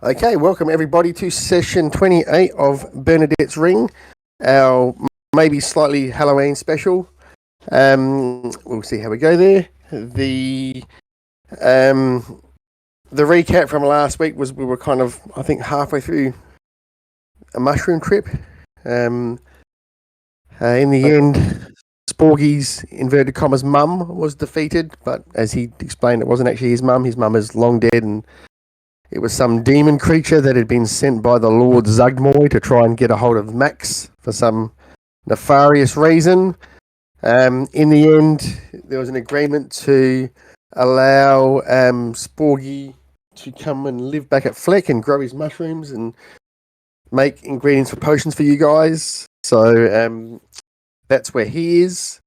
Okay, welcome everybody to session 28 of Burnadette's Ring, our maybe slightly Halloween special. We'll see how we go there. The recap from last week was we were kind of, I think, halfway through a mushroom trip. In the end, Sporgy's inverted commas mum was defeated, but as he explained, it wasn't actually his mum. His mum is long dead, and it was some demon creature that had been sent by the Lord Zugmoy to try and get a hold of Max for some nefarious reason. In the end, there was an agreement to allow Sporgy to come and live back at Fleck and grow his mushrooms and make ingredients for potions for you guys. So that's where he is.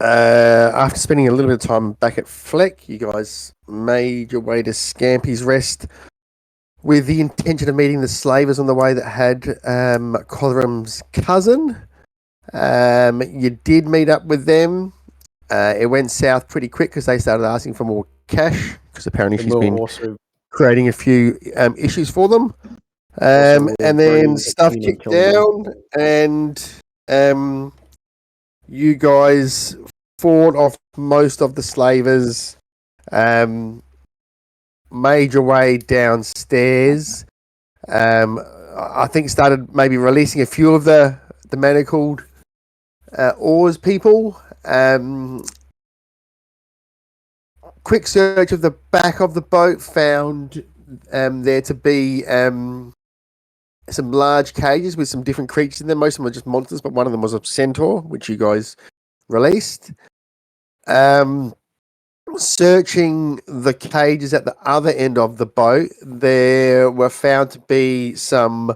After spending a little bit of time back at Fleck, you guys made your way to Scampy's Rest with the intention of meeting the slavers on the way that had Cotherham's cousin. You did meet up with them. It went south pretty quick because they started asking for more cash because apparently she's been creating a few issues for them. And then stuff kicked down and you guys fought off most of the slavers, made your way downstairs. I think started maybe releasing a few of the manacled oars people. Quick search of the back of the boat found there to be some large cages with some different creatures in them. Most of them were just monsters, but one of them was a centaur, which you guys released. Searching the cages at the other end of the boat, there were found to be some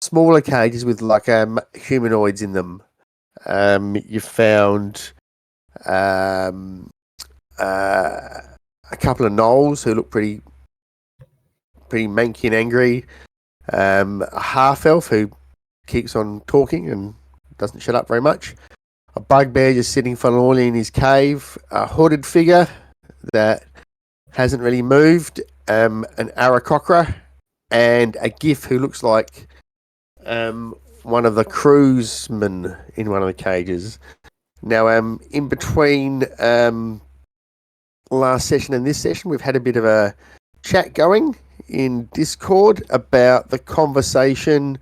smaller cages with like humanoids in them. You found a couple of gnolls who look pretty manky and angry. A half-elf who keeps on talking and doesn't shut up very much. A bugbear just sitting forlornly in his cave. A hooded figure that hasn't really moved. An Aarakocra. And a Gif who looks like one of the crewsmen in one of the cages. Now, in between last session and this session, we've had a bit of a chat going in Discord about the conversation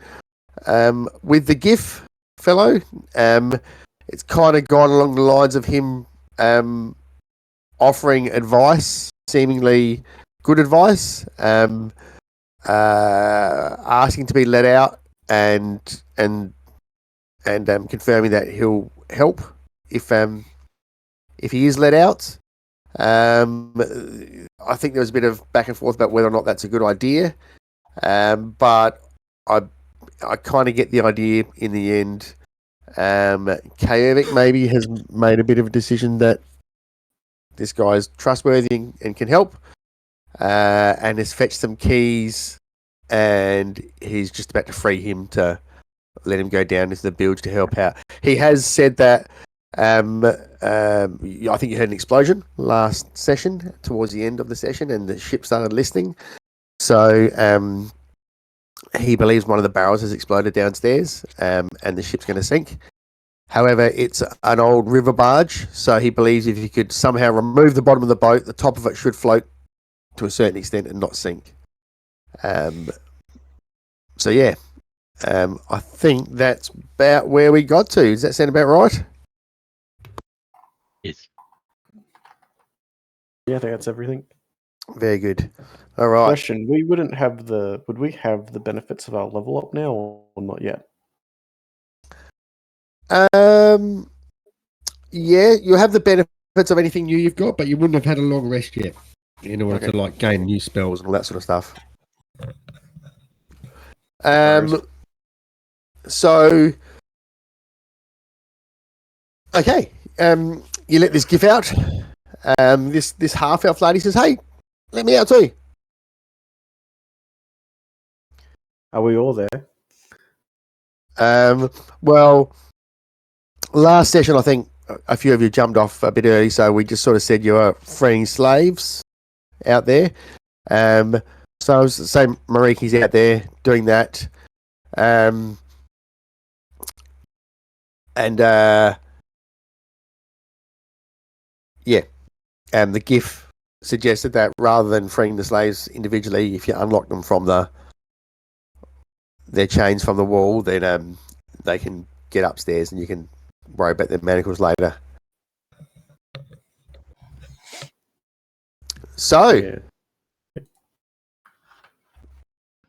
with the GIF fellow. It's kind of gone along the lines of him offering advice, seemingly good advice, asking to be let out and confirming that he'll help if he is let out. I think there was a bit of back and forth about whether or not that's a good idea, but I kind of get the idea in the end. Kaevik maybe has made a bit of a decision that this guy's trustworthy and can help, and has fetched some keys, and he's just about to free him to let him go down into the bilge to help out. He has said that I think you heard an explosion last session towards the end of the session and the ship started listing. So he believes one of the barrels has exploded downstairs and the ship's going to sink. However, it's an old river barge, so he believes if you could somehow remove the bottom of the boat, the top of it should float to a certain extent and not sink. So yeah, I think that's about where we got to. Does that sound about right? Yes. Yeah, I think that's everything. Very good. All right. Question: would we have the benefits of our level up now or not yet? Yeah, you'll have the benefits of anything new you've got, but you wouldn't have had a long rest yet in order to like gain new spells and all that sort of stuff. So okay. You let this GIF out. This half-elf lady says, "Hey, let me out too." Are we all there? Well, last session I think a few of you jumped off a bit early, so we just sort of said you were freeing slaves out there. So I was saying Mariki's out there doing that. And the GIF suggested that rather than freeing the slaves individually, if you unlock them from their chains from the wall, then they can get upstairs and you can worry about their manacles later. So, Yeah.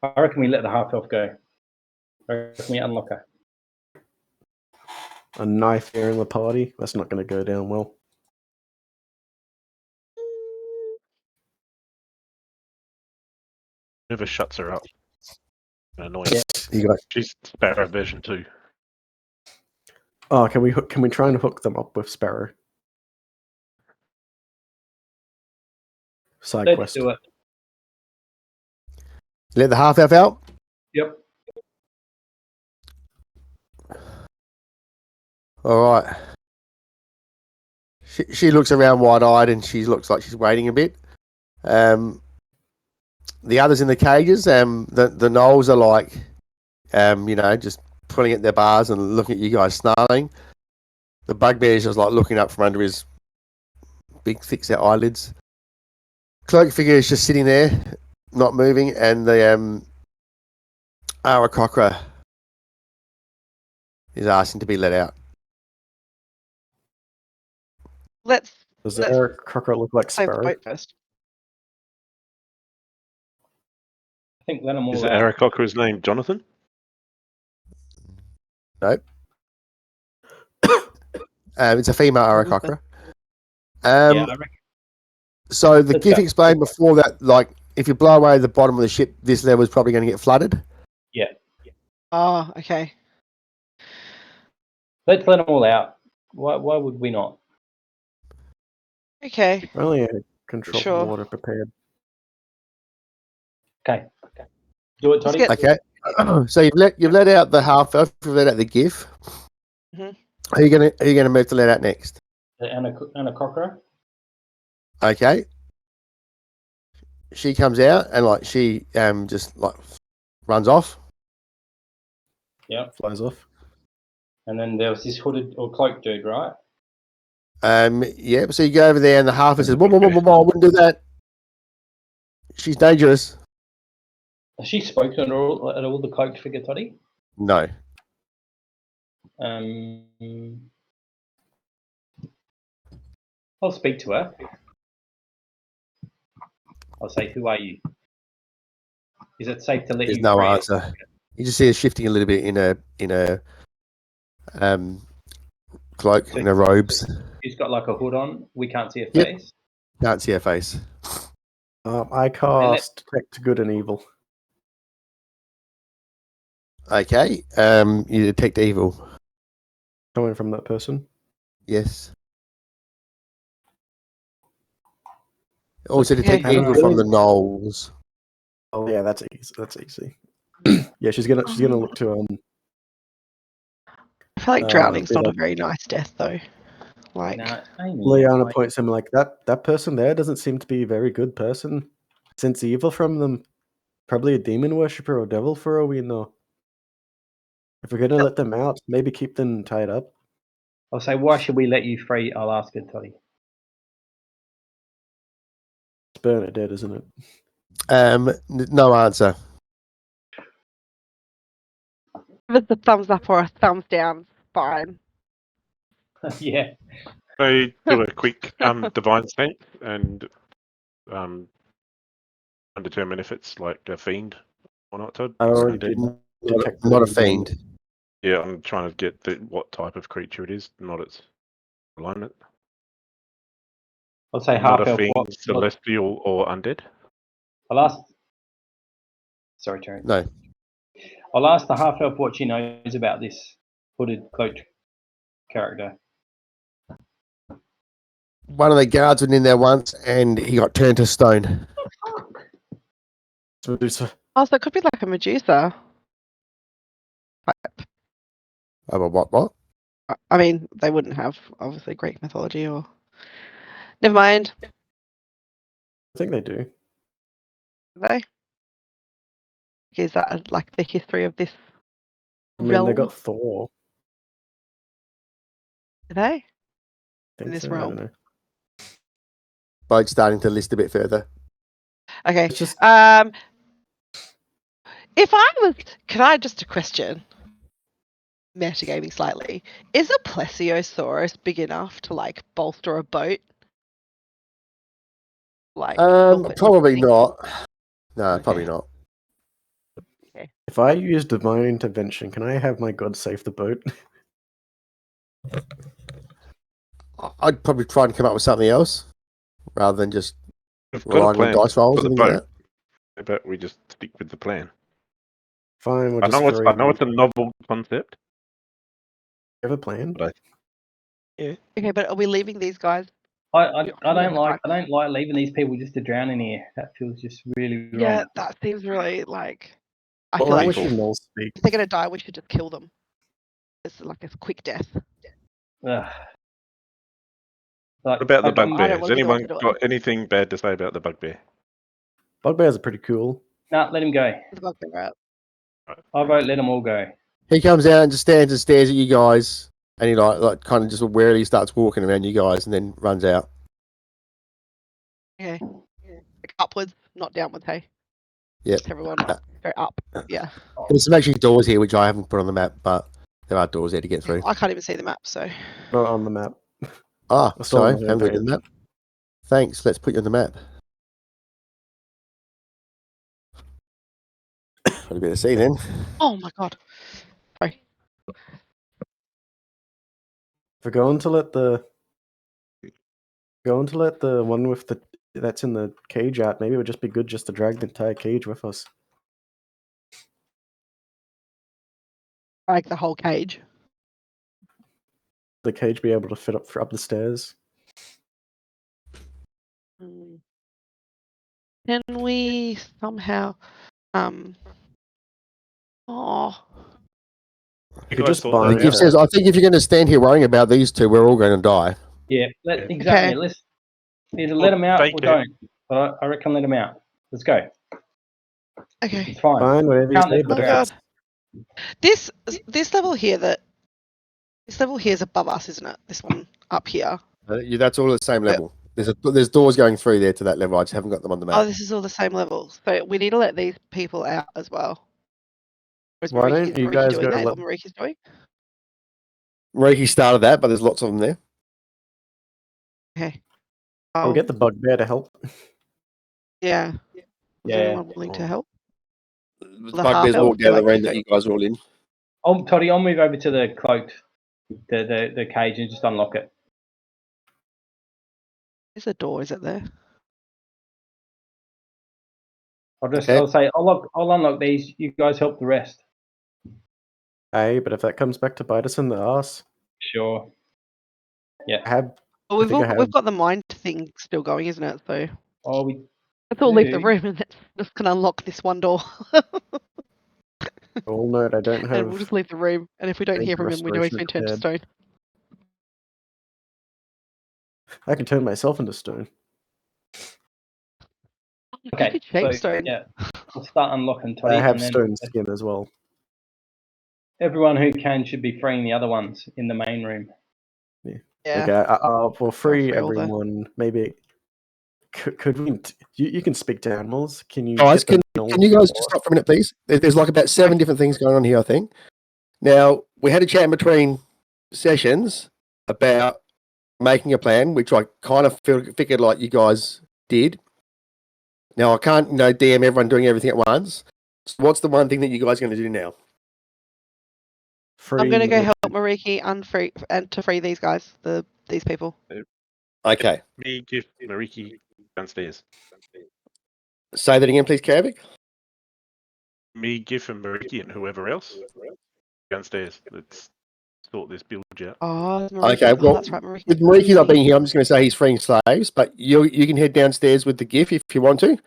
I reckon we let the half elf go. I reckon we unlock her. A knife here in the party. That's not going to go down well. Never shuts her up. Annoying. Yeah. you got She's Sparrow version 2. Oh, can we try and hook them up with Sparrow? Side Let's quest. do it. let the half elf out. Yep. All right. She looks around wide-eyed and she looks like she's waiting a bit. The others in the cages, the gnolls are like, just pulling at their bars and looking at you guys snarling. The bugbear's just like looking up from under his big thick-set eyelids. Cloak figure is just sitting there, not moving, and the Aarakocra is asking to be let out. Let's Does let's Eric Crocker look like save the Sparrow? boat first. I think let them all Is out. Aarakocra's name Jonathan? Nope. It's a female Aarakocra. Yeah, I reckon. So the Let's GIF go. explained before that, like, if you blow away the bottom of the ship, this level is probably going to get flooded. Yeah. Oh, okay. Let's let them all out. Why would we not? Okay. Only a control Sure. water prepared. Okay. Do it, Toddy. Let's get- Okay. So you've let out the half elf, you've let out the GIF. Mhm. Who are you gonna move to let out next? Anna Cocker. Okay. She comes out and like she just like runs off. Yep. Flies off. And then there was this hooded or cloaked dude, right? Yeah. So you go over there and the half says, "Whoa, I wouldn't do that. She's dangerous." Has she spoken at all the cloaked figure, Toddy? No. I'll speak to her. I'll say, "Who are you? Is it safe to let There's you?" no free?" answer. You just see her shifting a little bit in her cloak, in her robes. She's got like a hood on. We can't see her Yep. face. Can't see her face. I cast Detect Good and Evil. Okay. You detect evil. Coming from that person. Yes. Also detect Okay. evil from the gnolls. Oh yeah, that's easy. That's easy. Yeah, she's gonna look to I feel like drowning's be not a like- very nice death, though. Like, No, Amy. Leanna like- points him like that person there doesn't seem to be a very good person. Sense evil from them. Probably a demon worshipper or devil for all we know. If we're gonna let them out, maybe keep them tied up. I'll say, "Why should we let you free?" I'll ask her, Toddy. It's Burnadette, isn't it? No answer. if it's a thumbs up or a thumbs down, fine. Yeah. They do a quick divine stamp and undetermine if it's like a fiend or not. Todd. I already Undead. did. Not, Detect not a good and evil. fiend. Yeah, I'm trying to get what type of creature it is, not its alignment. I'll say Not half a elf. fiend, celestial, or undead. I'll ask. Sorry, Terry. No. I'll ask the half elf what she knows about this hooded cloaked character. One of the guards went in there once and he got turned to stone. Medusa. Oh, so it could be like a Medusa. Oh, what? I mean, they wouldn't have, obviously, Greek mythology or... Never mind. I think they do. they? Is that like the history of this I mean, they realm? got Thor. Do they? I think this so. I realm. don't know. Boat's starting to list a bit further. Okay. It's just If I was, can I just a question? Metagaming slightly. Is a plesiosaurus big enough to like bolster a boat? Like help it Probably sink? not. No, Okay. probably not. if I use divine intervention, can I have my god save the boat? I'd probably try and come up with something else rather than just We've got a relying on plan dice rolls for and the things like boat, that. but we just stick with the plan. Fine, we'll I just know it's a novel concept, have a plan. but Okay, but are we leaving these guys? I Yeah, don't like time. I don't like leaving these people just to drown in here. That feels just really wrong. Yeah, that seems really like. I What feel like language People. do gnolls speak? if they're gonna die, we should just kill them. It's like a quick death. Ugh. what about the I don't bugbear? Has want to be the one anyone to do it. got anything bad to say about the bugbear? Bugbears are pretty cool. No, let him go. The bugbear, right? I vote let them all go. He comes out and just stands and stares at you guys, and he like kind of just warily starts walking around you guys, and then runs out. Okay. Like upwards, not downwards. Hey. Yep. Just everyone go up. Yeah. There's some actually doors here which I haven't put on the map, but there are doors there to get through. I can't even see the map, so. Not on the map. Ah, I saw it sorry, on the haven't got you on the map. Thanks. Let's put you on the map. Got a bit to see then. Oh my god. Sorry. If we're going to let the one with the that's in the cage out, maybe it would just be good just to drag the entire cage with us. Like the whole cage. The cage be able to fit up the stairs. Can we somehow oh You could just thought buy that Gift out? says, I think if you're going to stand here worrying about these two, we're all going to die. Yeah, exactly. Okay. Let's either let them out fake or it. don't. But I reckon let them out. Let's go. okay. It's fine. Fine, whatever you Count say, the but if crowd. it's This level here this level here is above us, isn't it? This one up here. That's all at the same level. There's doors going through there to that level. I just haven't got them on the Oh, map. this is all the same level. So we need to let these people out as well. Or is Why Mariki, don't is you Mariki guys doing go that? Is let- what Mariki's doing? Reiki started that, but there's lots of them there. Okay. we'll get the bugbear to help. Yeah. Is Yeah. anyone willing to help? The The bugbears half-elf walk down the like road that you guys are all in. Toddy, I'll move over to the cloaked, the cage and just unlock it. Is a door, is it there? Okay. I'll say I'll unlock these. You guys help the rest. Hey, but if that comes back to bite us in the ass, Sure. I have Well, I think I we've have- got the mind thing still going, isn't it? So Oh, we let's all leave the do. room and let's just gonna unlock this one door. all note I don't And we'll have just leave the room. And if we don't Thank hear you, from him, we know he's been restoration turned to of stone. I can turn myself into stone. Okay. You could shape So, stone. yeah, we'll start unlocking I Toddy, have and then stone skin as well. everyone who can should be freeing the other ones in the main room. Yeah. Okay, we'll free free all the- everyone. Maybe could we? You can speak to animals. Can you? Guys, get the can you guys gnolls- just stop for a minute, please? There's like about 7 different things going on here, I think. Now, we had a chat in between sessions about making a plan, which I kind of figured like you guys did. Now, I can't DM everyone doing everything at once. So what's the one thing that you guys are going to do now? I'm gonna free go the- help Mariki and to free these guys, these people. Okay. Me, Giff, Mariki, downstairs. Say that again, please, Kavik. Me, Giff, and Mariki, and whoever else downstairs. Let's sort this bilge out. Oh, Mariki. Okay, well, that's right, Mariki. With Mariki not being here, I'm just going to say he's freeing slaves, but you can head downstairs with the GIF if you want to.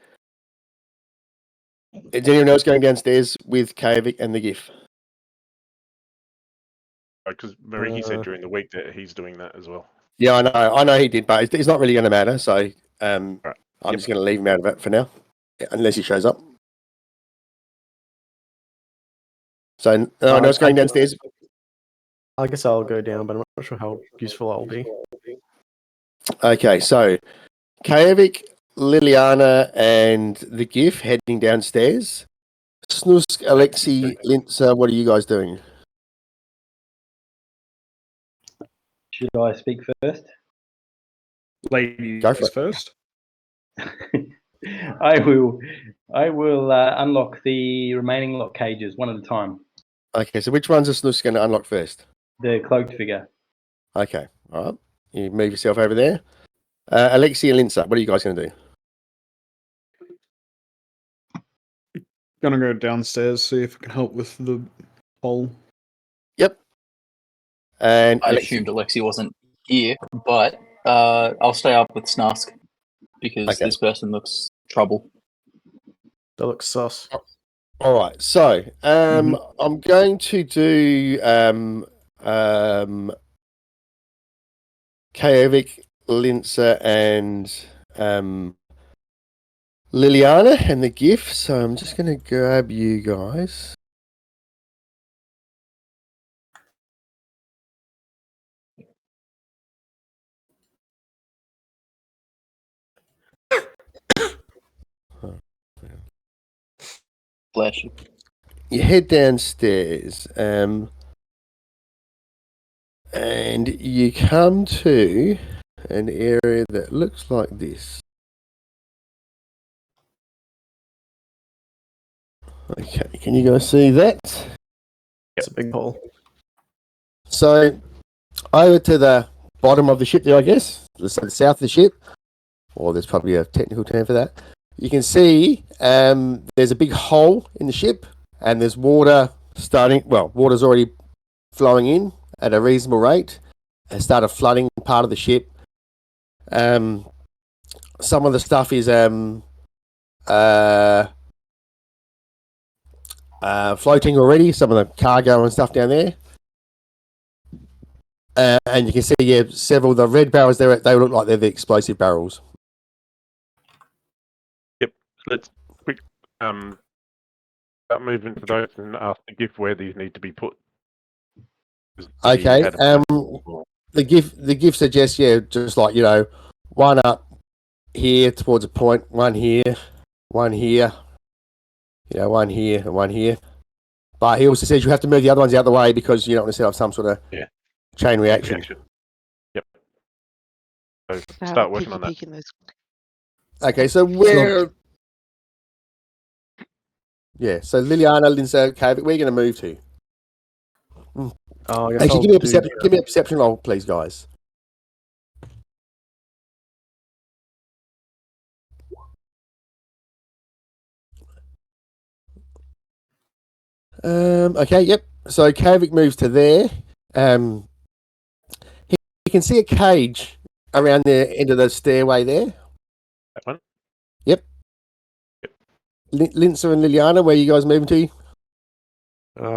Is anyone else going downstairs with Kavik and the GIF? Because Mariki said during the week that he's doing that as well. Yeah, I know he did, but it's not really going to matter, so I'm Right. just going to leave him out of it for now. unless he shows up. So no one else going downstairs. I guess I'll go down, but I'm not sure how useful I'll be. Okay, so Kajovic, Liliana, and the GIF heading downstairs. Snusk, Alexei, Linzer, what are you guys doing? Should I speak first? Ladies Go for it. first. I will unlock the remaining lock cages one at a time. Okay, so which ones are Snusk going to unlock first? The cloaked figure. Okay, all right. You move yourself over there. Alexei and Linzer, what are you guys going to do? Gonna go downstairs, see if I can help with the hole. Yep. And I Alexei. assumed Alexi wasn't here, but I'll stay up with Snask because Okay. this person looks trouble. That looks sus. All right, so I'm going to do Kajovic, Linzer, and Liliana and the GIF. So I'm just going to grab you guys. Flash. You head downstairs, and you come to an area that looks like this. Okay, can you guys see that? It's a big hole. So, over to the bottom of the ship there, I guess, the south of the ship, or there's probably a technical term for that. You can see there's a big hole in the ship, and there's water water's already flowing in at a reasonable rate. It started flooding part of the ship. Some of the stuff is floating already, some of the cargo and stuff down there. And you can see, several of the red barrels there, they look like they're the explosive barrels. Yep. Let's quick start moving to those and ask the GIF where these need to be put. Okay. The GIF suggests, just like, one up here towards a point, one here, one here, one here, and one here. But he also says you have to move the other ones out of the way because you don't want to set up some sort of chain reaction. Yep. So start working on that. Okay, so where... Yeah, so Liliana, Linzer, Kajovic, where are you going to move to? Oh, I guess Actually, I'll give me a perception roll, please, guys. Okay, yep. So Kajovic moves to there. You can see a cage around the end of the stairway there. That one? Yep. Linzer and Liliana, where are you guys moving to?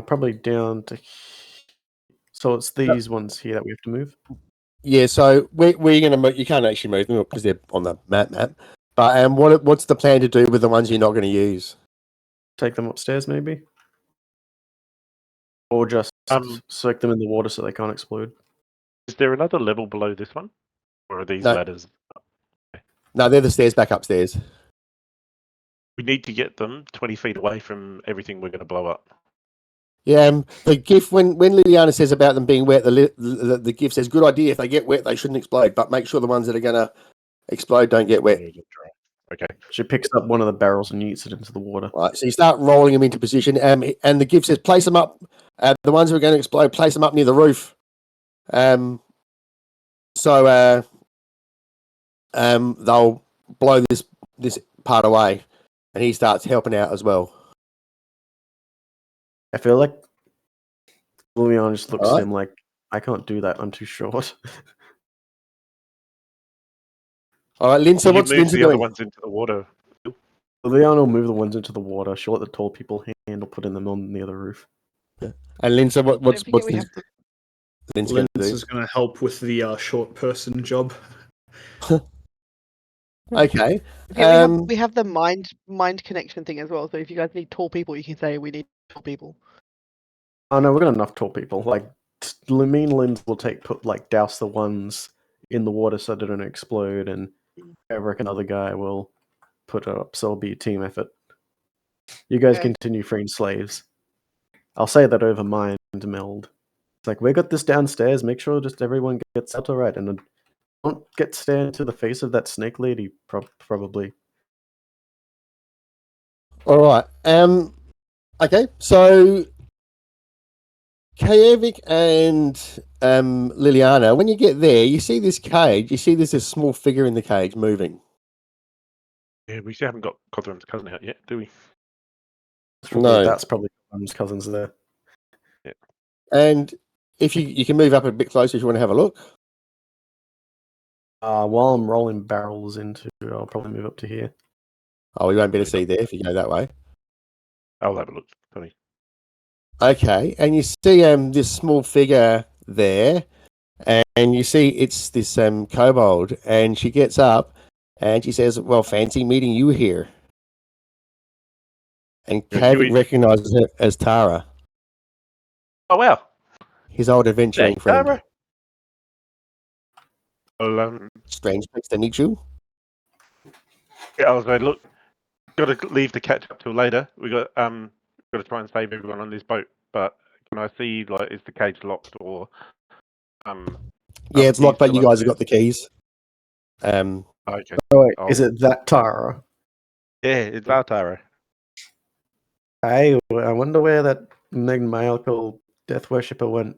Probably down to... So it's these ones here that we have to move? Yeah, so where are you going to move? You can't actually move them because they're on the map. But what's the plan to do with the ones you're not going to use? Take them upstairs, maybe? Or just soak them in the water so they can't explode? Is there another level below this one? Or are these No. ladders? No, they're the stairs back upstairs. We need to get them 20 feet away from everything we're going to blow up. Yeah, the GIF, when Liliana says about them being wet, the GIF says, good idea, if they get wet, they shouldn't explode, but make sure the ones that are going to explode don't get wet. Okay. She picks up one of the barrels and yeets it into the water. Right, so you start rolling them into position, and the GIF says, place them up, the ones who are going to explode, place them up near the roof. So they'll blow this part away, and he starts helping out as well. I feel like Liliana just looks All right. at him like, I can't do that, I'm too short. All right, Linzer, Can you what's move Linzer the other doing? ones into the water? Liliana will move the ones into the water. She'll let the tall people handle putting them on near the roof. And Linzer, what's Linzer going to Linz do? is going to help with the short person job. Okay. Yeah, we have the mind connection thing as well. So if you guys need tall people, you can say we need tall people. Oh no, we've got enough tall people. Like me and Linz will douse the ones in the water so they don't explode, and Eric, another guy, will put it up. So it'll be a team effort. You guys Okay. continue freeing slaves. I'll say that over mind meld. It's like, we got this downstairs. Make sure just everyone gets out all right, and don't get stared into the face of that snake lady. Probably. All right. Okay. So, Kajevic and Liliana, when you get there, you see this cage. You see there's this small figure in the cage moving. Yeah, we still haven't got Codram's cousin out yet, do we? That's probably one's cousins there. And if you can move up a bit closer if you want to have a look. While I'm rolling barrels into, I'll probably move up to here. Oh, we won't be able to see there if you go that way. I'll have a look. Sorry. Okay, and you see this small figure there, and you see it's this kobold, and she gets up and she says, "Well, fancy meeting you here." And Yeah, Kajevic recognizes her as Tara, Oh, wow. his old adventuring Thanks, friend. Tara. Well, Strange place to meet you. yeah, I was going, look, got to leave to catch up till later. We got to try and save everyone on this boat. But can I see, like, is the cage locked or Yeah, it's locked, but you guys have upstairs? got the keys. Okay. Oh wait, is it that Tara? Yeah, it's our Tara. I wonder where that maniacal death worshipper went.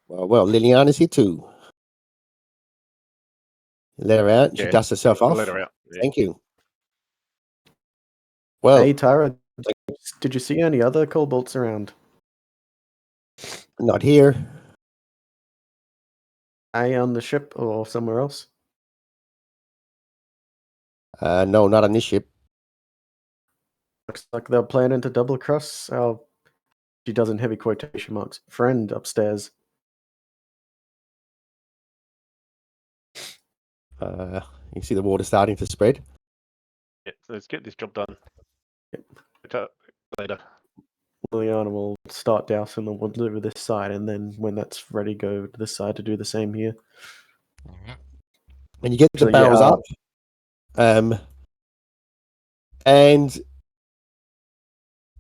Well, Liliana's here too. Let her out. She Yeah, dusts herself I'll off. let her out. Yeah. Thank you. Well, Hey Tara, did you see any other kobolds around? not here. On the ship or somewhere else? No, not on this ship. Looks like they're planning to double cross our, she does in heavy quotation marks, friend upstairs. You see the water starting to spread. Yeah, so let's get this job done. Yep. Catch up later. Liliana will start dousing the ones over this side, and then when that's ready, go to this side to do the same here. And you get the So, barrels up. And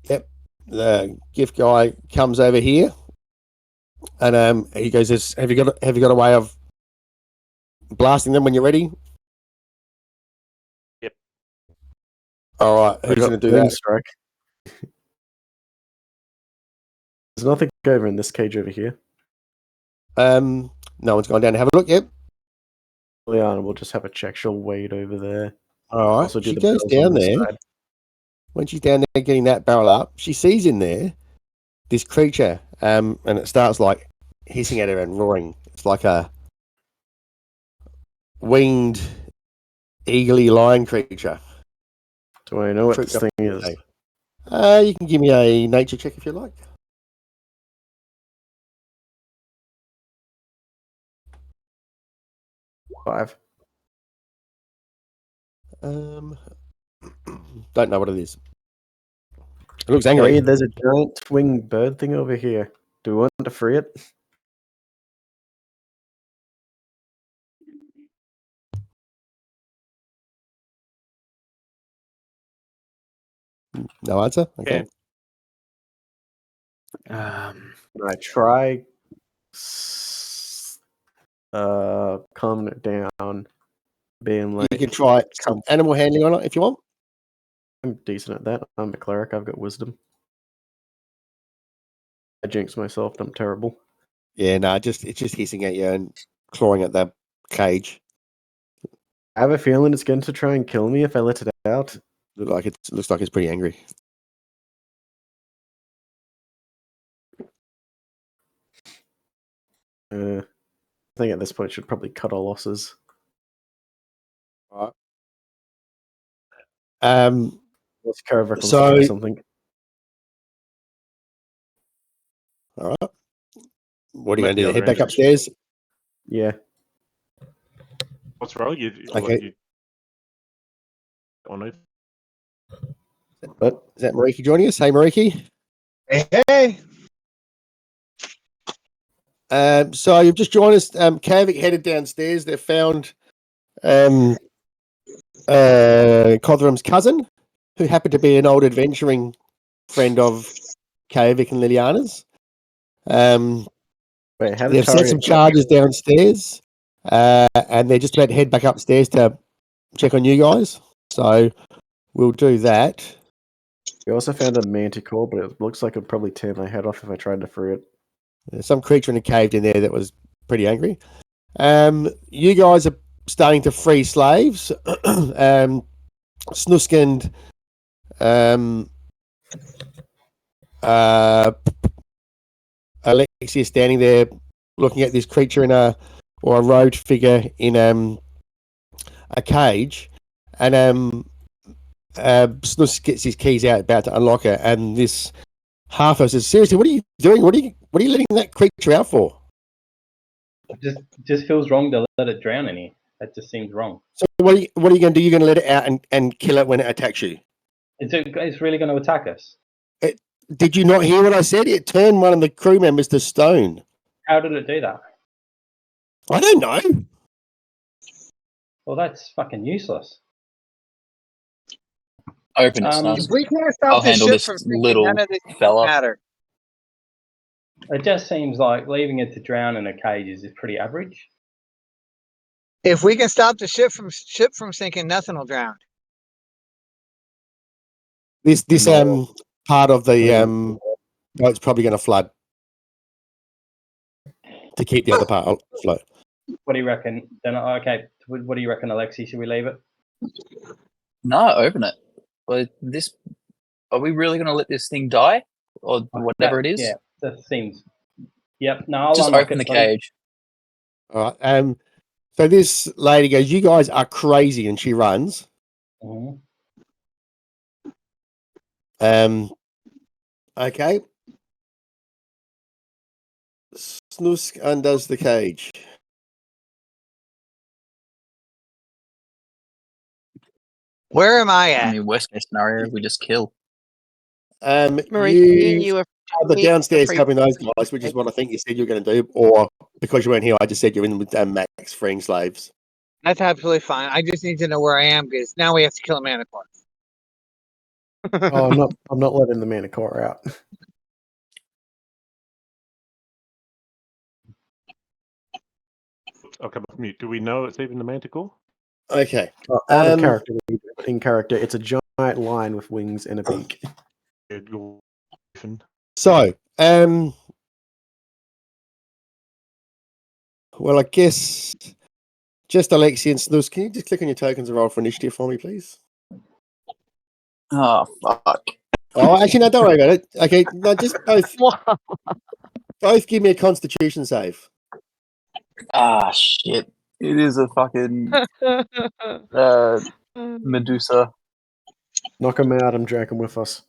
yep, the gift guy comes over here, and he goes, "Have you got a way of blasting them when you're ready?" Yep. All right, who's going to do that? Strike. There's nothing over in this cage over here. No one's gone down to have a look yet. Liliana will just have a check. She'll wait over there. All right, Also do she the goes barrels on down this there. side. When she's down there getting that barrel up, she sees in there this creature, and it starts like hissing at her and roaring. It's like a winged, eagerly lion creature. Do I know what Tripped this up thing the is? day. You can give me a nature check if you like. Five. Don't know what it is. It looks angry. Hey, there's a giant winged bird thing over here. Do we want to free it? No answer. Okay. Um, Can I try calming it down, being like, You can try some animal handling on it if you want. I'm decent at that. I'm a cleric. I've got wisdom. I jinx myself. I'm terrible. Yeah, no, it's just hissing at you and clawing at the cage. I have a feeling it's going to try and kill me if I let it out. Looks like it's pretty angry. I think at this point should probably cut our losses. All right. Let's carve So- something. All right. What are you Let going to do? the Head other back end. upstairs? Yeah. What's wrong? Okay. On it. But Is that Mariki joining us? Hey, Mariki. Hey. So you've just joined us. Kavik headed downstairs. They found Cotham's cousin, who happened to be an old adventuring friend of Kavik and Liliana's. wait, how did They've set some charges downstairs, and they're just about to head back upstairs to check on you guys. So we'll do that. We also found a manticore, but it looks like it'd probably tear my head off if I tried to free it. There's some creature in a cave in there that was pretty angry. You guys are starting to free slaves. Snusk and Alexia standing there looking at this creature or a robed figure in a cage, and Snusk gets his keys out, about to unlock it, and this half-elf says, "Seriously, what are you doing? What are you letting that creature out for?" It just feels wrong to let it drown in here. That just seems wrong. So what are you going to do? You're going to let it out and kill it when it attacks you? It's really going to attack us. Did you not hear what I said? It turned one of the crew members to stone. How did it do that? I don't know. Well, that's fucking useless. Open it, Um, Snusk. If we can't I'll stop this handle ship this from sinking, little none of this fella. matter. It just seems like leaving it to drown in a cage is pretty average. If we can stop the ship from sinking, nothing will drown. This No. part of the boat's probably going to flood to keep the other part afloat. What do you reckon? Then okay. What do you reckon, Alexi? Should we leave it? No, open it. But this, are we really going to let this thing die, or whatever it is? Yeah, that seems. Yep. No, I'll Just unlock open the it, buddy. cage. All right. So this lady goes, "You guys are crazy," and she runs. Mhm. Okay. Snusk undoes the cage. Where am I I at? mean, worst case scenario, we just kill. Marie, you were are the downstairs helping those guys, which is what I think you said you were going to do, or because you weren't here, I just said you're in with Max freeing slaves. That's absolutely fine. I just need to know where I am because now we have to kill a manticore. Oh, I'm not letting the manticore out. I'll come off mute. Do we know it's even the manticore? Okay. Out of character, in character, it's a giant lion with wings and a beak. So, well, I guess just Alexi and Snusk, can you just click on your tokens and roll for initiative for me, please? Oh, fuck. Oh, actually, no, don't worry about it. Okay, no, just both give me a Constitution save. Ah, shit. It is a fucking Medusa. Knock him out and drag him with us.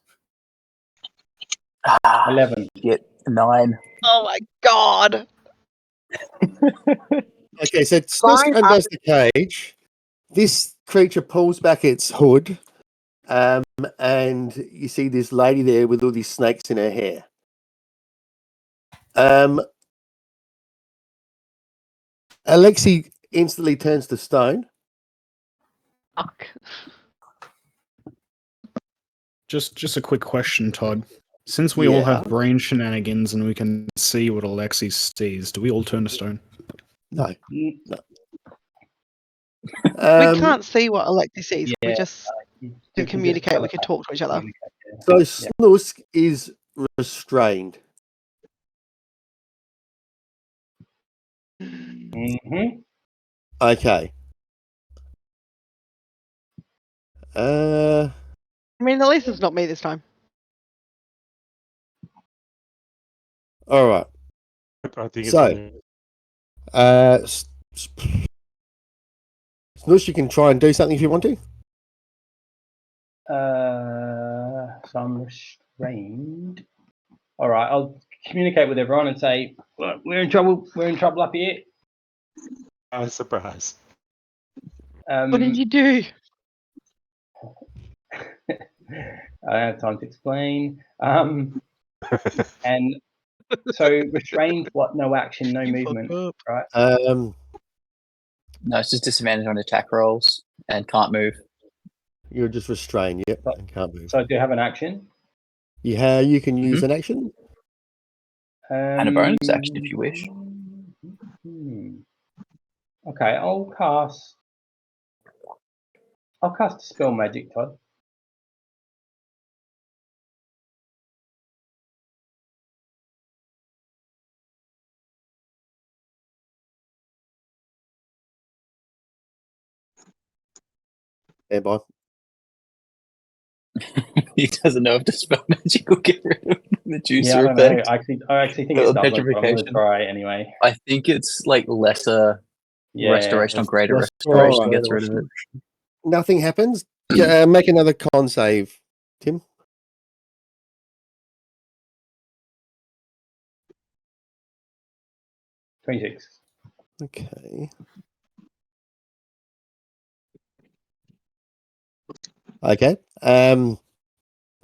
Ah, 11. shit. 9. Oh my god! Okay, so Snusk undoes the cage. This creature pulls back its hood, and you see this lady there with all these snakes in her hair. Alexi instantly turns to stone. Fuck. Just a quick question, Todd. Since we all have brain shenanigans and we can see what Alexi sees, do we all turn to stone? No. Mm, We can't see what Alexi sees. We yeah, just you can just communicate. We can talk to each other. So Snusk is restrained. Mm-hmm. Okay. I mean, at least it's not me this time. All right. I think So, it's Snusk, you can try and do something if you want to. So I'm restrained. All right, I'll communicate with everyone and say, "Look, we're in trouble. We're in trouble up here." a surprise. What did you do? I don't have time to explain. And so restrained, what? No action, no movement, right? No, it's just disadvantage on attack rolls and can't move. You're just restrained, yep, So- and can't move. So I do have an action. You can use an action. And a bonus action if you wish. Okay, I'll cast Dispel Magic, Todd. There, boy. He doesn't know if Dispel Magic will get rid of the juicer Yeah, I don't know. effect. I actually think The it doesn't, but I'm going to petrification. try anyway. I think it's like lesser Yeah. restoration or greater Less- restoration oh, gets rid of it. Nothing happens. Yeah, make another con save, Tim. $26. Okay. Okay.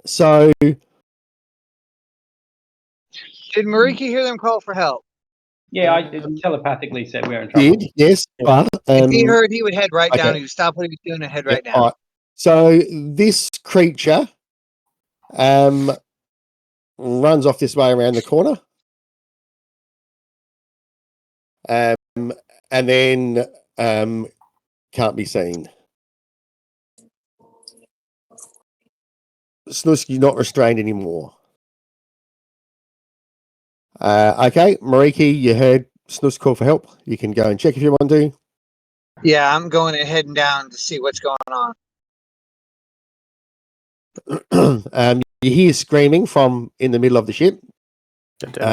So Did Mariki hear them call for help? Yeah, I telepathically said we were in trouble. did yes, but If he heard, he would head right down. okay. He would stop what he was doing and head yeah, right down. all right. So this creature runs off this way around the corner. And then can't be seen. Snusky's not restrained anymore. Okay, Mariki, you heard Snus call for help. You can go and check if you want to. Yeah, I'm going and heading down to see what's going on. You hear screaming from in the middle of the ship. You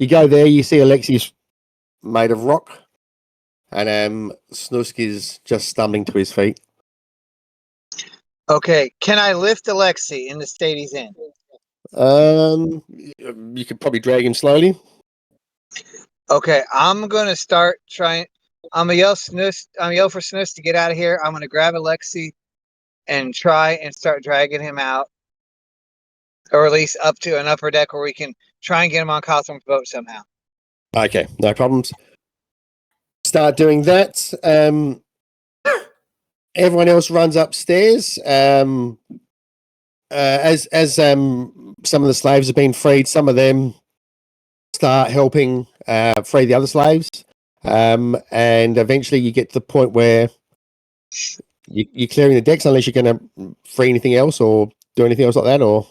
go there, you see Alexi's made of rock, and Snusk is just stumbling to his feet. Okay, can I lift Alexi in the state he's in? You could probably drag him slowly. Okay, I'm gonna start trying. I'm gonna yell for Snus to get out of here. I'm gonna grab Alexi and try and start dragging him out, or at least up to an upper deck where we can try and get him on Cawthorn's boat somehow. Okay, no problems. Start doing that. Everyone else runs upstairs. As some of the slaves have been freed, some of them start helping free the other slaves, and eventually you get to the point where you're clearing the decks unless you're going to free anything else or do anything else like that, or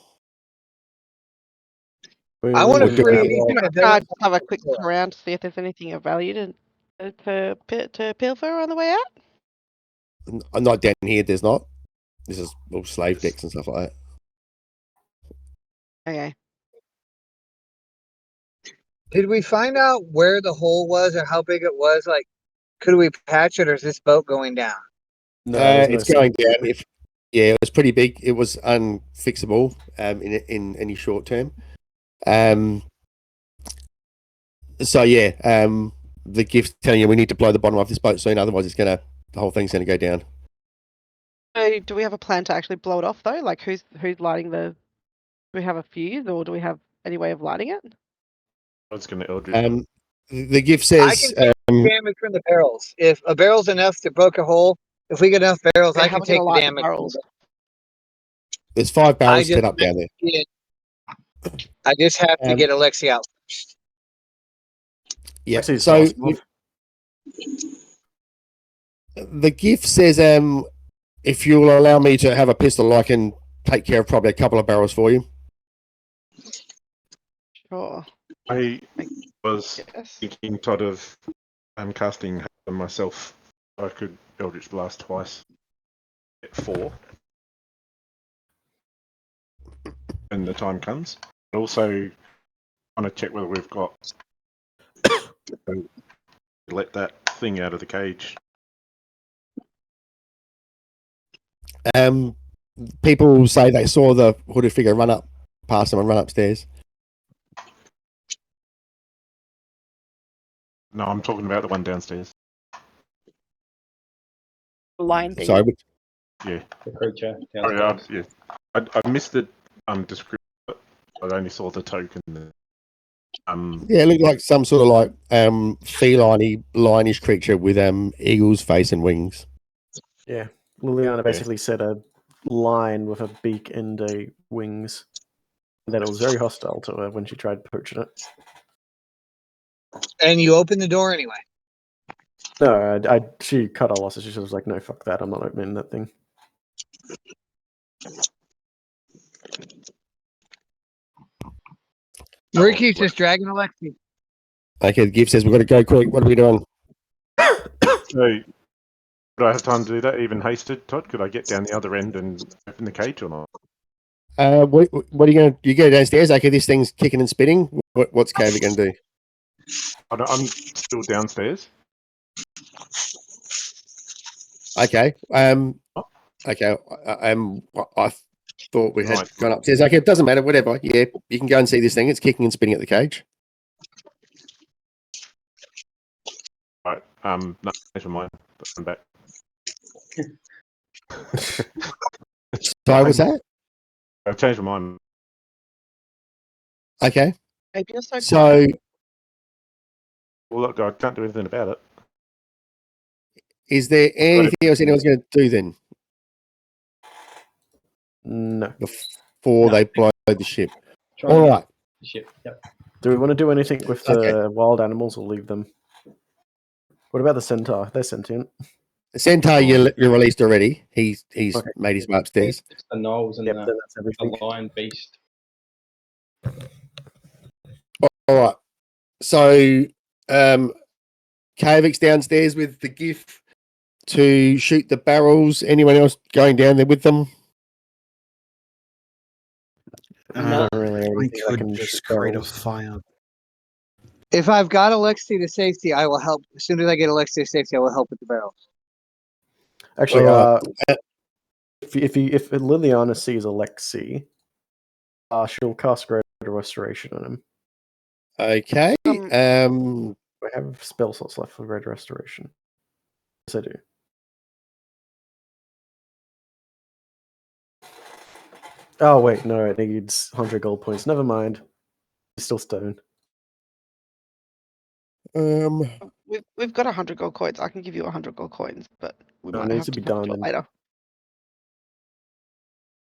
I want to We'll do free it. anything Can I available. just have a quick look around to see if there's anything of value to pilfer on the way out? I'm not down here. There's not. This is all slave decks and stuff like that. Okay. Did we find out where the hole was or how big it was? Like, could we patch it, or is this boat going down? No, there's no It's going sign. down. It was pretty big. It was unfixable in any short term. So yeah, the gift's telling you we need to blow the bottom off this boat soon, otherwise the whole thing's gonna go down. So do we have a plan to actually blow it off though? Like who's lighting the? Do we have a fuse or do we have any way of lighting it? I was going to Eldritch. The gift I says can take damage from the barrels. If a barrel's enough to poke a hole, if we get enough barrels, Yeah, I how can are we gonna take the light the damage. barrels? there's 5 barrels just- set up down there. I just have to Um, get Alexi out first. Yeah. Actually, it's So possible. the gift says if you'll allow me to have a pistol, I can take care of probably a couple of barrels for you. Sure. I was Yes. thinking, Todd, of casting on myself. I could Eldritch Blast twice. Get 4. When the time comes. But also, want to check whether we've got let that thing out of the cage. People say they saw the hooded figure run up past them and run upstairs. No, I'm talking about the one downstairs. Lion thing. Sorry, Yeah. The creature Sorry, downstairs. yeah. I missed the description. But I only saw the token. yeah, it looked like some sort of like feline-y, lionish creature with eagle's face and wings. Yeah. Liliana basically said a lion with a beak and a wings. And that it was very hostile to her when she tried poaching it. And you open the door anyway. No, she cut her losses. She was like, no, fuck that. I'm not opening that thing. Ricky's just dragging Alexi. Okay, the gift says we've got to go quick. What are we doing? So, would I have time to do that, even hasted, Todd? Could I get down the other end and open the cage or not? What are you going to? You go downstairs. Okay, this thing's kicking and spinning. What's Kayvik going to do? I'm still downstairs. Okay. Okay. I thought we had Right. gone upstairs. Okay, it doesn't matter. Whatever. Yeah, you can go and see this thing. It's kicking and spinning at the cage. Right. No, never mind. I'm back. Sorry, what's that? I've changed my mind. Okay. Maybe you're so So, Well, look, I can't do anything about it. is there anything else anyone's going to do then No. before they blow the ship? Try All and right. get the ship. Yep. Do we want to do anything with the Okay. wild animals or leave them? What about the centaur? They're sentient. The centaur you released already. He's Okay. made his way upstairs. It's the gnolls and Yep, then that's the everything. lion beast. All right. So, Kavik's downstairs with the GIF to shoot the barrels. Anyone else going down there with them? Not really I anything I could can just shoot create a barrels. fire. If I've got Alexi to safety, I will help. As soon as I get Alexi to safety, I will help with the barrels. Actually, All right. if Liliana sees Alexi, she'll cast Greater Restoration on him. Okay. I have spell slots left for Greater Restoration. Yes, I do. Oh wait, no, it needs 100 gold points. Never mind. It's still stone. We've got 100 gold coins. I can give you 100 gold coins, but we No, it might needs have to to be come to done it in- later.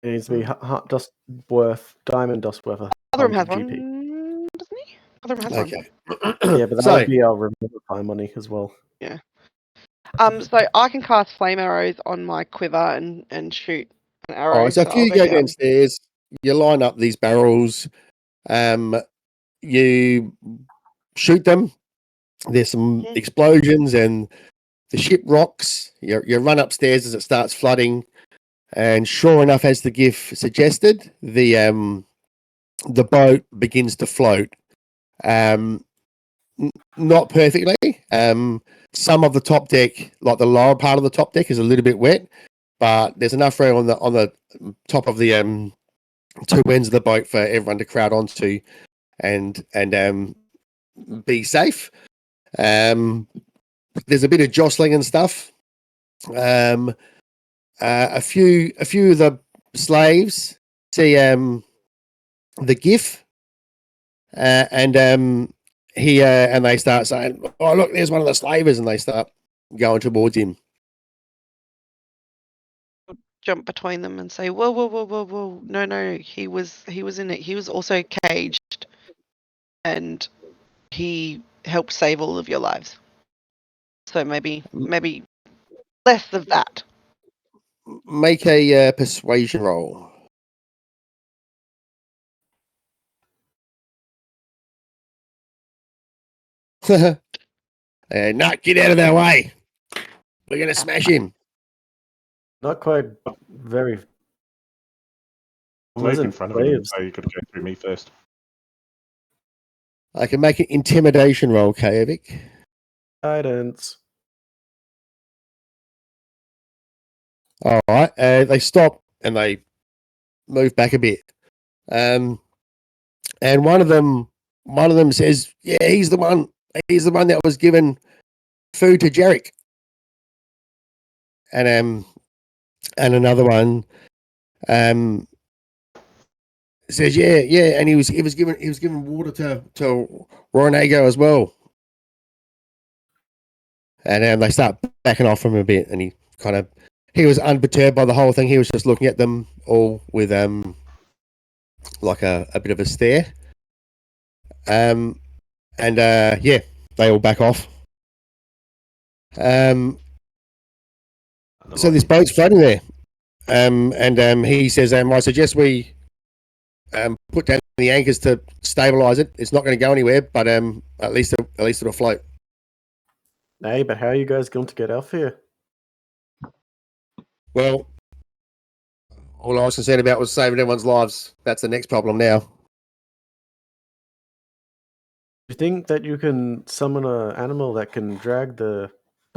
It needs to be dust worth, diamond dust worth. Other room has 100 GP. one, doesn't he? Other room has one. Okay. Yeah, but that So- would be our revivify money as well. So I can cast flame arrows on my quiver and shoot an arrow. All right, so if I'll you go down. downstairs, you line up these barrels, you shoot them. There's some Mhm. explosions and the ship rocks. You run upstairs as it starts flooding, and sure enough, as the GIF suggested, the boat begins to float. Not perfectly. Some of the top deck, like the lower part of the top deck, is a little bit wet, but there's enough room on the top of the two ends of the boat for everyone to crowd onto and be safe. There's a bit of jostling and stuff. A few of the slaves see the GIF, and they start saying, "Oh, look, there's one of the slavers," and they start going towards him. Jump between them and say, "Whoa, whoa, whoa, whoa, whoa! No, he was in it. He was also caged, and he helped save all of your lives. So maybe less of that." Make a persuasion roll. No, get out of their way. We're going to smash him. Not quite very. I'll move in Wasn't front of him and slaves. say you've got to go through me first. I can make an intimidation roll, Kaevik. Guidance. All right. They stop and they move back a bit. And one of them says, "Yeah, he's the one. He's the one that was given food to Jarek." and another one says, yeah, and he was given water to Rornago as well. And they start backing off from him a bit, and he was unperturbed by the whole thing. He was just looking at them all with like a bit of a stare. And yeah, they all back off. So this boat's floating there. And he says, I suggest we put down the anchors to stabilize it. It's not going to go anywhere, but at least it'll float. Hey, but how are you guys going to get off here? Well, all I was concerned about was saving everyone's lives. That's the next problem now. Do you think that you can summon an animal that can drag the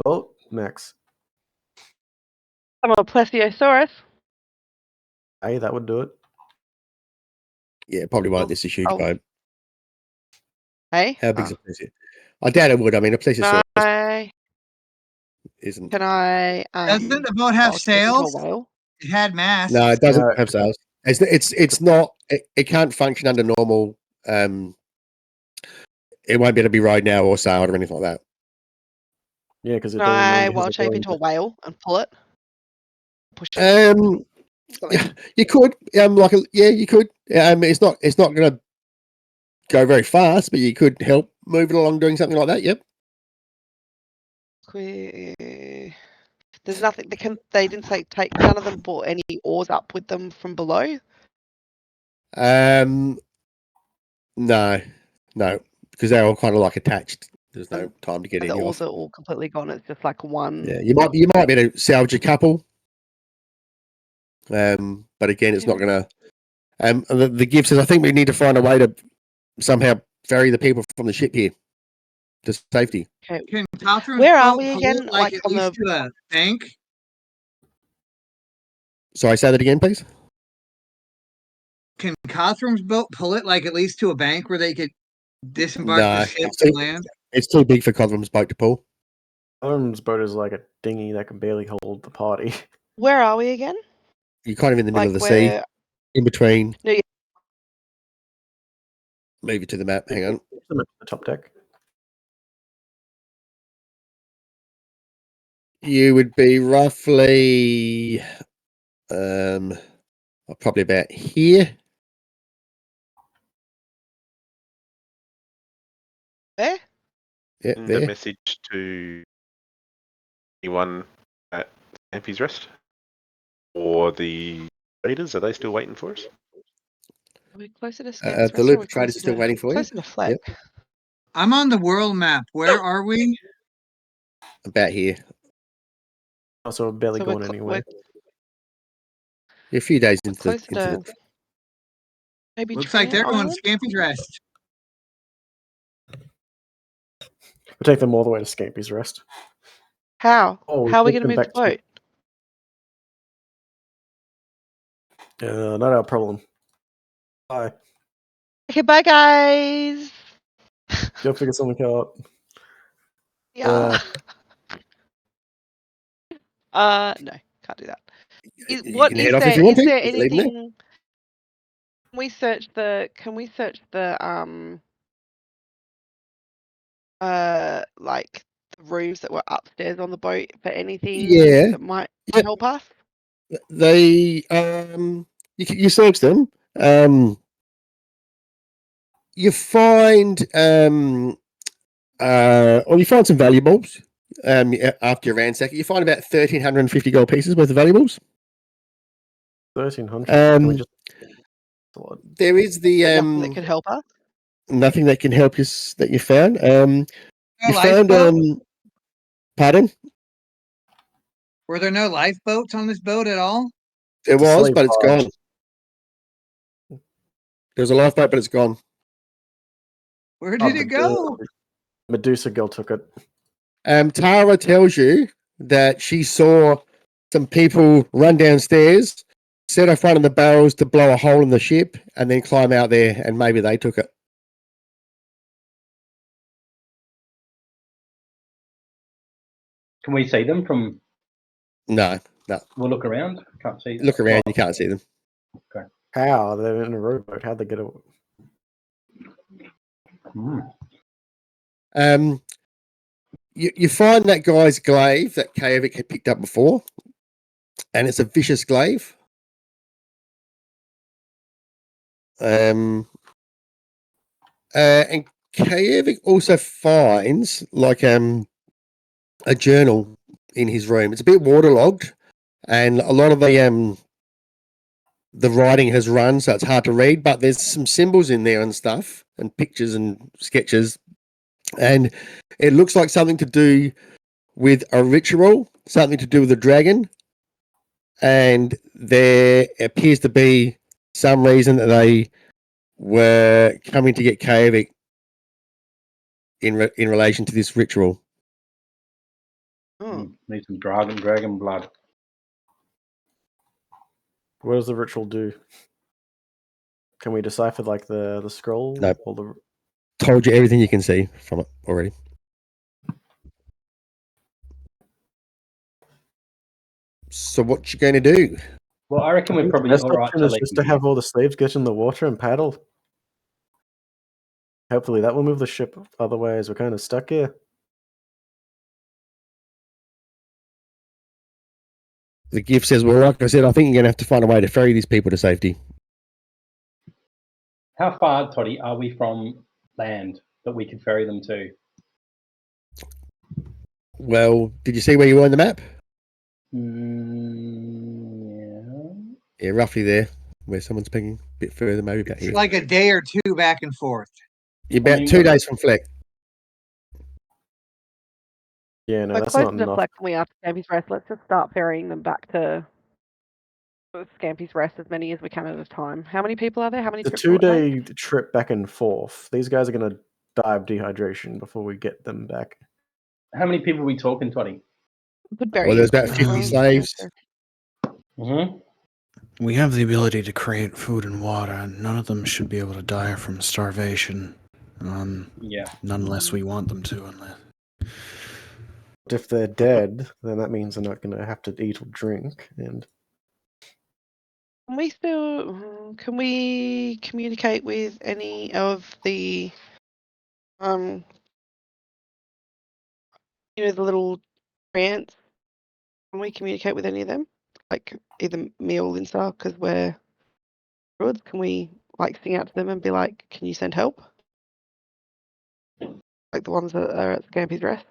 boat, Max? I'm a plesiosaurus. Hey, that would do it. Yeah, probably won't. This is huge boat. Hey? How big's a plesio? I doubt it would. I mean, a plesiosaurus isn't. Can I? Doesn't the boat have I'll talk into a sails? whale? It had masts. No, it doesn't have sails. It's not. It can't function under normal. It won't be able to be rowed now or sailed or anything like that. Yeah, because it Can doesn't I really have wild a shape belly. into a whale and pull it? Push it. You could. You could. It's not going to go very fast, but you could help move it along doing something like that. Yep. There's nothing. They didn't say take. None of them brought any oars up with them from below. No, because they're all kind of like attached. There's no time to get The any oars off. are all completely gone. It's just like one. Yeah, you might be able to salvage a couple. But again, it's not going to. The gift says, I think we need to find a way to somehow ferry the people from the ship here to safety. Okay. Can Catherine's Where are boat we pull again? it, like Like at on least the- to a bank? Sorry, say that again, please. Can Catherine's boat pull it like at least to a bank where they could disembark No, the ship it's and too- land? It's too big for Codrum's boat to pull. Arm's boat is like a dinghy that can barely hold the party. Where are we again? You're kind of in the middle Like of the sea, where? in between. No, yeah. Move it to the map. Hang on. The top deck. You would be roughly, probably about here. Where? Yeah, Send there. a message to anyone at Stampy's Rest or the traders. Are they still waiting for us? Are we closer to The loop traders are still waiting for you. Closer to Fleck. Yep. I'm on the world map. Where are we? About here. Also, barely So we're going cl- anywhere. You're a few days We're into closer the to maybe Looks like they're going Island? to Scampy's Rest. We'll take them all the way to Scampy's Rest. How? Oh, How are we take going to them move the back boat? to- not our problem. Bye. Okay, bye guys. Go figure something out. Yeah. No, can't do that. You What can is head off there? if you want Is to. there Just leave them there. anything? Can we search the like the rooms that were upstairs on the boat for anything Yeah. that might Yep. help us? They you search them. You find or you find some valuables. After you ransack it, you find about 1,350 gold pieces worth of valuables. 1,300. Can we just... There is the But nothing that could help us. nothing that can help you that you found. No You found lifeboat? pardon? Were there no lifeboats on this boat at all? There It's a was, slave but it's barge. gone. There's a lifeboat, but it's gone. Where did it go? Medusa girl took it. Tara tells you that she saw some people run downstairs, set off one of the barrels to blow a hole in the ship, and then climb out there, and maybe they took it. Can we see them from No. We'll look around. Can't see. Look around, you can't see them. How? They're in a rowboat. How'd they get away? You find that guy's glaive that Kajovic had picked up before, and it's a vicious glaive. And Kajovic also finds like a journal in his room. It's a bit waterlogged, and a lot of the writing has run, so it's hard to read. But there's some symbols in there and stuff, and pictures and sketches, and it looks like something to do with a ritual, something to do with a dragon, and there appears to be some reason that they were coming to get Kajovic in relation to this ritual. Need some dragon blood. What does the ritual do? Can we decipher like the scroll? No. Or the... Told you everything you can see from it already. So what you going to do? Well, I reckon we're probably best all right option to is leave. just to have all the slaves get in the water and paddle. Hopefully that will move the ship. Otherwise, we're kind of stuck here. The gift says, well, like I said, I think you're going to have to find a way to ferry these people to safety. How far, Toddy, are we from land that we could ferry them to? Well, did you see where you were on the map? Yeah. Yeah, roughly there, where someone's picking a bit further, maybe about It's here. like a day or two back and forth. You're about 2 days from Fleck. Yeah, no, We're that's close not enough enough. like when we are to Scampy's Rest. Let's just start ferrying them back to Scampy's Rest, as many as we can at a time. How many people are there? How many The trips will it take? 2-day trip back and forth. These guys are going to die of dehydration before we get them back. How many people are we talking, Toddy? Could bury Well, there's you. about 50 Well, slaves. Mm-hmm. We have the ability to create food and water, and none of them should be able to die from starvation. Yeah. None unless we want them to, unless. If they're dead, then that means they're not going to have to eat or drink. And Can we communicate with any of the the little trants? Can we communicate with any of them? Like either me or Lindsay, because we're druids. Can we like sing out to them and be like, can you send help? Like the ones that are at Scampy's Rest?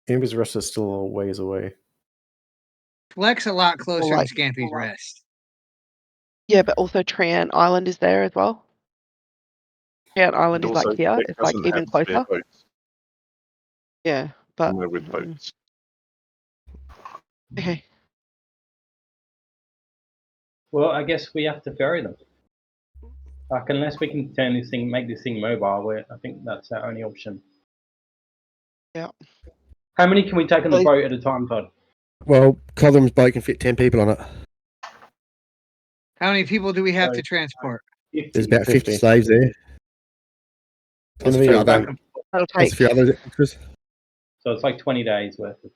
Amber's Rest is still a ways away. Fleck's a lot closer like- to Scampy's Rest. Yeah, but also Trant Island is there as well. Trant Island And is like also, here. it It's like doesn't even have spare closer. boats. Yeah, but Somewhere with boats. okay. Well, I guess we have to ferry them. Like, unless we can make this thing mobile, I think that's our only option. Yeah. How many can we take on the Well, boat at a time, Todd? Well, Cotham's boat can fit 10 people on it. How many people do we have So- to transport? 50. There's about 50 50. slaves there. It's Plus gonna a be few about- other, That'll plus a take. few other extras. So it's like 20 days worth of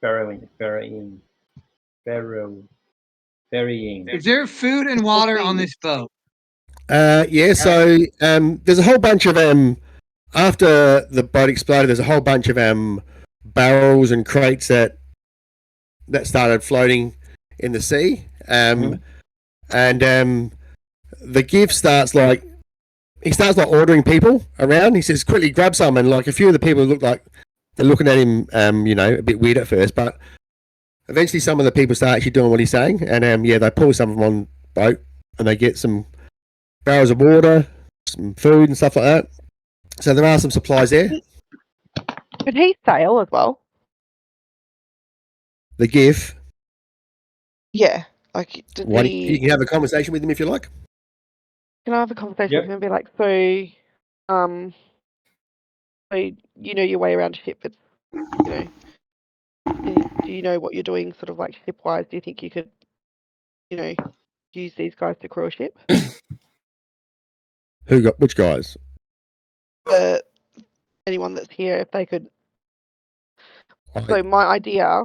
ferrying. Is there food and water on this boat? Yeah, so there's a whole bunch of after the boat exploded, there's a whole bunch of barrels and crates that started floating in the sea. And the gift starts like ordering people around. He says, quickly grab some, and like a few of the people look like they're looking at him a bit weird at first, but eventually some of the people start actually doing what he's saying, and they pull some of them on boat and they get some barrels of water, some food and stuff like that. So there are some supplies there. Could he sail as well? The GIF. Yeah. Like, did You he? can have a conversation with him if you like. Can I have a conversation Yep. with him and be like, so you know your way around a ship? It's do you know what you're doing, sort of like ship-wise? Do you think you could, use these guys to crew a ship? Which guys? Anyone that's here, if they could So my idea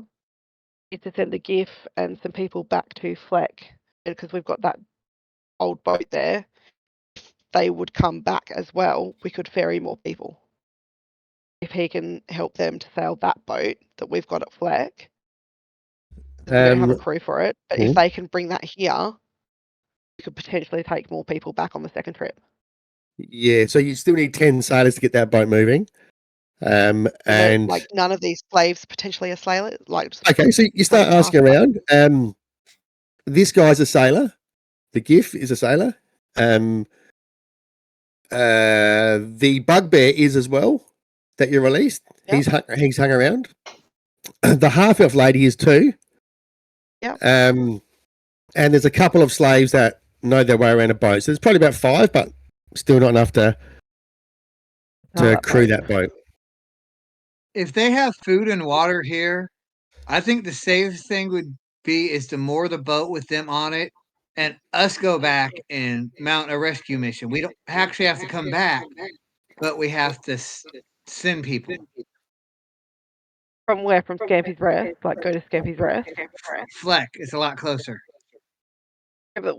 is to send the GIF and some people back to Fleck because we've got that old boat there. If they would come back as well, we could ferry more people. If he can help them to sail that boat that we've got at Fleck. We don't have a crew for it, but if they can bring that here, we could potentially take more people back on the second trip. Yeah, so you still need 10 sailors to get that boat moving. And like none of these slaves potentially a sailor. Like okay, so you start asking around. This guy's a sailor. The GIF is a sailor. The bugbear is as well that you released. Yep. He's hung around. The half elf lady is too. Yeah. And there's a couple of slaves that know their way around a boat. So there's probably about 5, but still not enough to crew that boat. If they have food and water here, I think the safest thing would be is to moor the boat with them on it and us go back and mount a rescue mission. We don't actually have to come back, but we have to send people. From where? From Scampy's Rest? Like go to Scampy's Rest? Fleck is a lot closer. Yeah, but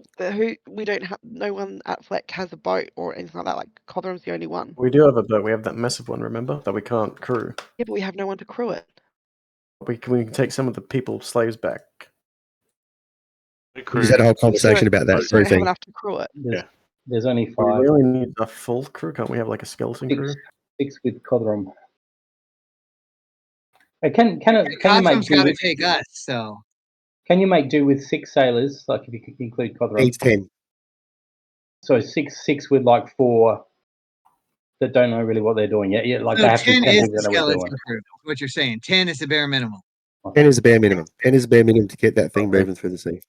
we don't have, no one at Fleck has a boat or anything like that. Like Cotham's the only one. We do have a boat. We have that massive one, remember? That we can't crew. Yeah, but we have no one to crew it. We can take some of the slaves back. We just had a whole conversation about that. We don't have enough to crew it. There's only 5. We really need a full crew. Can't we have like a skeleton crew? 6 with Codrum. Can you make do with, take us? So can you make do with 6 sailors? Like if you could include Codrum. Needs 10. So 6 with like 4 that don't know really what they're doing yet. Yeah, like so they have 10 to is that the know what they're doing. crew. What you're saying? 10 is the bare minimum. 10 is the bare minimum. 10 is the bare minimum to get that thing moving through the sea.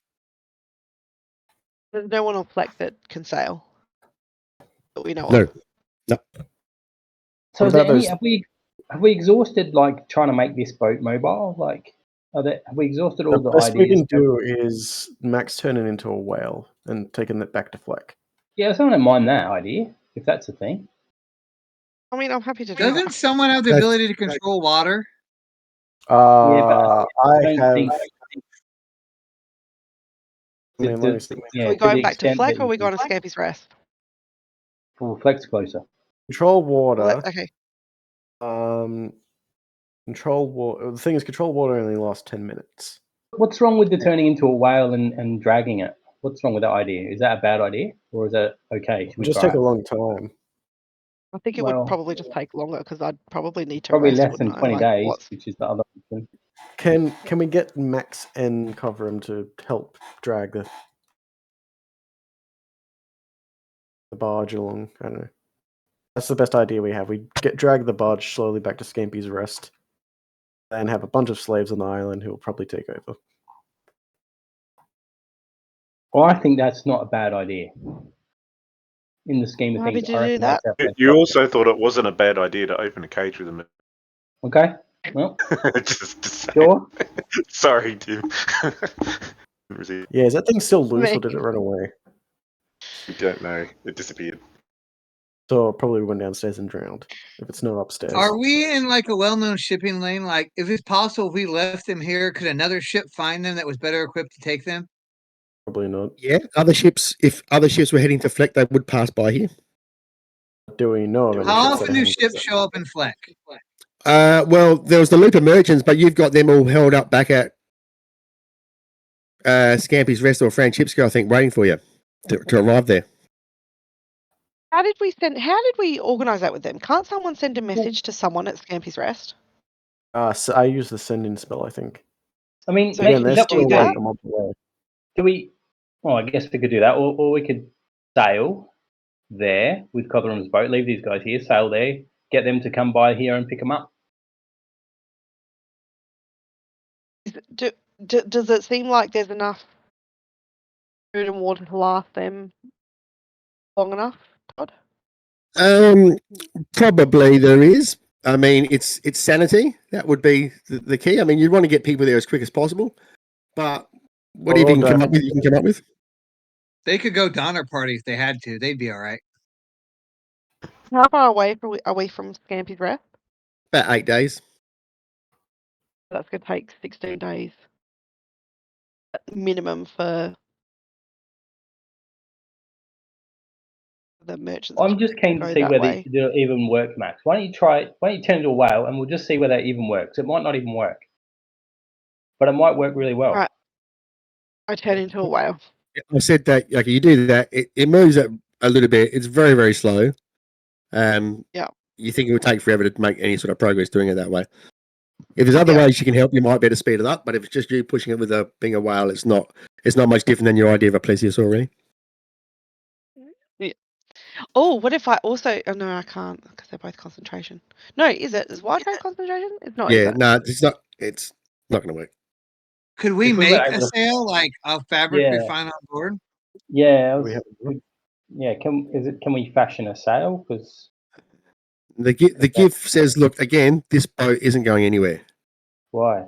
There's no one on Fleck that can sail. That we know No. of. No. So is there any, have we exhausted like trying to make this boat mobile? Like have we exhausted all the best ideas? we can do is Max turn it into a whale and taking it back to Fleck. Yeah, so I don't mind that idea, if that's a thing. I mean, I'm happy to do Doesn't someone have the ability to control water? I have. Are we going back to Fleck or are we going to Scampy's Rest? Well, Fleck's closer. Control water. Okay. Control water. The thing is, control water only lasts 10 minutes. What's wrong with the turning into a whale and dragging it? What's wrong with that idea? Is that a bad idea, or is that okay? It would just take a long time. I think it would probably just take longer because I'd probably need to probably rest, less than 20 days, which is the other option. Can we get Max and Covram to help drag the barge along? I don't know. That's the best idea we have. We drag the barge slowly back to Scampy's Rest, and have a bunch of slaves on the island who will probably take over. Well, I think that's not a bad idea. In the scheme of things, I do that. You also thought it wasn't a bad idea to open a cage with them. Okay. Well, just sure. Sorry, Tim. Yeah, is that thing still loose or did it run away? We don't know. It disappeared. So it probably went downstairs and drowned. If it's not upstairs. Are we in like a well-known shipping lane? Like, if it's possible, if we left them here, could another ship find them that was better equipped to take them? Probably not. Yeah, other ships. If other ships were heading to Fleck, they would pass by here. Do we know? How often do ships show up in Fleck? Well, there was the loop of merchants, but you've got them all held up back at Scampy's Rest or Franchipsco, I think, waiting for you to arrive there. How did we organise that with them? Can't someone send a message to someone at Scampy's Rest? So I use the send in spell, I think. I mean, so again, let's do that. Do we? Well, I guess we could do that, or we could sail there with Cotham's boat, leave these guys here, sail there, get them to come by here and pick them up. Does it seem like there's enough food and water to last them long enough, Todd? Probably there is. I mean, it's sanity. That would be the key. I mean, you'd want to get people there as quick as possible, but whatever you can come up with, you can come up with. They could go Donner Party if they had to. They'd be all right. How far away are we from Scampy's Rest? About 8 days. That's going to take 16 days minimum for the merchants. I'm just keen to go see that whether way. it'll even work, Max. Why don't you turn it into a whale and we'll just see whether it even works. It might not even work, but it might work really well. Right. I turn into a whale. I said that, like, you do that, it moves a little bit. It's very, very slow. Yeah. You think it would take forever to make any sort of progress doing it that way. If there's other Yeah. ways you can help, you might better speed it up. But if it's just you pushing it with being a whale, it's not much different than your idea of a plesiosaur, really. Oh, what if I also? Oh no, I can't because they're both concentration. No, is it? Is wild trade concentration? It's not. Is Yeah, it? no, it's not. It's not going to work. Could we If we were make able a to- sail like a fabric we Yeah. find on board? Yeah, We have can we fashion a sail? Because The GIF says, look, again, this boat isn't going anywhere. why?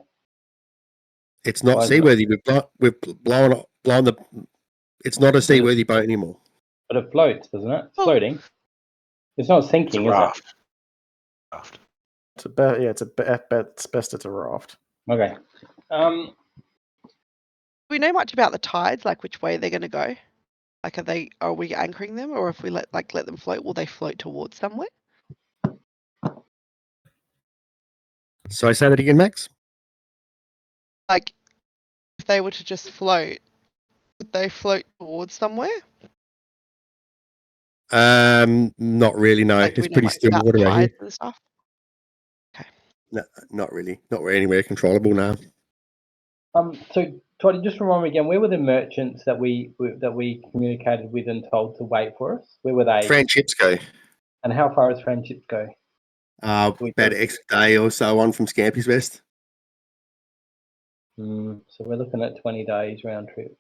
It's not Why is it? seaworthy. We've blown the. It's not a seaworthy boat anymore. But it floats, doesn't it? It's Oh. floating. It's not It's a sinking, is it? raft. Raft. it's best it's a raft. Okay. Do we know much about the tides, like which way they're going to go? Like, are we anchoring them, or if we let them float, will they float towards somewhere? So I say that again, Max. Like, if they were to just float, would they float towards somewhere? Not really. No, Like, do we it's know pretty much still about water right here. tides and stuff? No, not really. Not anywhere controllable now. So Toddy, just remind me again, where were the merchants that we communicated with and told to wait for us? Where were they? Friendships go. And how far does friendships go? About an extra day or so on from Scampy's Rest. So we're looking at 20 days round trip.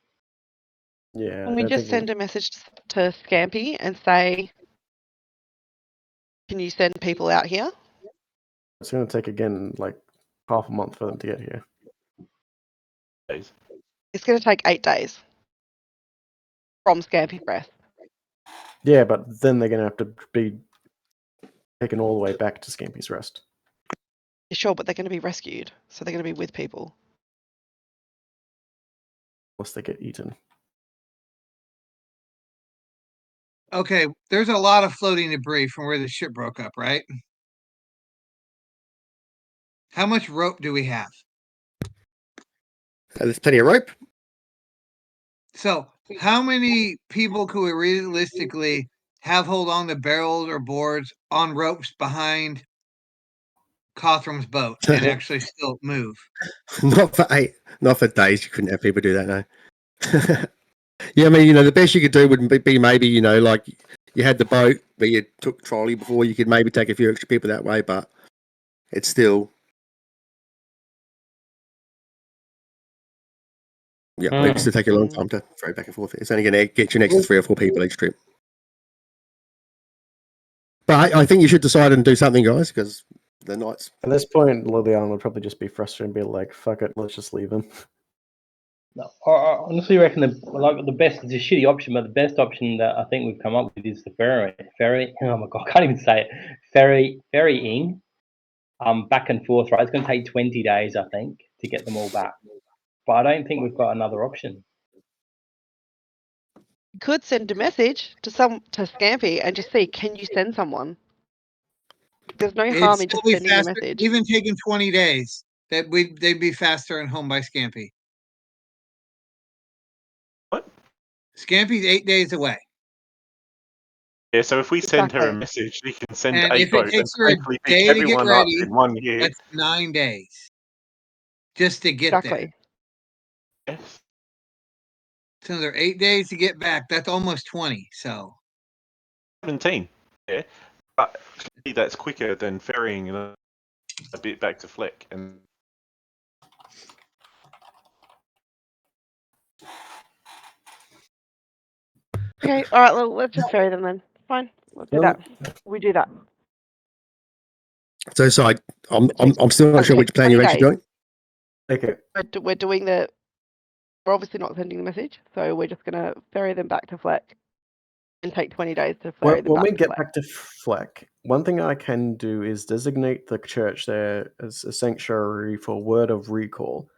Yeah. Can we just send a message to Scampy and say, can you send people out here? It's going to take again like half a month for them to get here. Days. It's going to take 8 days from Scampy Breath. Yeah, but then they're going to have to be taken all the way back to Scampy's Rest. Sure, but they're going to be rescued, so they're going to be with people. Unless they get eaten. Okay, there's a lot of floating debris from where the ship broke up, right? How much rope do we have? There's plenty of rope. So, how many people could we realistically have hold on to barrels or boards on ropes behind Cothrum's boat and actually still move? Not for days. You couldn't have people do that, no. Yeah, I mean, the best you could do would be maybe, like you had the boat where you took trolley before, you could maybe take a few extra people that way, but it's still. Yeah, it's to take a long time to throw back and forth. It's only going to get you an extra 3 or 4 people each trip. But I think you should decide and do something, guys, because the nights. At this point, Liliana would probably just be frustrated and be like, fuck it, let's just leave him. No, I honestly reckon the best, it's a shitty option, but the best option that I think we've come up with is the ferry. Oh my god, I can't even say it. Ferrying, back and forth. Right, it's going to take 20 days, I think, to get them all back. But I don't think we've got another option. You could send a message to Scampy and just see, can you send someone? There's no harm in just sending a message. Even taking 20 days, they'd be faster and home by Scampy. What? Scampy's 8 days away. Yeah, so if we send her a Exactly. message, she can send And 8 if it boats and takes her a hopefully day pick to get everyone up ready, in one year. that's 9 days just to get Exactly. there. Yes. So they're 8 days to get back. That's almost 20. So 17. Yeah, but that's quicker than ferrying a bit back to Fleck. And Okay, all right, well, let's just ferry them then. Fine, let's do that. We do that. So I'm still not sure which plan you're actually doing. Okay. We're doing we're obviously not sending the message, so we're just going to ferry them back to Fleck. and take 20 days to When, ferry them when back we to get Fleck. back to Fleck, one thing I can do is designate the church there as a sanctuary for word of recall.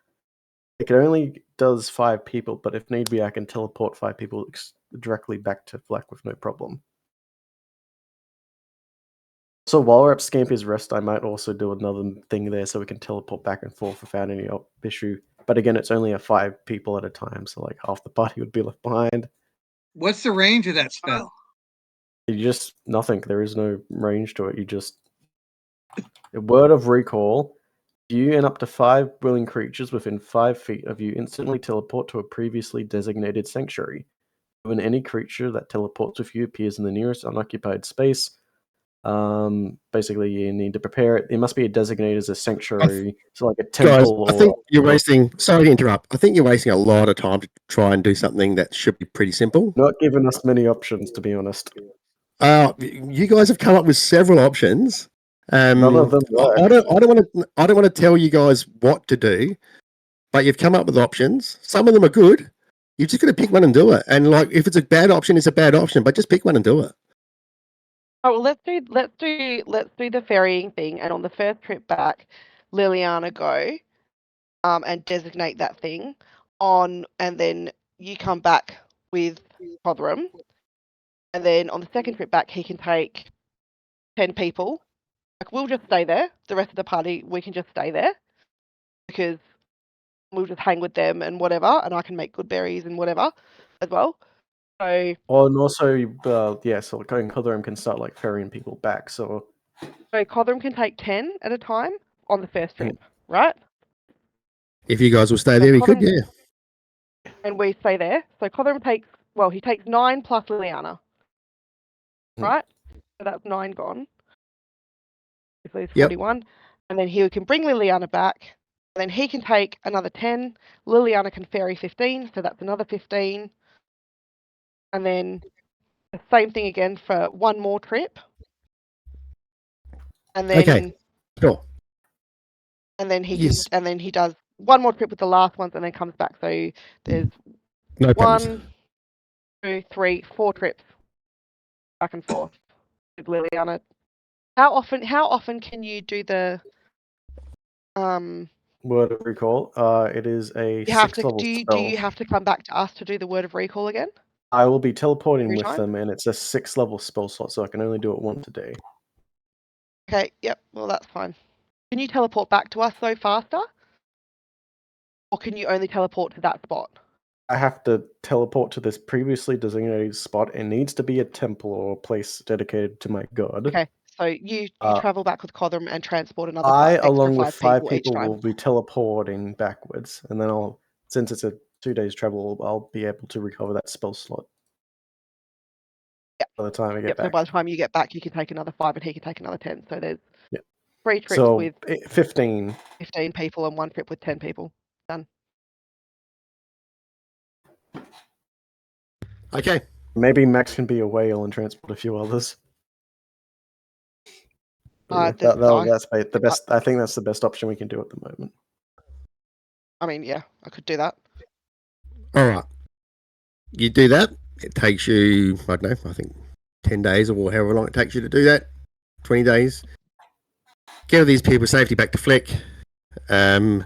It only does 5 people, but if need be, I can teleport 5 people directly back to Fleck with no problem. So while we're at Scampy's Rest, I might also do another thing there so we can teleport back and forth without any issue. But again, it's only a 5 people at a time, so like half the party would be left behind. What's the range of that spell? You just nothing. There is no range to it. You just a word of recall. You and up to 5 willing creatures within 5 feet of you instantly teleport to a previously designated sanctuary. When any creature that teleports with you appears in the nearest unoccupied space, basically you need to prepare it. It must be designated as a sanctuary, so like a temple. Guys, I think you're wasting. Sorry to interrupt. I think you're wasting a lot of time to try and do something that should be pretty simple. Not giving us many options, to be honest. You guys have come up with several options. None of them work. I don't want to tell you guys what to do, but you've come up with options. Some of them are good. You've just got to pick one and do it. And like, if it's a bad option, it's a bad option. But just pick one and do it. Oh, well, let's do the ferrying thing, and on the first trip back, Liliana go, and designate that thing on, and then you come back with Rotherham, and then on the second trip back, he can take 10 people. Like, we'll just stay there. The rest of the party, we can just stay there because we'll just hang with them and whatever, and I can make good berries and whatever as well. So, Oh, and also, so Cotherham can start like ferrying people back. So Cotherham can take 10 at a time on the first trip, right? If you guys will stay there, we could, yeah. And we stay there. So Cotherham takes, well, he takes 9 plus Liliana, right? So that's 9 gone. So he's 41. And then he can bring Liliana back. And then he can take another 10. Liliana can ferry 15, so that's another 15. And then the same thing again for one more trip. And then Okay, sure. And then he Yes. and then he does one more trip with the last ones and then comes back. So there's No problems. 1, 2, 3, 4 trips back and forth with Liliana. How often can you do the word of recall. It is a you have 6th to level do spell. you have to come back to us to do the word of recall again? I will be teleporting Every with time? them, and it's a 6th level spell slot, so I can only do it once a day. Okay, yep, well that's fine. Can you teleport back to us though faster? Or can you only teleport to that spot? I have to teleport to this previously designated spot. It needs to be a temple or a place dedicated to my god. Okay, so you travel back with Cotherham and transport another extra along with 5 people each people, time. will be teleporting backwards, and then since it's a 2 days travel, I'll be able to recover that spell slot. Yep. By the time I get back. So by the time you get back, you can take another 5 and he can take another 10. So there's 3 trips So with 15. 15 people and 1 trip with 10 people. Done. Okay. Maybe Max can be a whale and transport a few others. But yeah, that's the best. I think that's the best option we can do at the moment. I mean, yeah, I could do that. All right. You do that. It takes you, I don't know, I think 10 days or however long it takes you to do that. 20 days. Get all these people safely back to Fleck. And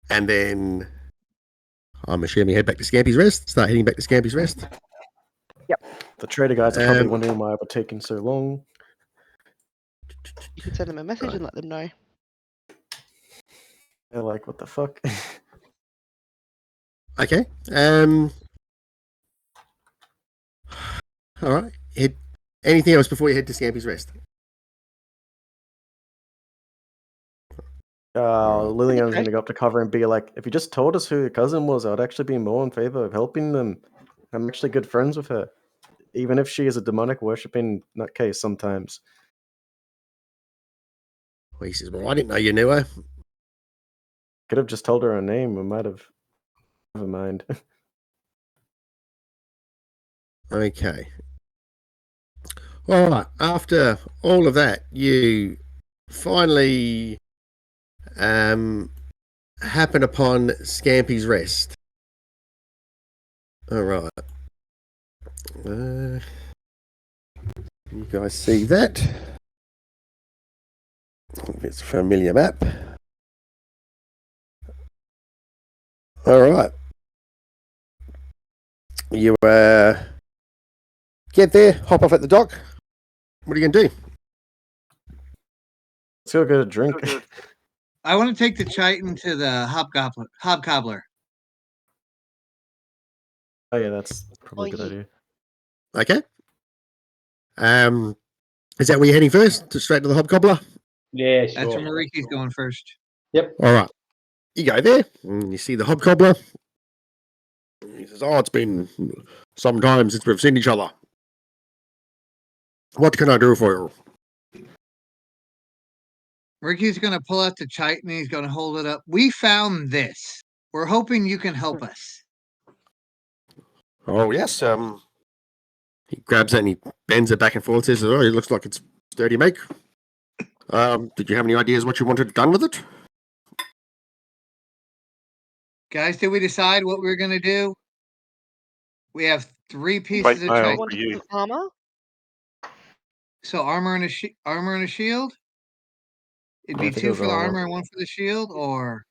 then I'm assuming head back to Scampy's Rest. Start heading back to Scampy's Rest. Yep. The trader guys are probably wondering why I've taken so long. You can send them a message and let them know. They're like, what the fuck? Okay. All right. Anything else before you head to Scampy's Rest? Lillian's going to go up to cover and be like, if you just told us who your cousin was, I'd actually be more in favor of helping them. I'm actually good friends with her, even if she is a demonic worshipping nutcase sometimes. Well, he says, well, I didn't know you knew her. Could have just told her her name. We might have. Never mind. Okay. All right. After all of that, you finally happen upon Scampy's Rest. All right. You guys see that? It's a familiar map. All right. You get there, hop off at the dock. What are you going to do? Let's go get a drink. I want to take the chitin to the hobcobbler. Oh yeah, that's probably a good idea. Okay. Is that where you're heading first? Straight to the hobcobbler? Yeah, That's sure. where Mariki's going first. Yep. All right. You go there, and you see the hobcobbler. He says, "Oh, it's been some time since we've seen each other. What can I do for you?" Mariki's going to pull out the chitin. He's going to hold it up. We found this. We're hoping you can help us. Oh, yes. He grabs it and he bends it back and forth. Says, "Oh, it looks like it's sturdy, mate. Did you have any ideas what you wanted done with it?" Guys, did we decide what we're going to do? We have 3 pieces Plate of mail chitin. for Wanted you. some armor? So armor and a shield? It'd I be think it 2 was for the armor. armor and 1 for the shield, or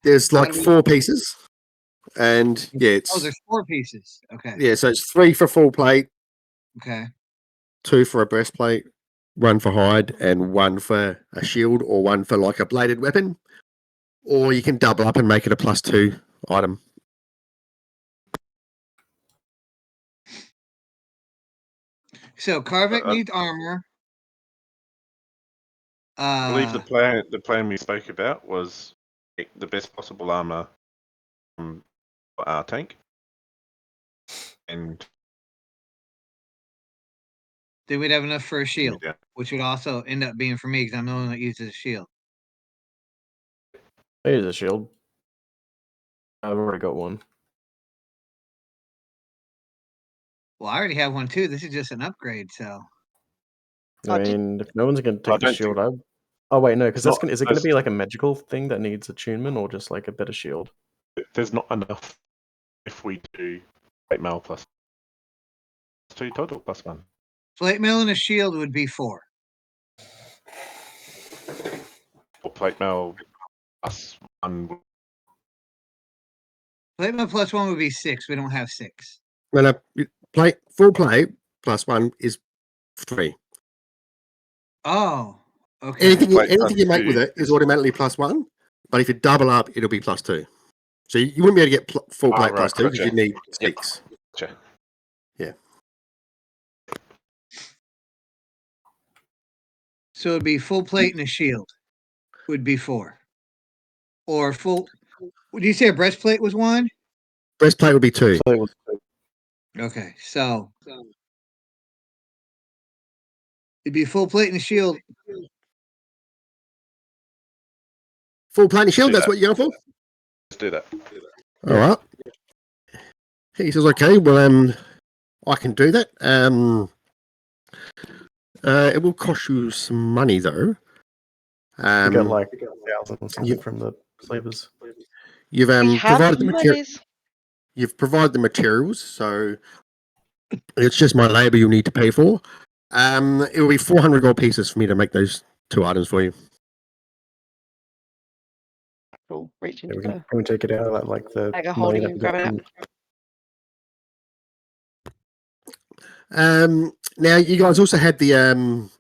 There's like 4 pieces. And yeah, it's there's 4 pieces. Okay. yeah, so it's 3 for full plate, Okay. 2 for a breastplate, 1 for hide, and 1 for a shield, or 1 for like a bladed weapon. Or you can double up and make it a +2 item. So Karvik needs armor. I believe the plan we spoke about was the best possible armor for our tank, and Then we'd have enough for a shield, yeah, which would also end up being for me because I'm the one that uses a shield. Here's a shield. I've already got one. Well, I already have one too. This is just an upgrade, so I mean, if no one's going to take the don't shield, Oh wait, no, because It's not- is it going to be like a magical thing that needs attunement, or just like a better shield? there's not enough if we do plate mail +2 total +1. plate mail and a shield would be 4. Or plate mail +1. Plate mail +1 would be 6. We don't have 6. Well, full plate +1 is 3. Oh, okay. Anything Plate you make with +2 it is automatically +1, but if you double up, it'll be +2. So you wouldn't be able to get full plate right, +2 because gotcha. you need Yep. 6. Gotcha. So it'd be full plate and a shield would be 4. Or full. Would you say a breastplate was 1? Breastplate would be 2. So it was Okay, so it'd be full plate and a shield. Full plate and shield, Do that's that. what you're going for? Let's do that. All right. He says, "Okay, well, I can do that. It will cost you some money, though. we got like 1,000 or something from the slavers. You've We have provided the material. monies. You've provided the materials, so it's just my labour you'll need to pay for. It will be 400 gold pieces for me to make those 2 items for you. We'll reach Yeah, into can we take it out of that, like the bag of money holding that and we grab got it from- out. Now you guys also had the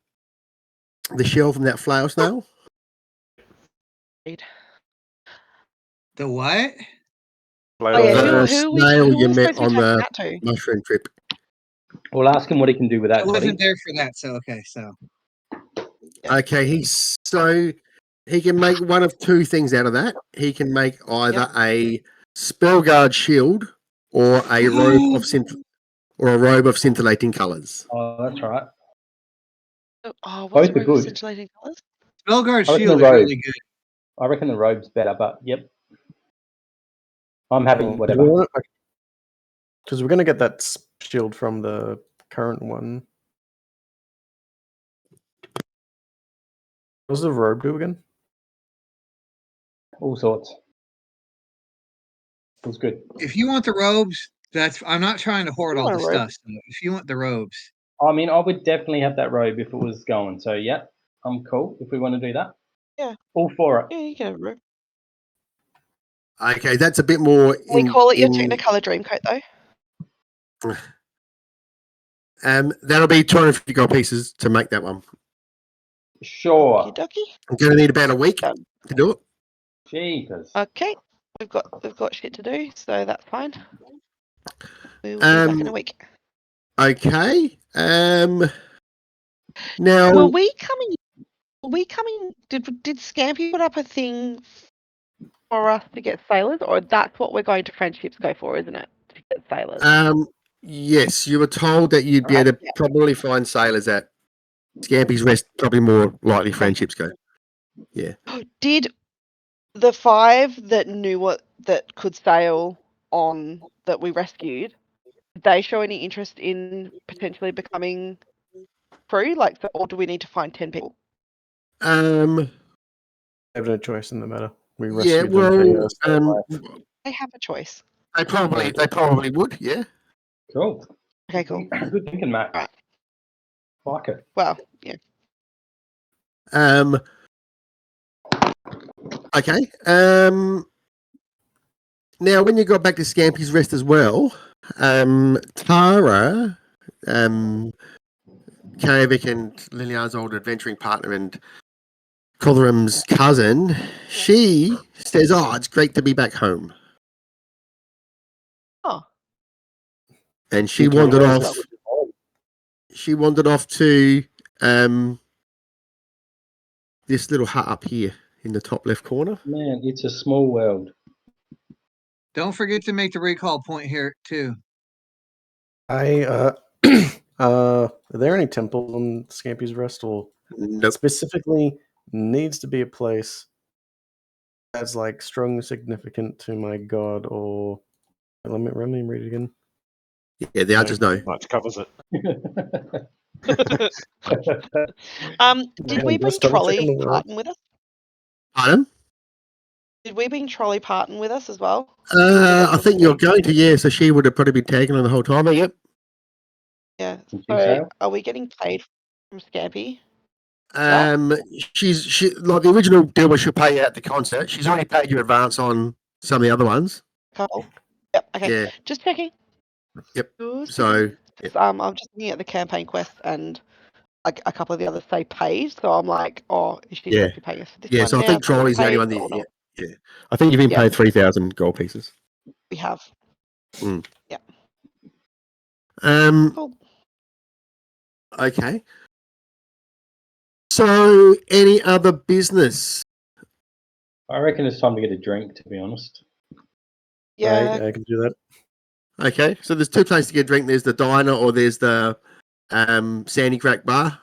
shell from that flower snail. The what? Oh yeah, The who snail are you we met supposed to be on taking the that to? mushroom trip. We'll ask him what he can do with I that. buddy. wasn't there for that, so okay, so Okay, he can make one of 2 things out of that. He can make either a spell guard shield or a robe of scintillating colours. Oh, that's right. Oh, what's Both are robe good. scintillating colours? Spellguard I reckon shield the is robe. really good. I reckon the robe's better, but yep. I'm happy with whatever. Because we're going to get that shield from the current one. What does the robe do again? All sorts. It was good. If you want the robes, I'm not trying to hoard You all want the a robe? stuff. So if you want the robes, I mean, I would definitely have that robe if it was going. So yeah, I'm cool if we want to do that. Yeah. All for it. Yeah, you can have a robe. Okay, that's a bit more. We call it your Technicolor Dreamcoat, though. That'll be 250 gold pieces to make that one. Sure. Okie dokie. I'm going to need about a week Done. to do it. Jeepers. Okay. We've got shit to do, so that's fine. We will be back in a week. Okay. Now, Were we coming? Did Scampy put up a thing for us to get sailors, or that's what we're going to friendships go for, isn't it? To get sailors. yes, you were told that you'd be Alright, able to probably find sailors at Scampy's Rest. Probably more likely friendships go. Yeah. Did the 5 that knew that could sail on that we rescued? Did they show any interest in potentially becoming crew? Or do we need to find 10 people? They have no choice in the matter. We Yeah. rescued Well, them. They have a choice. they probably would. Yeah. Cool. Okay, cool. Good thinking, Matt. Right. Like it. Well, yeah. Okay. Now, when you got back to Scampy's Rest as well, Tara, Kavik and Liliana's old adventuring partner and Cotherham's cousin, she says, "Oh, it's great to be back home." Oh. And she wandered off. She wandered off to this little hut up here in the top left corner. Man, it's a small world. don't forget to make the recall point here too. Are there any temples on Scampy's Rest, or Nope. specifically needs to be a place that's like strongly significant to my god? Or let me read it again. Yeah, the answer's no. Much covers it. Did we bring just double checking Trolley the Parton with us? Pardon? Did we bring Trolley Parton with us as well? I think you're going to, yeah. So she would have probably been tagging on the whole time. Yep. Yeah. Did you So say? are we getting paid from Scampy? She like the original deal was she'll pay you at the concert. She's already paid you advance on some of the other ones. Couple. Yep. Okay. Yeah. Just checking. Yep. Just So checking. I'm just looking at the campaign quest, and like a couple of the others say paid. So I'm like, oh, is she supposed to be paying us for this yeah, one? so I now? think Trolley's the only one. Paid or not? Yeah. I think you've been Yeah. paid 3,000 gold pieces. We have. Mm. Yeah. Cool. Okay. So, any other business? I reckon it's time to get a drink, to be honest. Yeah. I can do that. Okay, so there's two places to get a drink. There's the diner or there's the Sandy Crack Bar.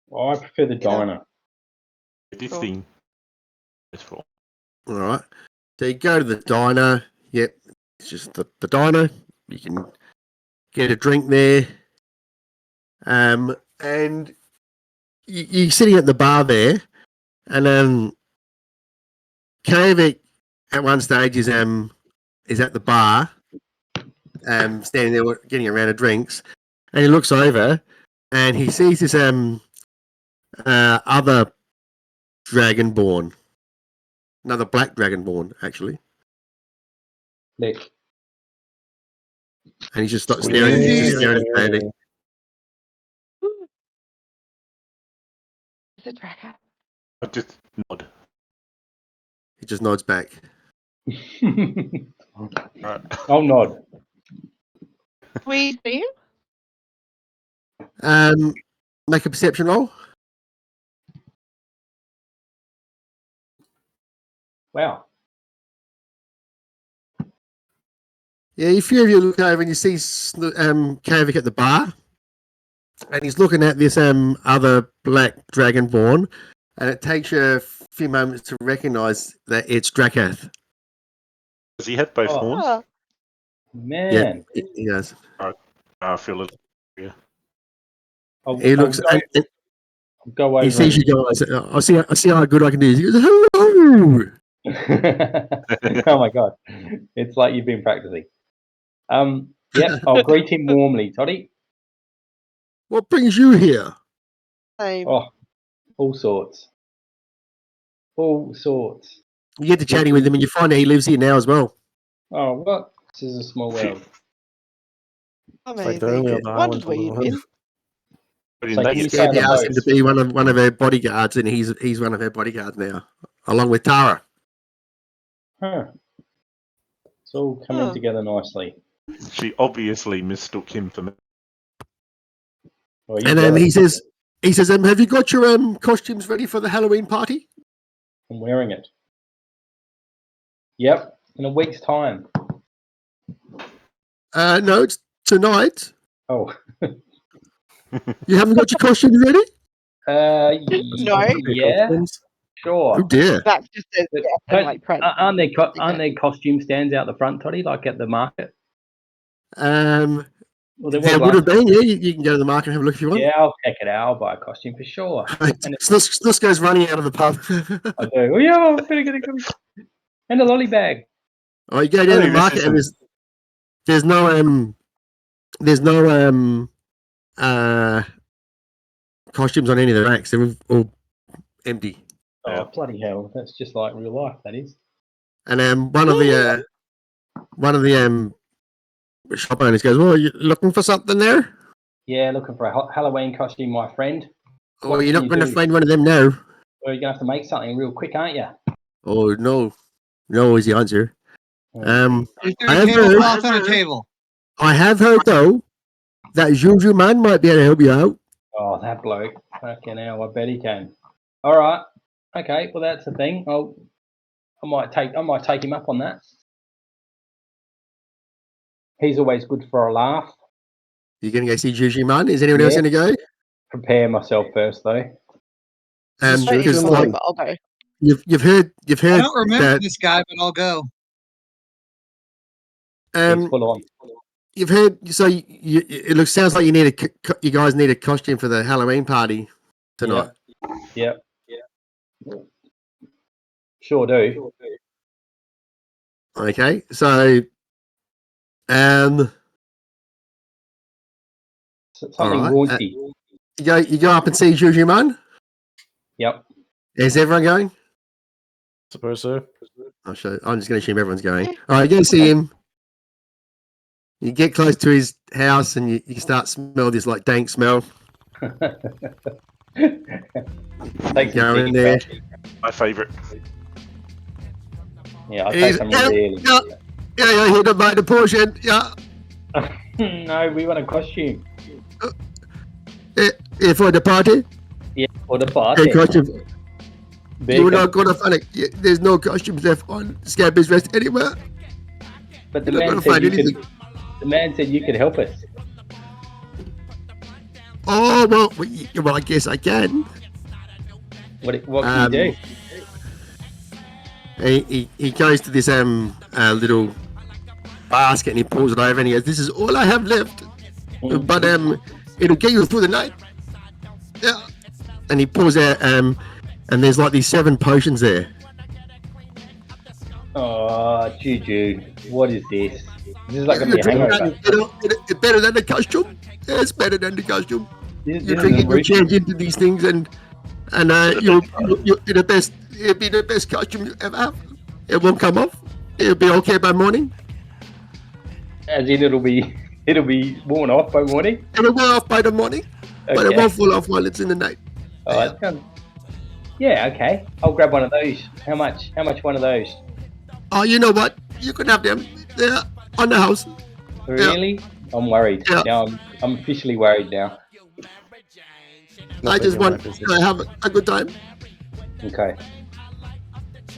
Well, I prefer the diner. This Cool. thing is for. All right. So you go to the diner. Yep, it's just the diner. You can get a drink there. And you're sitting at the bar there, and Kavik at one stage is at the bar, standing there getting a round of drinks, and he looks over and he sees this other dragonborn, another black dragonborn actually, Lick. and he's just like staring at Kavik. Is it Draca? I just nod. He just nods back. Right. I'll nod. We see him? Make a perception roll. Wow. Yeah, a few of you look over and you see Kavik at the bar, and he's looking at this other black dragonborn, and it takes you a few moments to recognise that it's Drakath. Does he have both Oh. horns? Oh, Man. Yeah, he does. I feel it. He looks. I'll go over. He sees you guys. I see how good I can do. He goes, "Hello." Oh my god. It's like you've been practicing. Yep, I'll greet him warmly, Toddy. What brings you here? Same. Oh, all sorts. All sorts. You get to chatting with him, and you find out he lives here now as well. Oh, what? This is a small world. It's like the only Amazing. other Wondered island where on the you'd world. been. But So in can that you case, say Andy the asked him to boats? be one of her bodyguards, and he's one of her bodyguards now, along with Tara. Huh. It's all coming Huh. together nicely. she obviously mistook him for me. Well, you And jealous? he says, have you got your costumes ready for the Halloween party? I'm wearing it. Yep, in a week's time. No, it's tonight. Oh, You haven't got your costumes ready? No. Yeah, Oh sure. dear. That just says But yes don't- and like press. aren't there costume stands out the front, Toddy, like at the market? Well, there was There would one. have been, yeah. You can go to the market and have a look if you want. Yeah, I'll check it out. I'll buy a costume for sure. And Snus goes running out of the pub. I do. Oh, yeah, better get it. And a lolly bag. Oh, you go down to the Hey, this market and isn't- there's no costumes on any of the racks. They're all empty. Oh, Yeah. bloody hell. That's just like real life, that is. And one of the shop owners goes, "Well, are you looking for something there? Yeah, looking for a Halloween costume, my friend. Oh, What you're can not you going to do? find one of them now." Well, you're going to have to make something real quick, aren't you? Oh no is the answer. Is there I a have tablecloth on a table? I have heard though that Juju Man might be able to help you out. Oh, that bloke. Fucking hell, I bet he can. All right. Okay, well, that's the thing. I might take him up on that. He's always good for a laugh. You're going to go see Juju Man? Is anyone else Yeah. going to go? Prepare myself first, though. Is Wait, Juju Because Man- like, but I'll go. you've heard I don't remember that this guy, but I'll go. He's full on. you've heard so it sounds like you guys need a costume for the Halloween party tonight. Yep. Sure do. Okay, so Something All right, raunchy. you go up and see Juju Man. Yep. Is everyone going? Suppose so. I'm just going to assume everyone's going. All right, go see him. You get close to his house and you start smell this like dank smell. Take Go some in there. My favourite. Yeah, I'll He's- take some really. Yeah, he don't mind the portion. Yeah, No, we want a costume. yeah, for the party. Yeah, for the Hey, party. costume. Big You're not gonna find it. There's no costumes left on Scabbers Rest anywhere. But the You're not man gonna said find you anything. could. The man said you could help us. Oh well, I guess I can. What can you do? He goes to this little basket and he pulls it over and he goes, "This is all I have left, but it'll get you through the night." Yeah. And he pulls out and there's like these 7 potions there. Oh, Juju, what is this? This is like gonna be a hangover. It's better than the costume. Yeah, it's better than the costume. This You is drink it, you ruthless. change into these things, and you'll be the best. It'll be the best costume you ever have. It won't come off. It'll be okay by morning. As in, it'll be worn off by morning. It'll wear off by the morning, but it Okay. won't fall off while it's in the night. Oh, that sounds. Yeah, okay. I'll grab one of those. How much? How much one of those? Oh, you know what? You can have them. They're on the house. Really? I'm worried. Yeah. Now I'm officially worried now. I just want to have a good time. Okay.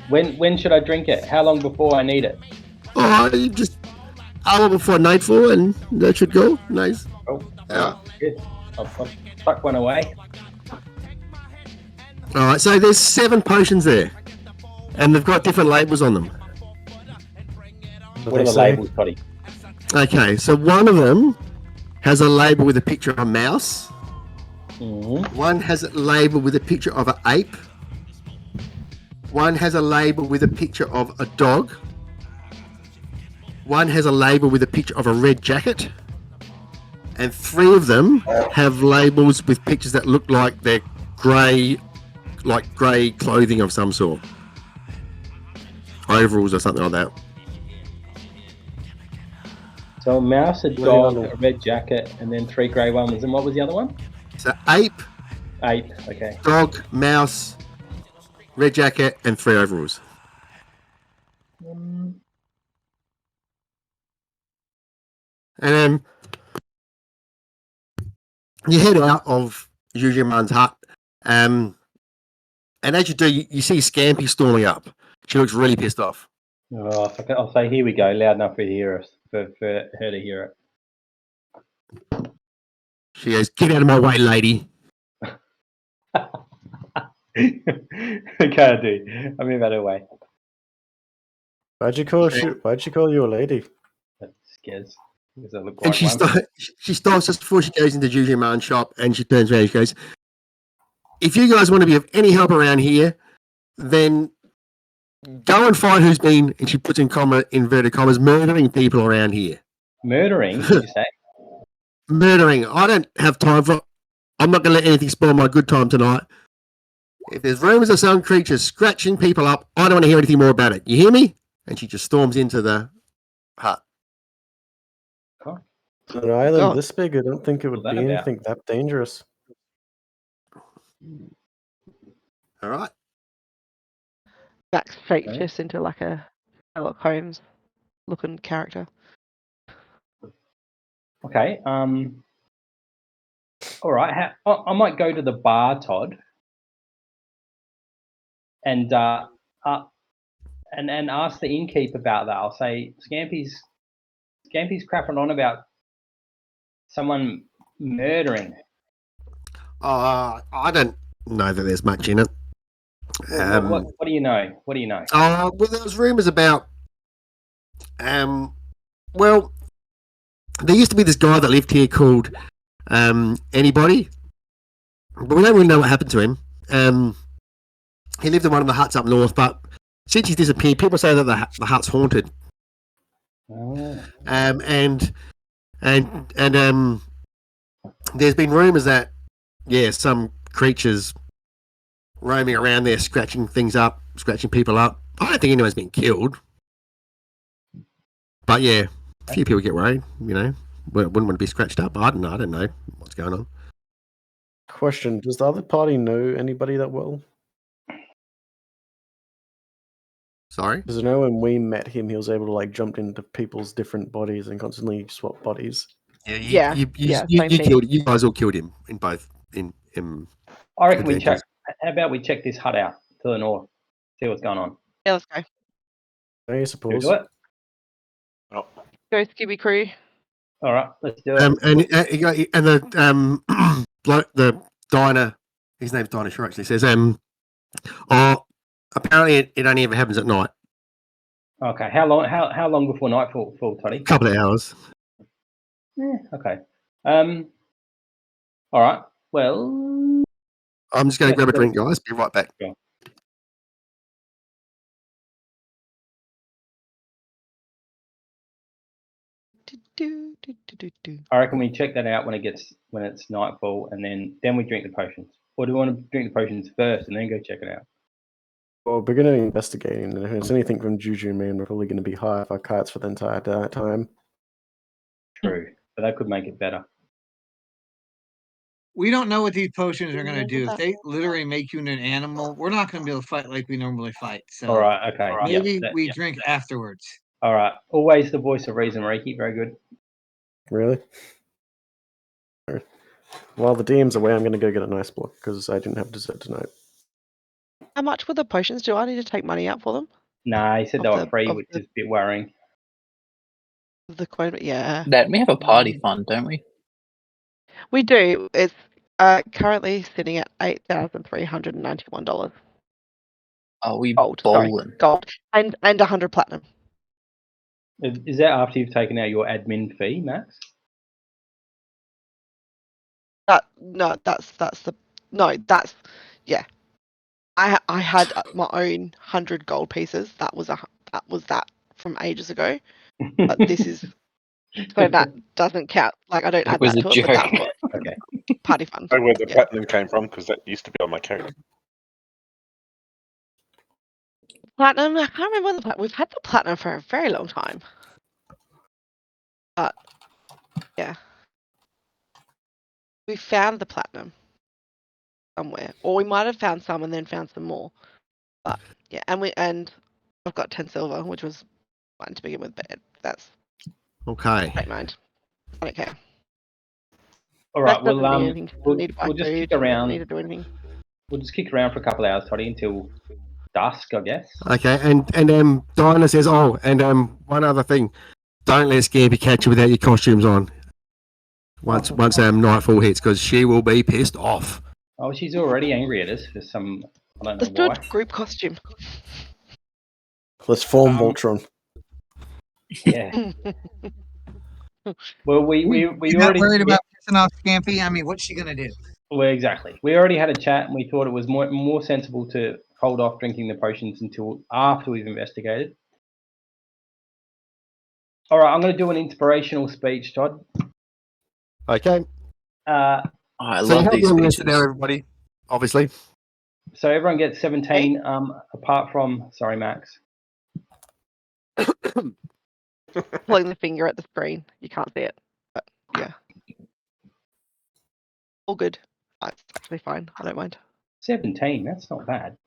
When should I drink it? How long before I need it? Oh, you just hour before nightfall, and that should go. Nice. Oh, Yeah. good. I'll tuck one away. All right. So there's 7 potions there, and they've got different labels on them. What are the labels, Toddy? Okay, so one of them has a label with a picture of a mouse. Mm-hmm. One has a label with a picture of an ape. One has a label with a picture of a dog. one has a label with a picture of a red jacket, and 3 of them have labels with pictures that look like they're grey clothing of some sort. Overalls or something like that. So a mouse, a dog, a red jacket, and then 3 grey ones. And what was the other one? So ape, okay. dog, mouse, red jacket, and 3 overalls. And then you head out of Jujuman's hut, and as you do, you see Scampy storming up. She looks really pissed off. Oh, I'll say, here we go, loud enough for her to hear it. She goes, "Get out of my way, lady." Okay, I do. I move out of the way. Why'd she call you a lady? That scares. Because I look And like she stops just before she goes into Jujuman's shop, and she turns around and she goes, "If you guys want to be of any help around here, then go and find who's been," and she puts in inverted commas, "murdering people around here." Murdering, did you say? Murdering. I don't have time for it. I'm not going to let anything spoil my good time tonight. If there's rumours of some creatures scratching people up, I don't want to hear anything more about it. You hear me? And she just storms into the hut. Oh. On an island this big, I don't think it would be anything that dangerous. All right. Max shapeshifts into like a Sherlock Holmes looking character. Okay. All right. I might go to the bar, Todd, and ask the innkeep about that. I'll say Scampy's crapping on about someone murdering. I don't know that there's much in it. What do you know? What do you know? Well, there was rumours about. Well, there used to be this guy that lived here called Anybody, but we don't really know what happened to him. He lived in one of the huts up north, but since he's disappeared, people say that the hut's haunted. Oh. And there's been rumours that some creatures roaming around there, scratching things up, scratching people up. I don't think anyone's been killed, but a few people get worried. Wouldn't want to be scratched up. I don't know what's going on. Question: does the other party know anybody that well? Sorry? Because I know when we met him, he was able to jump into people's different bodies and constantly swap bodies. Yeah, you killed. You guys all killed him in both. In I reckon we check. How about we check this hut out to the north, see what's going on? Yeah, let's go. I suppose. Do it. Oh. Go Scooby Crew. All right, let's do it. And the bloke, the diner, his name's Diner Shore actually says, apparently it only ever happens at night. Okay, how long before nightfall, Toddy? A couple of hours. Yeah, okay. All right. Well, I'm just going to grab a drink, guys. Be right back. Sure. I reckon we check that out when it's nightfall, and then we drink the potions. Or do we want to drink the potions first and then go check it out? Well, we're going to be investigating, and if it's anything from Juju Man, we're probably going to be high off our kites for the entire time. True, but that could make it better. We don't know what these potions are going to do. If they literally make you into an animal, we're not going to be able to fight like we normally fight. So, all right, okay. Maybe we drink afterwards. All right. Always the voice of reason, Reiki. Very good. Really? While the DM's away, I'm going to go get a nice block because I didn't have dessert tonight. How much were the potions? Do I need to take money out for them? Nah, he said they were free, which is a bit worrying. The coin, yeah. That we have a party fund, don't we? We do. It's currently sitting at $8,391. Are we gold? bowling? Sorry, gold and 100 platinum. Is that after you've taken out your admin fee, Max? Yeah. I had my own 100 gold pieces. That was that from ages ago. But this is so that doesn't count. Like I don't It add was that a to it, but that's joke. what Okay. party fun. I know where the Yeah. platinum came from because that used to be on my character. Platinum. I can't remember when we've had the platinum for a very long time. But yeah, we found the platinum somewhere, or we might have found some and then found some more. But yeah, and I've got 10 silver, which was fine to begin with, but that's Okay. great mind. I don't care. All right. That Well, doesn't need anything. we'll, Need to buy we'll just food. kick around. Need to do anything. We'll just kick around for a couple of hours, Toddy, until dusk, I guess. Okay, and Diana says, oh, and one other thing, don't let Scampy catch you without your costumes on. Once nightfall hits, because she will be pissed off. Oh, she's already angry at us for some. I don't Let's know do why. a group costume. Let's form Voltron. Yeah. Well, we You're not already worried about pissing off Scampy? I mean, what's she gonna do? Well, exactly. We already had a chat, and we thought it was more sensible to hold off drinking the potions until after we've investigated. All right, I'm going to do an inspirational speech, Todd. Okay. I So you love have these your speeches. list there, everybody, obviously. So everyone gets 17, apart from, sorry, Max. Pulling the finger at the screen. You can't see it. But yeah. All good. That's actually fine. I don't mind. 17, that's not bad.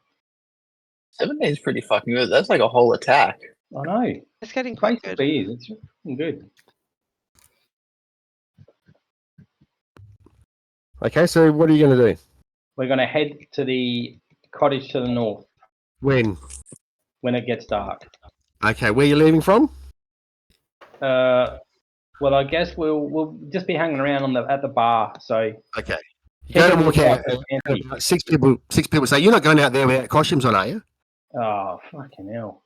17 is pretty fucking good. That's like a whole attack. I know. It's getting quite good. Basically is. It's really good. Okay, so what are you going to do? We're going to head to the cottage to the north When? when it gets dark. Okay, where are you leaving from? Well, I guess we'll just be hanging around at the bar. So Okay. You go to walk out. Six people say, you're not going out there without costumes on, are you? Oh, fucking hell.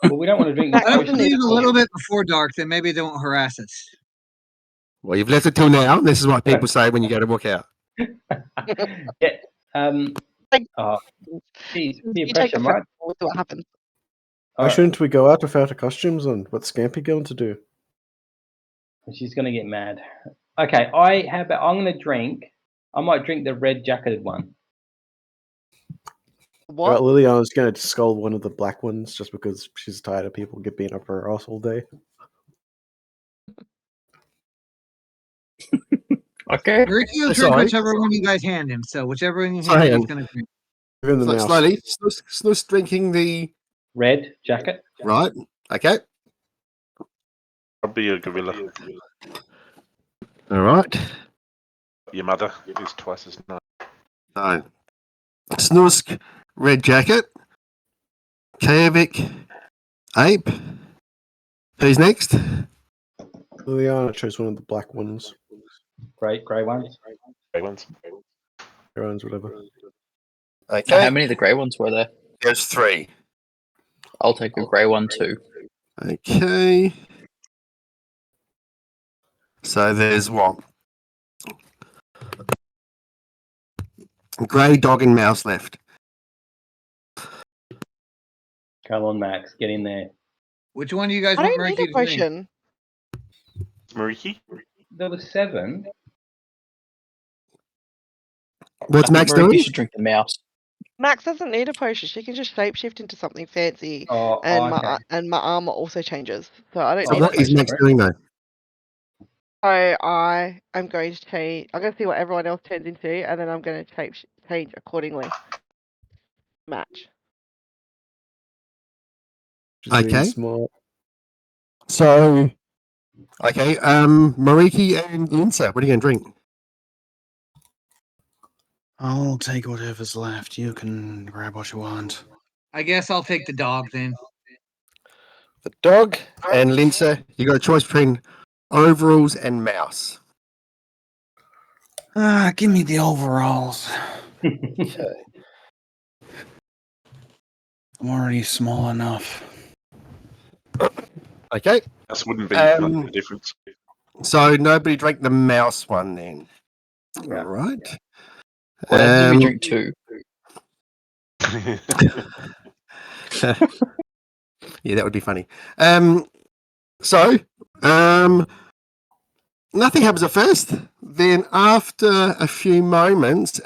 Well, we don't want to drink the I don't potion. leave a little bit before dark, then maybe they won't harass us. Well, you've left it till now. This is what people say when you go to walk out. Yeah. Oh, geez, You peer take pressure, the right? we'll see what happens. Why shouldn't we go out without our costumes on? What's Scampy going to do? She's going to get mad. Okay, I'm going to drink. I might drink the red jacketed one. What? Liliana's going to scold one of the black ones just because she's tired of people being up her ass all day. Okay. Ricky will drink Sorry. whichever one you guys hand him. So whichever one you Sorry, hand him, hang he's going to drink. Even the mouse. Slowly. Snus drinking the... Red jacket. Right. Okay. I'll be a gorilla. All right. Your mother is twice as nice. So, Snusk, red jacket. Kaevik, ape. Who's next? Liliana chose one of the black ones. Grey ones. Grey ones. Grey ones, whatever. Okay. How many of the grey ones were there? There's 3. I'll take a grey one too. Okay. So there's what? Grey dog and mouse left. Come on, Max, get in there. Which one do you guys I want don't need Ricky a to drink? potion. Mariki? There was 7. What's I think Max Mariki doing? should drink the mouse. Max doesn't need a potion. She can just shapeshift into something fancy, Oh, and okay. my armor also changes. So I don't So need a what is potion. Max doing though? So I am going to change. I'm going to see what everyone else turns into, and then I'm going to change accordingly. Match. She's being Okay. smart. So, okay, Mariki and Linsa, what are you going to drink? I'll take whatever's left. You can grab what you want. I guess I'll take the dog then. The dog and Linsa. You got a choice between overalls and mouse. Give me the overalls. Okay. I'm already small enough. Okay. That wouldn't be much of a difference. So nobody drank the mouse one then. Yeah. All right. What did we drink two? Yeah, that would be funny. So, nothing happens at first. Then, after a few moments,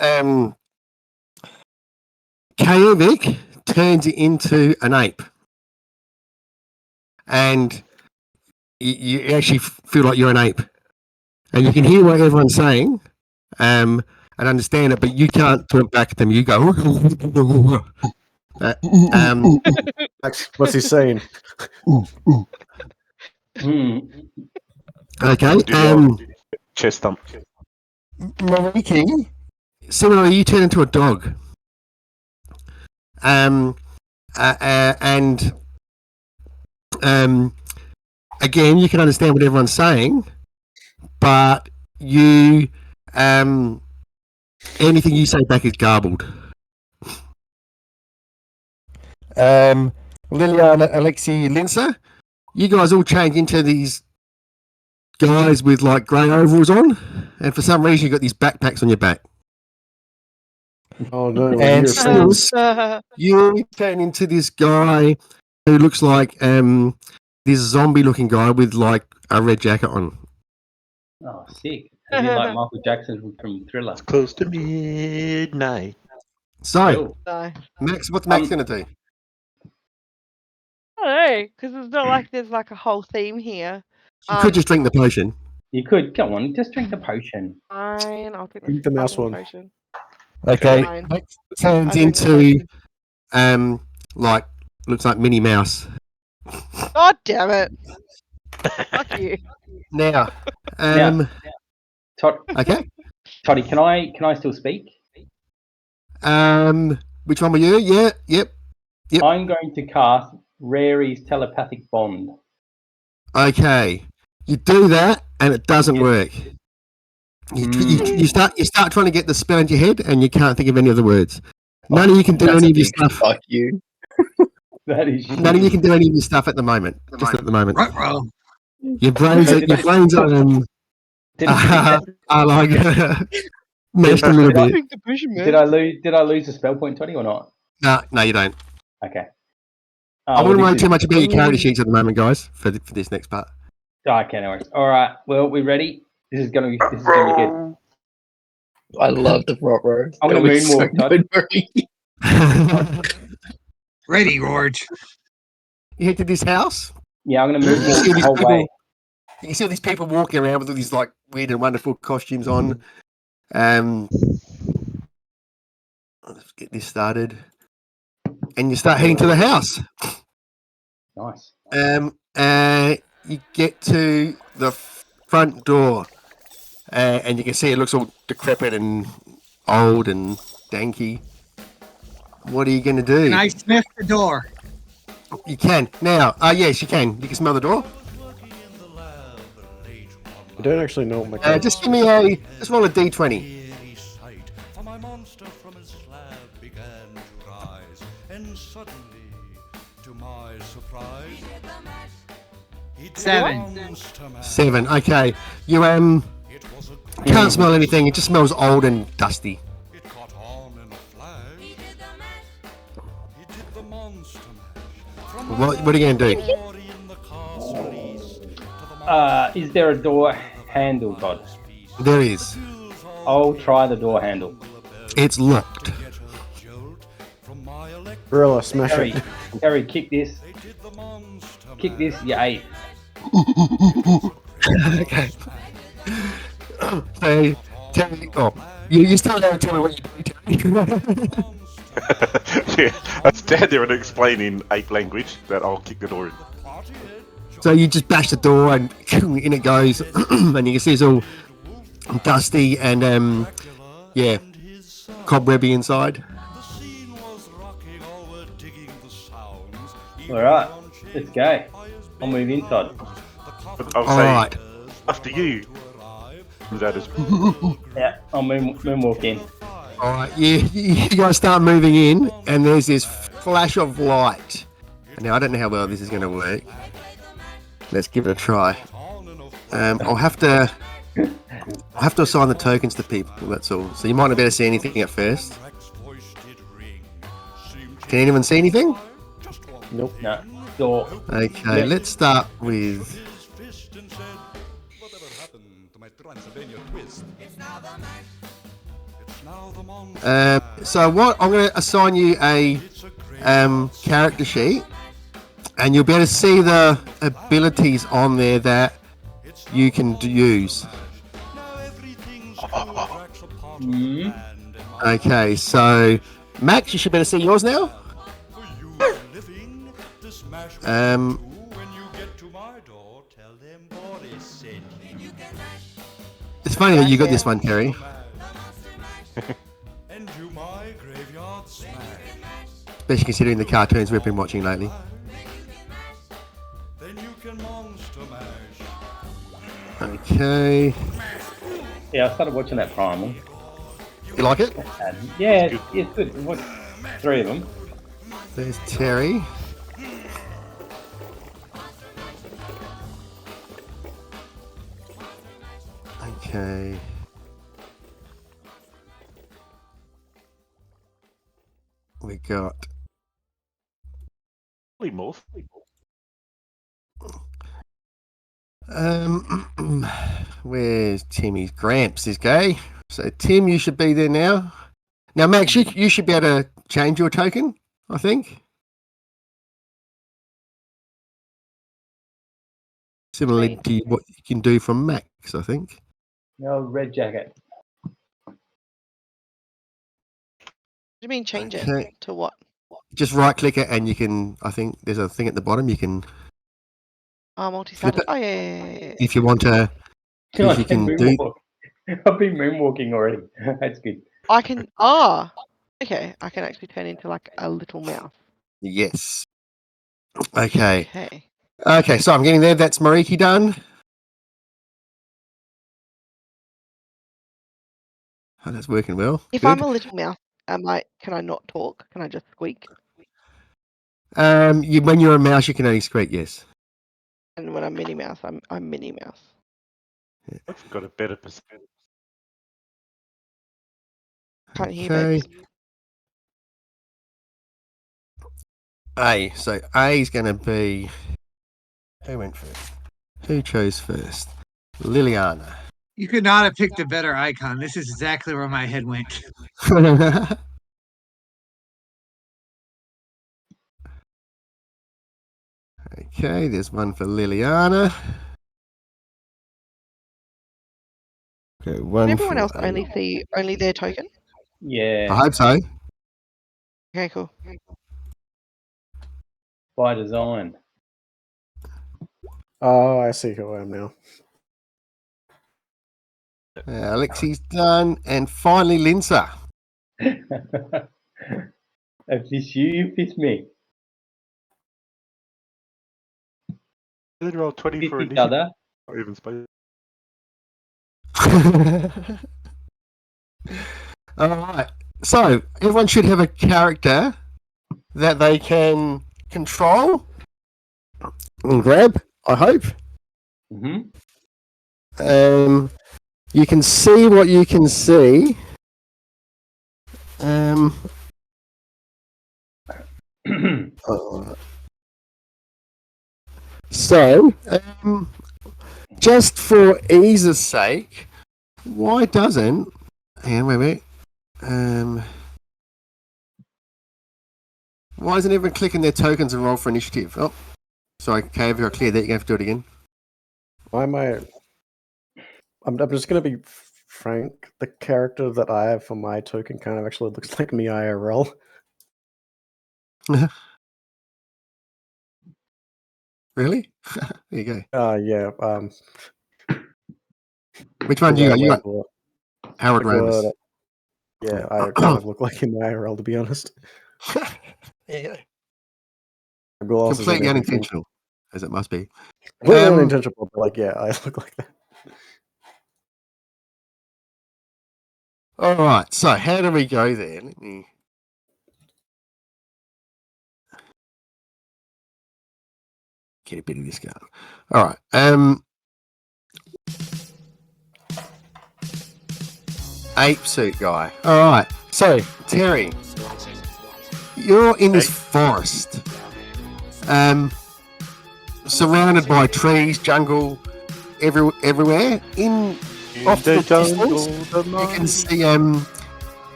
Kaevik turns into an ape, and you actually feel like you're an ape, and you can hear what everyone's saying, and understand it, but you can't talk back at them. You go. What's he saying? Okay. Chest thump. Mariki, similarly, you turn into a dog. And again, you can understand what everyone's saying, but you anything you say back is garbled. Liliana, Alexei, Linsa, you guys all change into these guys with like grey overalls on, and for some reason you got these backpacks on your back. Oh no! And You're you turn into this guy who looks like this zombie-looking guy with like a red jacket on. Oh, sick. Is it like Michael Jackson from Thriller? Close to midnight. So, Cool. No. Max, what's Max gonna do? I don't know, because it's not like there's like a whole theme here. You could just drink the potion. You could. Come on, just drink the potion. Fine, I'll drink Drink the mouse fucking one. potion. Okay, Fine. Max turns I'll drink the into potion. like looks like Minnie Mouse. God damn it! Fuck you. Now, Todd, okay. Toddy, can I still speak? Which one were you? Yeah, yep. Yep. I'm going to cast Rary's telepathic bond. Okay, you do that and it doesn't work. You start trying to get the spell into your head and you can't think of any of the words. None of you can do any of your stuff. Fuck you. That is. None of you can do any of your stuff at the moment. Just at the moment. Ruh-roh. Your brains are are like meshed a little bit. Drink the potion, man. Did I lose the spell point, Toddy, or not? No, you don't. Okay. I wouldn't worry too much about your character sheets at the moment, guys, for this next part. Okay, no worries. All right. Well, we ready? This is gonna be good. I love the front row. I'm gonna moonwalk, Todd. Ready, George. You head to this house. Yeah, I'm gonna moonwalk the whole way. You can see all these people walking around with all these like weird and wonderful costumes on. Let's get this started. And you start heading to the house. Nice. You get to the front door, and you can see it looks all decrepit and old and danky. What are you going to do? Can I sniff the door? You can now. Yes, you can. You can smell the door. I don't actually know what my Just give me just roll a d20. Seven. 7. Okay. You can't smell anything. It just smells old and dusty. What are you going to do? Is there a door handle, Todd? There is. I'll try the door handle. It's locked. Gorilla, smash Harry, it. Harry, kick this. Kick this, you ape. Okay. So, tell me. Oh, you still don't tell me what you do. Yeah, I stand there and explain in ape language that I'll kick the door in. So you just bash the door and in it goes, and you can see it's all dusty and cobwebby inside. All right, let's go. I'll move inside. But I'll All say right. after you. That is. Yeah, I'll moonwalk in. All right, you guys start moving in, and there's this flash of light. Now I don't know how well this is going to work. Let's give it a try. I'll have to assign the tokens to people. That's all. So you might not be able to see anything at first. Can anyone see anything? Nope. No. Door. Okay, Yeah. let's start with. So what I'm going to assign you a character sheet, and you'll be able to see the abilities on there that you can use. Okay, so Max, you should be able to see yours now. It's funny that you got this one, Terry. Especially considering the cartoons we've been watching lately. Okay. Yeah, I started watching that Primal. You like it? Yeah, it's good. We watched 3 of them. There's Terry. Okay. We got Polymorph. where's Timmy's Gramps is gay. So Tim, you should be there now. Now Max, you should be able to change your token, I think. Similarly to what you can do from Max, I think. No, red jacket. What do you mean change Okay. it to what? Just right click it and you can, I think there's a thing at the bottom you can, Multi-status. Oh yeah. if you want to, if you can do. I've been moonwalking already. That's good. I can. Okay. I can actually turn into like a little mouse. Yes. Okay. Okay. Okay, so I'm getting there. That's Mariki done. Oh, that's working well. If Good. I'm a little mouse, can I not talk? Can I just squeak? When you're a mouse, you can only squeak. Yes. And when I'm Minnie Mouse, I'm Minnie Mouse. I've got a better percentage. Can't hear Okay. babies. A. So A is going to be. Who went first? Who chose first? Liliana. You could not have picked a better icon. This is exactly where my head went. Okay, there's one for Liliana. Okay, one. Can everyone for else only see their token? I Yeah, hope so. Okay, cool. by design. Oh, I see who I am now. Alexi's done, and finally Linsa. If it's you piss me. Did roll 20 for Piss each initiative. other. Not even space. All right. So everyone should have a character that they can control and grab. I hope. Mm-hmm. You can see what you can see. So, just for ease's sake, why doesn't? Hang on, wait. Why isn't everyone clicking their tokens and roll for initiative? Oh, sorry, Cave, I cleared that. You're going to have to do it again. Why am I? I'm just going to be frank. The character that I have for my token kind of actually looks like me IRL. Really? There you go. Yeah. Which one do you got? You got Well, Howard Ramis. yeah, I kind of look like him IRL, to be honest. There you go. Glasses and Completely everything. unintentional, as it must be. Completely unintentional, but like, yeah, I look like that. All right. So how do we go there? Let me. Get a bit of this going. All right. Ape suit guy. All right. So Terry, you're in this forest. surrounded by trees, jungle, everywhere. Off to the distance, you can see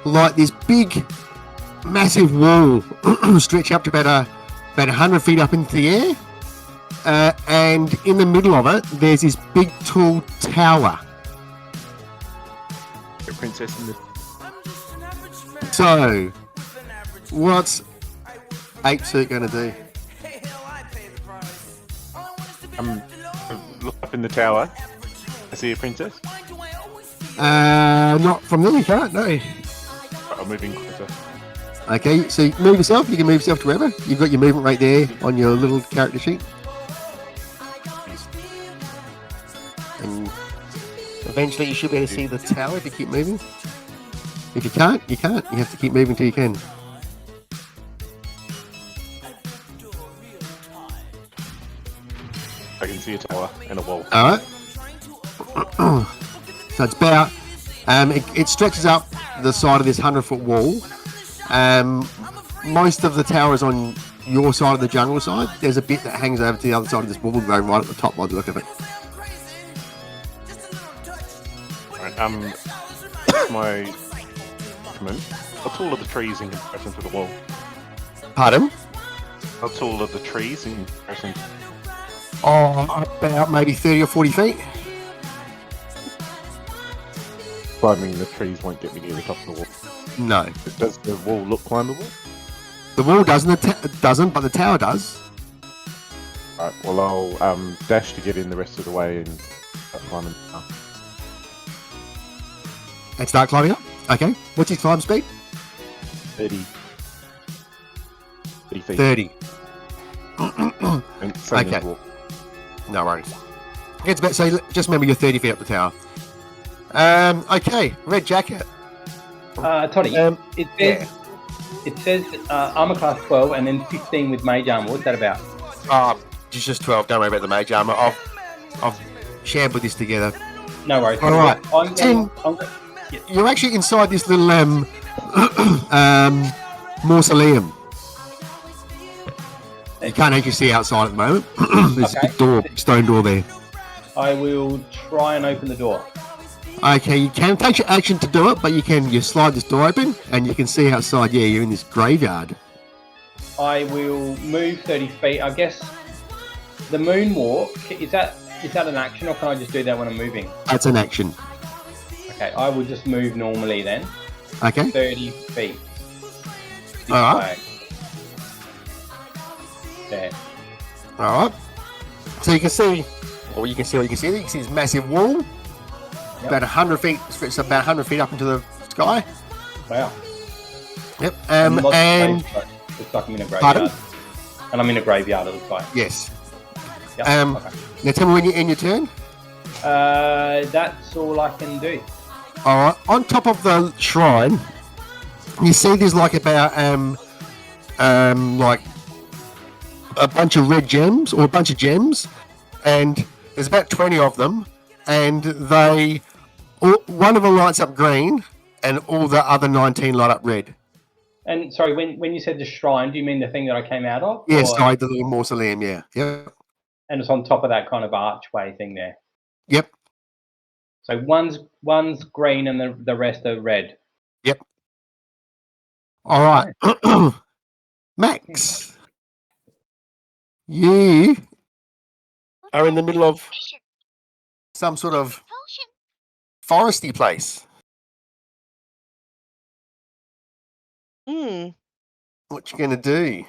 like this big, massive wall stretch up to about 100 feet up into the air. And in the middle of it, there's this big, tall tower. The princess in the... So, what's Ape Suit going to do? Look up in the tower. I see a princess. Not from there, you can't, no. I'm moving closer. Okay, so move yourself. You can move yourself to wherever. You've got your movement right there on your little character sheet. And eventually you should be able to see the tower if you keep moving. If you can't, you can't. You have to keep moving till you can. I can see a tower and a wall. Alright. So it's about... it stretches up the side of this 100-foot wall. Most of the tower is on your side of the jungle side. There's a bit that hangs over to the other side of this wall, going right at the top by the look of it. Right, my comment. How tall are the trees in comparison to the wall? Pardon? How tall are the trees in comparison? Oh, about maybe 30 or 40 feet. I mean, the trees won't get me near the top of the wall. No. Does the wall look climbable? The wall doesn't, but the tower does. Alright, well I'll dash to get in the rest of the way and start climbing up. And start climbing up? Okay. What's his climb speed? 30 feet. 30. And same Okay. as walk. No worries. It's about, so just remember you're 30 feet up the tower. Okay. Red jacket. Toddy, it says armor class 12 and then 15 with mage armor. What's that about? It's just 12. Don't worry about the mage armor. I've shambled this together. No worries. All right. Tim, You're actually inside this little mausoleum. You can't actually see outside at the moment. There's a big door, stone door there. I will try and open the door. Okay, you can take your action to do it, but you slide this door open and you can see outside. Yeah, you're in this graveyard. I will move 30 feet. I guess the moonwalk, is that an action or can I just do that when I'm moving? That's an action. Okay, I will just move normally then. Okay. 30 feet. This All right. way. There. All right. So you can see, or you can see what you can see. You can see this massive wall, about 100 feet, stretched about 100 feet up into the sky. Wow. Yep. I'm not And safe, but looks like I'm in a graveyard. Pardon? And I'm in a graveyard, it looks like. yes. Yep. Okay. Now tell me when you're in your turn. That's all I can do. All right. On top of the shrine, you see there's like about like a bunch of red gems or a bunch of gems, and there's about 20 of them, and one of them lights up green, and all the other 19 light up red. And sorry, when you said the shrine, do you mean the thing that I came out of? Yes, Or- sorry, the little mausoleum. Yeah. Yep. And it's on top of that kind of archway thing there. Yep. So one's green and the rest are red. Yep. All right. Max, you are in the middle of some sort of foresty place. Hmm. What you gonna do?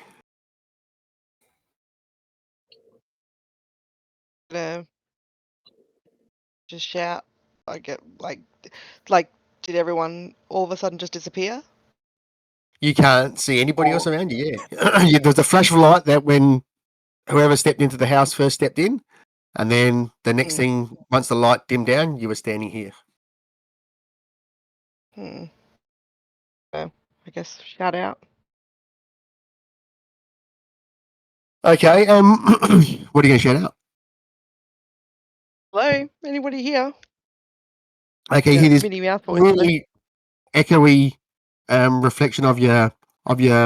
Just shout. I get like, did everyone all of a sudden just disappear? You can't see anybody else around you. Yeah. There's a flash of light that when whoever stepped into the house first stepped in, and then the next thing, once the light dimmed down, you were standing here. So I guess shout out. Okay. What are you gonna shout out? Hello, anybody here? Okay, you hear this Minnie Mouse voice. really echoey reflection of your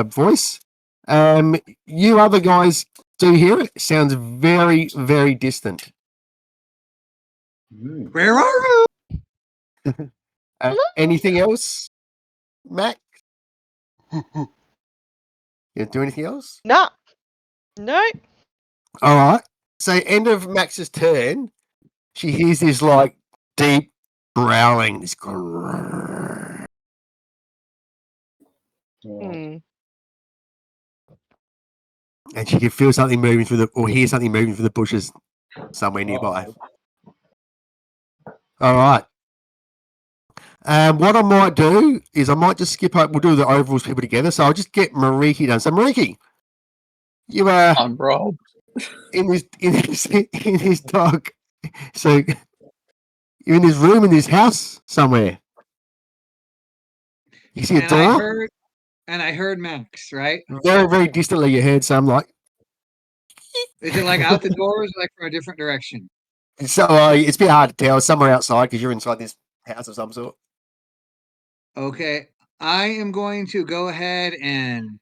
voice. You other guys Do you hear it? It sounds very, very distant. Where are you? Anything else, Mac? You do anything else? No. No. All right. So, end of Max's turn, she hears this like deep growling. This grrrr. Hmm. And she can feel something moving through or hear something moving through the bushes somewhere nearby. All right. What I might do is I might just skip up. We'll do the overalls people together. So I'll just get Mariki done. So Mariki, you are I'm Rob. in this dog. So you're in this room in this house somewhere. You see a door. I heard Max, right? Very, very distantly, you heard some like. Is it like out the doors, like from a different direction? So it's a bit hard to tell. It's somewhere outside because you're inside this house of some sort. Okay, I am going to go ahead and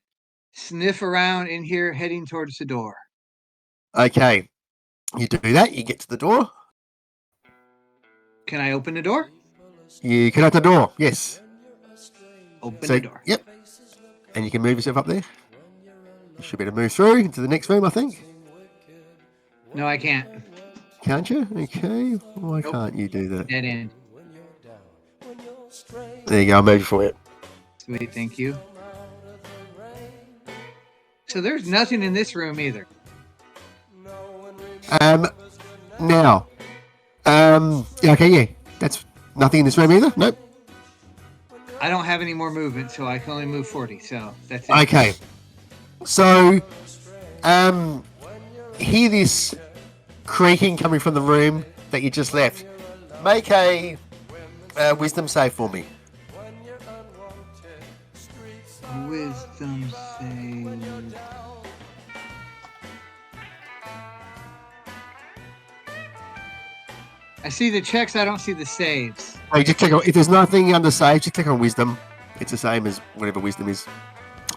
sniff around in here, heading towards the door. Okay, you do that. You get to the door. Can I open the door? You can open the door. Yes. Open the door. Yep. And you can move yourself up there. You should be able to move through into the next room, I think. No, I can't. Can't you? Okay. Why Nope. can't you do that? Dead end. There you go. I'll move for you. Sweet, thank you. So there's nothing in this room either. Now. Yeah, okay, yeah. That's nothing in this room either? Nope. I don't have any more movement, so I can only move 40, so that's it. Okay. So, hear this creaking coming from the room that you just left. Make a wisdom save for me. Wisdom save. I see the checks, I don't see the saves. Oh, you just click on, if there's nothing under save, just click on wisdom. It's the same as whatever wisdom is.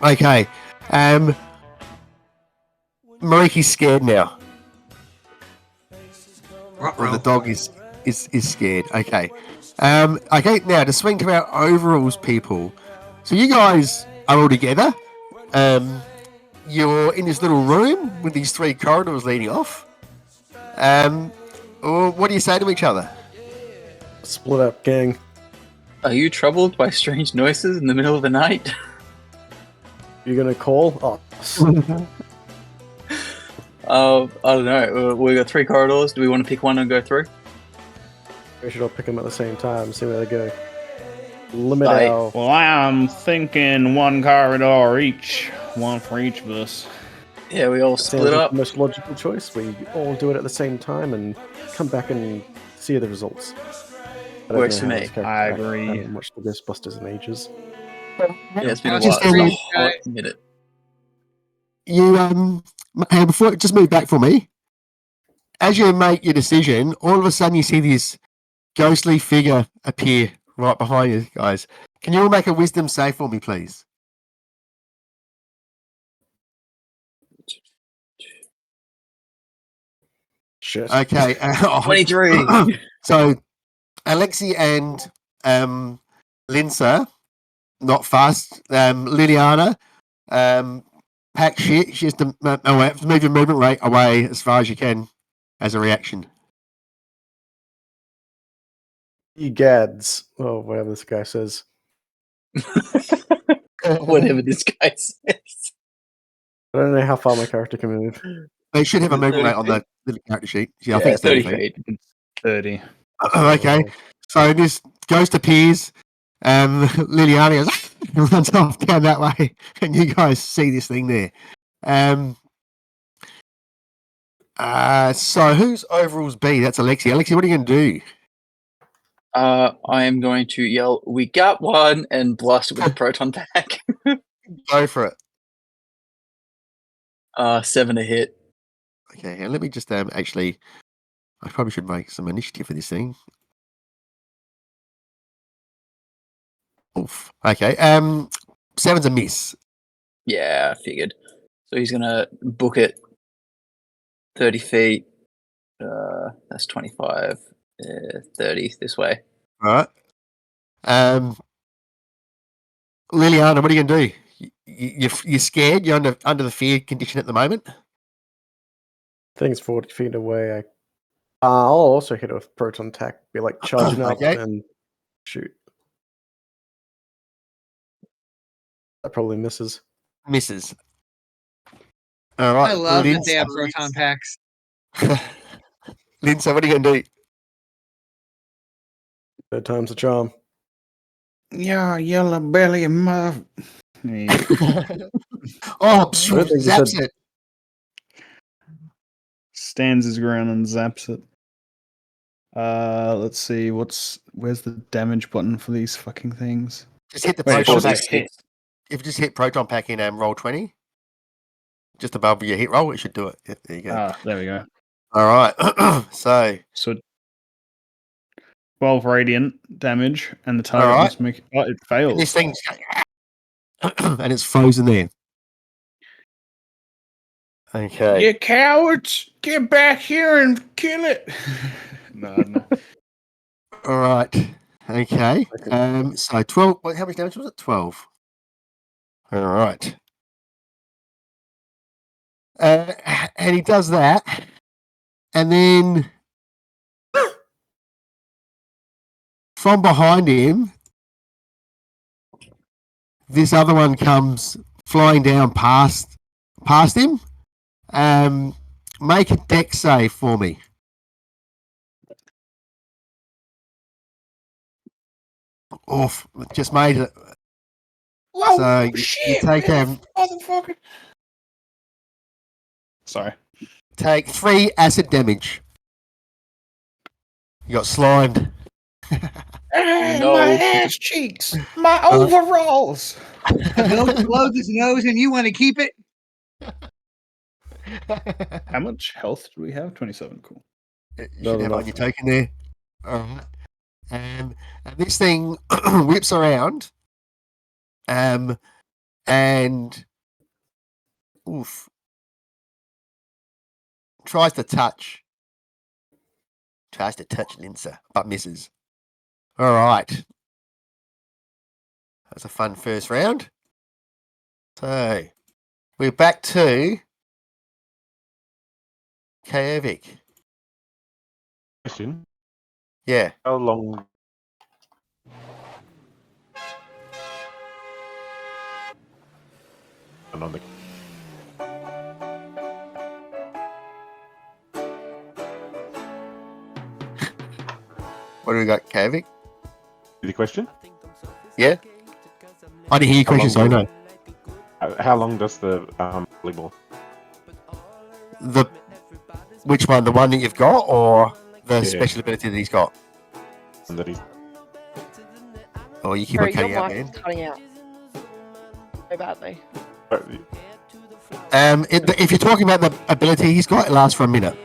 Okay. Mariki's scared now. Or the dog is scared. Okay. Okay, now to swing to our overalls people. So you guys are all together. You're in this little room with these 3 corridors leading off. Or what do you say to each other? Split up, gang. Are you troubled by strange noises in the middle of the night? You gonna call? Oh, I don't know. We got 3 corridors. Do we want to pick one and go through? we should all pick them at the same time. See where they go. Limit Aye. our. Well, I'm thinking 1 corridor each, one for each of us. Yeah, we all Sounds split like up. the most logical choice. We all do it at the same time and come back and see the results. I don't Works know for how me. this character I acts. agree. I haven't watched the Ghostbusters in ages. Yeah, it's been a Just while. tell It's me, been a guys. hot minute. You hey, before just move back for me. As you make your decision, all of a sudden you see this ghostly figure appear right behind you guys. Can you all make a wisdom save for me, please? Shit. Okay. 23. So Alexi and Linsa, not fast. Liliana, pack shit. She has to move your movement rate away as far as you can as a reaction. Egads. Oh, whatever this guy says. Whatever this guy says. I don't know how far my character can move. They should have a Is it movement 30 rate on the feet? little character sheet. Yeah, I think it's 30 30 feet. feet. 30. Okay. So this ghost appears. Liliana goes, runs off down that way, and you guys see this thing there. So whose overalls B? That's Alexi. Alexi, what are you going to do? I am going to yell, "We got one!" and blast it with a proton pack. Go for it. 7 to hit. Okay, and let me just actually, I probably should make some initiative for this thing. Oof. Okay. 7's a miss. Yeah, I figured. So he's gonna book it 30 feet. That's 25. 30 this way. All right. Liliana, what are you going to do? You're scared? You're under the fear condition at the moment? Thing's 40 feet away. I'll also hit it with proton attack. Be like charging up Okay. and shoot. That probably misses. Misses. All right. I love that Lindsay, they have proton packs. Lindsay, what are you going to do? Third time's a charm. Yeah, yellow belly mother. Yeah. Oh, I don't think you zaps said- it. Stands his ground and zaps it. Let's see. Where's the damage button for these fucking things? Just hit the Wait, proton should pack. this hit? If you just hit proton pack in roll 20, just above your hit roll, it should do it. Yeah, there you go. Ah, there we go. All right. So 12 radiant damage, and the target Alright. must make. Oh, it fails. this thing's and it's frozen there. Okay. You cowards! Get back here and kill it! No. All right. Okay. So 12. How much damage was it? 12. All right. And he does that, and then from behind him, this other one comes flying down past him. Make a dex save for me. Oof, just made it. Whoa! So you take motherfucker! Sorry. take 3 acid damage. You got slimed. No. My ass cheeks! My overalls! The milk blows his nose and you want to keep it? How much health do we have? 27. Cool. You Not should have on enough. your token there. All right. And this thing whips around. And oof. Tries to touch Lindsay, but misses. All right. That's a fun first round. So we're back to Kajovic. Question: Yeah. How long? And on the What do we got, Kajovic? the question? Yeah. I didn't hear your question, sorry, no. How long does the volleyball? Which one? The one that you've got, or the Yeah. special ability that he's got? And that he's Or you keep Sorry, on cutting your out, mic man. is cutting out so badly. If you're talking about the ability he's got, it lasts for a minute.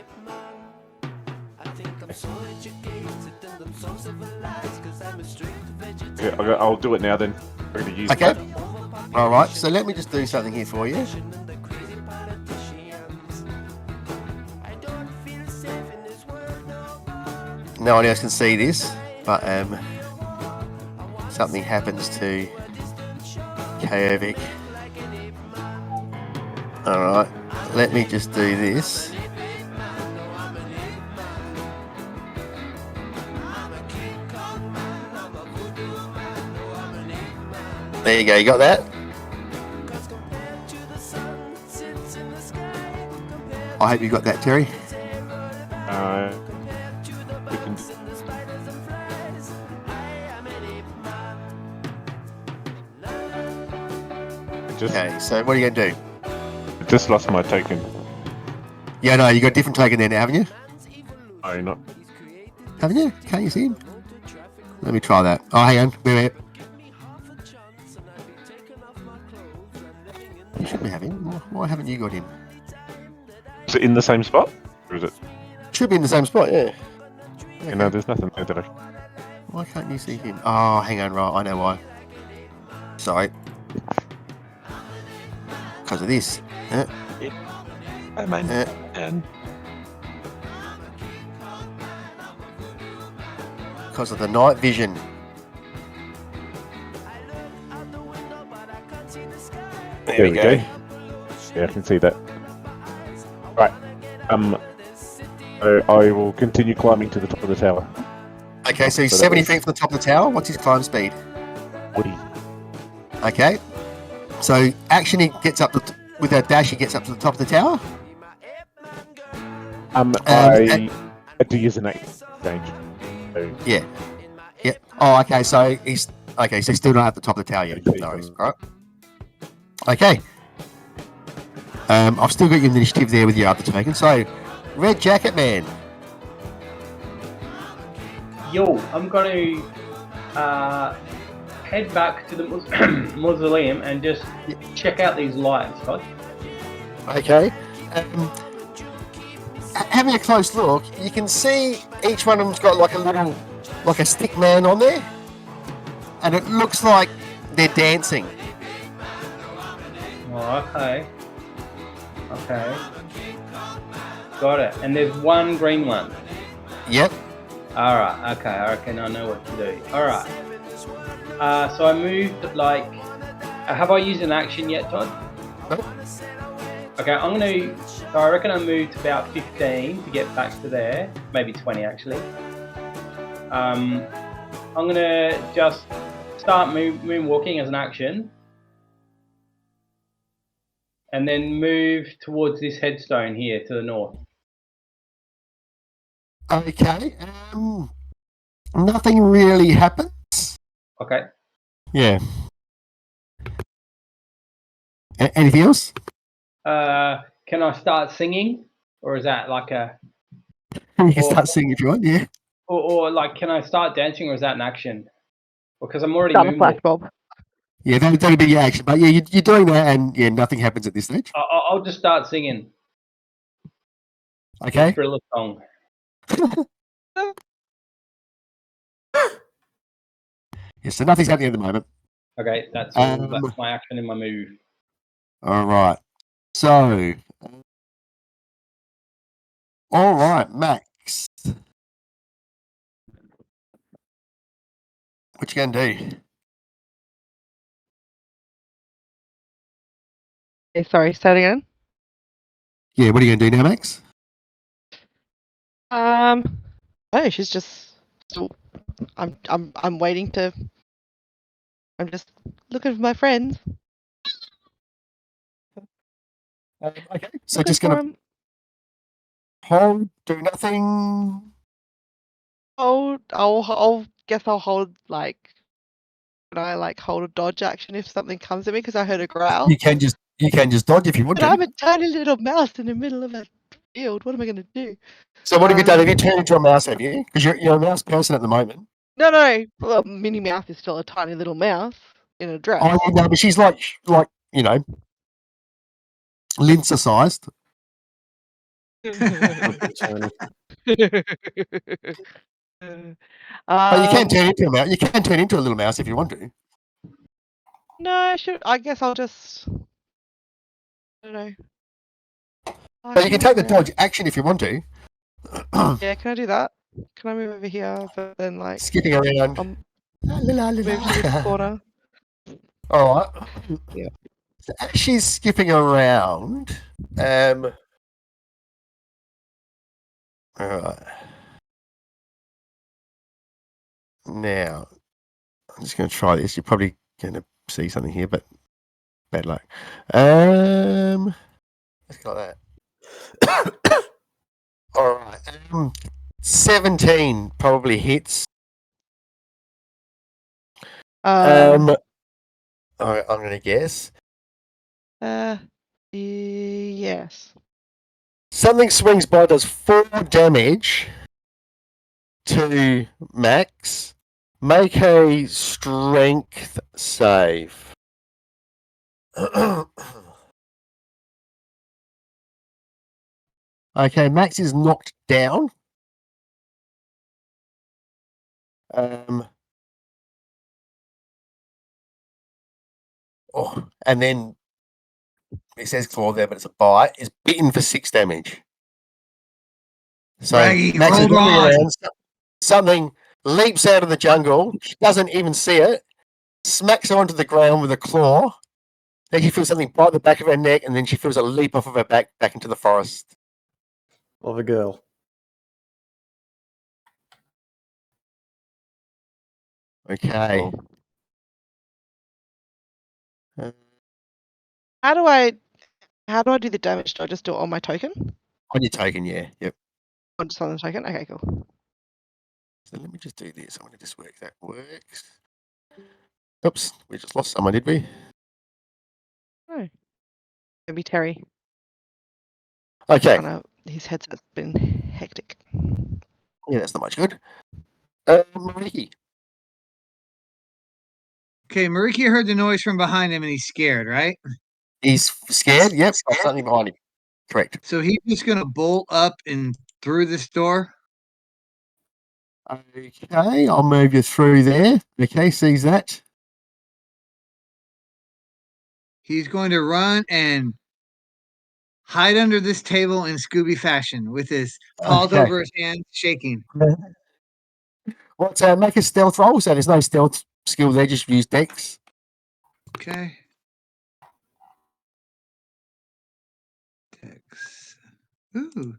Yeah, I'll do it now then. I'm going to use Okay. that. All right. So let me just do something here for you. No one else can see this, but something happens to Kajovic. All right. Let me just do this. There you go. You got that? I hope you got that, Terry. We can. Okay. So what are you going to do? I just lost my token. Yeah, no, you got a different token there now, haven't you? Oh, not. Haven't you? Can't you see him? Let me try that. Oh, hang on. Wait. You should be having him. Why haven't you got him? Is it in the same spot? Or is it? Should be in the same spot, yeah. You know, there's nothing there, did I? Why can't you see him? Oh, hang on, right. I know why. Sorry. Because of this. Hey, man. Uh, And because of the night vision. There we go. Yeah, I can see that. Right. So I will continue climbing to the top of the tower. Okay, so he's So that 70 was- feet from the top of the tower. What's his climb speed? 40. Okay. So action, he gets up with that dash. He gets up to the top of the tower. I do use an action change. So Yeah. Oh, okay. So he's still not at the top of the tower yet. No worries. All right. Okay. I've still got your initiative there with your other token. So, Red Jacket Man. Yo, I'm going to head back to the mausoleum and just check out these lights, Todd. Okay. Having a close look, you can see each one of them's got like a stick man on there, and it looks like they're dancing. Oh, okay. Got it. And there's one green one. Yep. Alright, okay, I reckon I know what to do. Alright. So I moved, have I used an action yet, Todd? Nope. Okay, I reckon I moved about 15 to get back to there. Maybe 20, actually. I'm going to just start moonwalking as an action. And then move towards this headstone here to the north. Okay. Nothing really happens. Okay. Yeah. Anything else? Can I start singing? Or is that like a... You can start singing if you want, yeah. Or can I start dancing, or is that an action? Because I'm already Start a moonwalking. flashmob. Yeah, that'll be your action. But yeah, you're doing that, and yeah, nothing happens at this stage. I'll just start singing. Okay. Thriller song. Yeah, so nothing's happening at the moment. Okay, that's all. That's my action and my move. All right. So, all right, Max. What you gonna do? Sorry, say it again. Yeah, what are you gonna do now, Max? Oh, she's just still. I'm waiting to. I'm just looking for my friends. Okay. So Looking just for gonna 'em. hold, do nothing. I'll guess I'll hold can I hold a dodge action if something comes at me because I heard a growl? You can just dodge if you want But I'm to. a tiny little mouse in the middle of a field. What am I gonna do? So what have you done? Have you turned into a mouse? Have you? Because you're a mouse person at the moment. No. Well, Minnie Mouse is still a tiny little mouse in a dress. Oh no, but she's like Linsa sized. But you can turn into a mouse. You can turn into a little mouse if you want to. No, I guess I'll just. I don't know. But you can take the dodge action if you want to. Yeah, can I do that? Can I move over here? But then Skipping around. move to this corner. All right. Yeah. So as she's skipping around, all right. Now, I'm just going to try this. You're probably going to see something here, but bad luck. Let's go like that. All right. 17 probably hits. I'm going to guess. Yes. Something swings by, does 4 damage to Max. Make a strength save. Okay, Max is knocked down. And then it says claw there, but it's a bite. Is bitten for 6 damage. So Raggy, Max is hold looking on. around. Something leaps out of the jungle. She doesn't even see it. Smacks her onto the ground with a claw. Then she feels something bite the back of her neck, and then she feels a leap off of her back into the forest. Of a girl. Okay. How do I do the damage? Do I just do it on my token? On your token, yeah. Yep. Or just on the token? Okay, cool. So let me just do this. I want to just work that works. Oops, we just lost someone, did we? No. Maybe Terry. Okay. His headset's been hectic. Yeah, that's not much good. Mariki. Okay, Mariki heard the noise from behind him and he's scared, right? He's scared? Yep, got something behind him. Correct. So he's just gonna bolt up and through this door. Okay, I'll move you through there. Okay, sees that. He's going to run and hide under this table in Scooby fashion with his paws Okay. over his hands, shaking. What? Make a stealth roll. So there's no stealth skill there. Just use Dex. Okay. Dex. Ooh.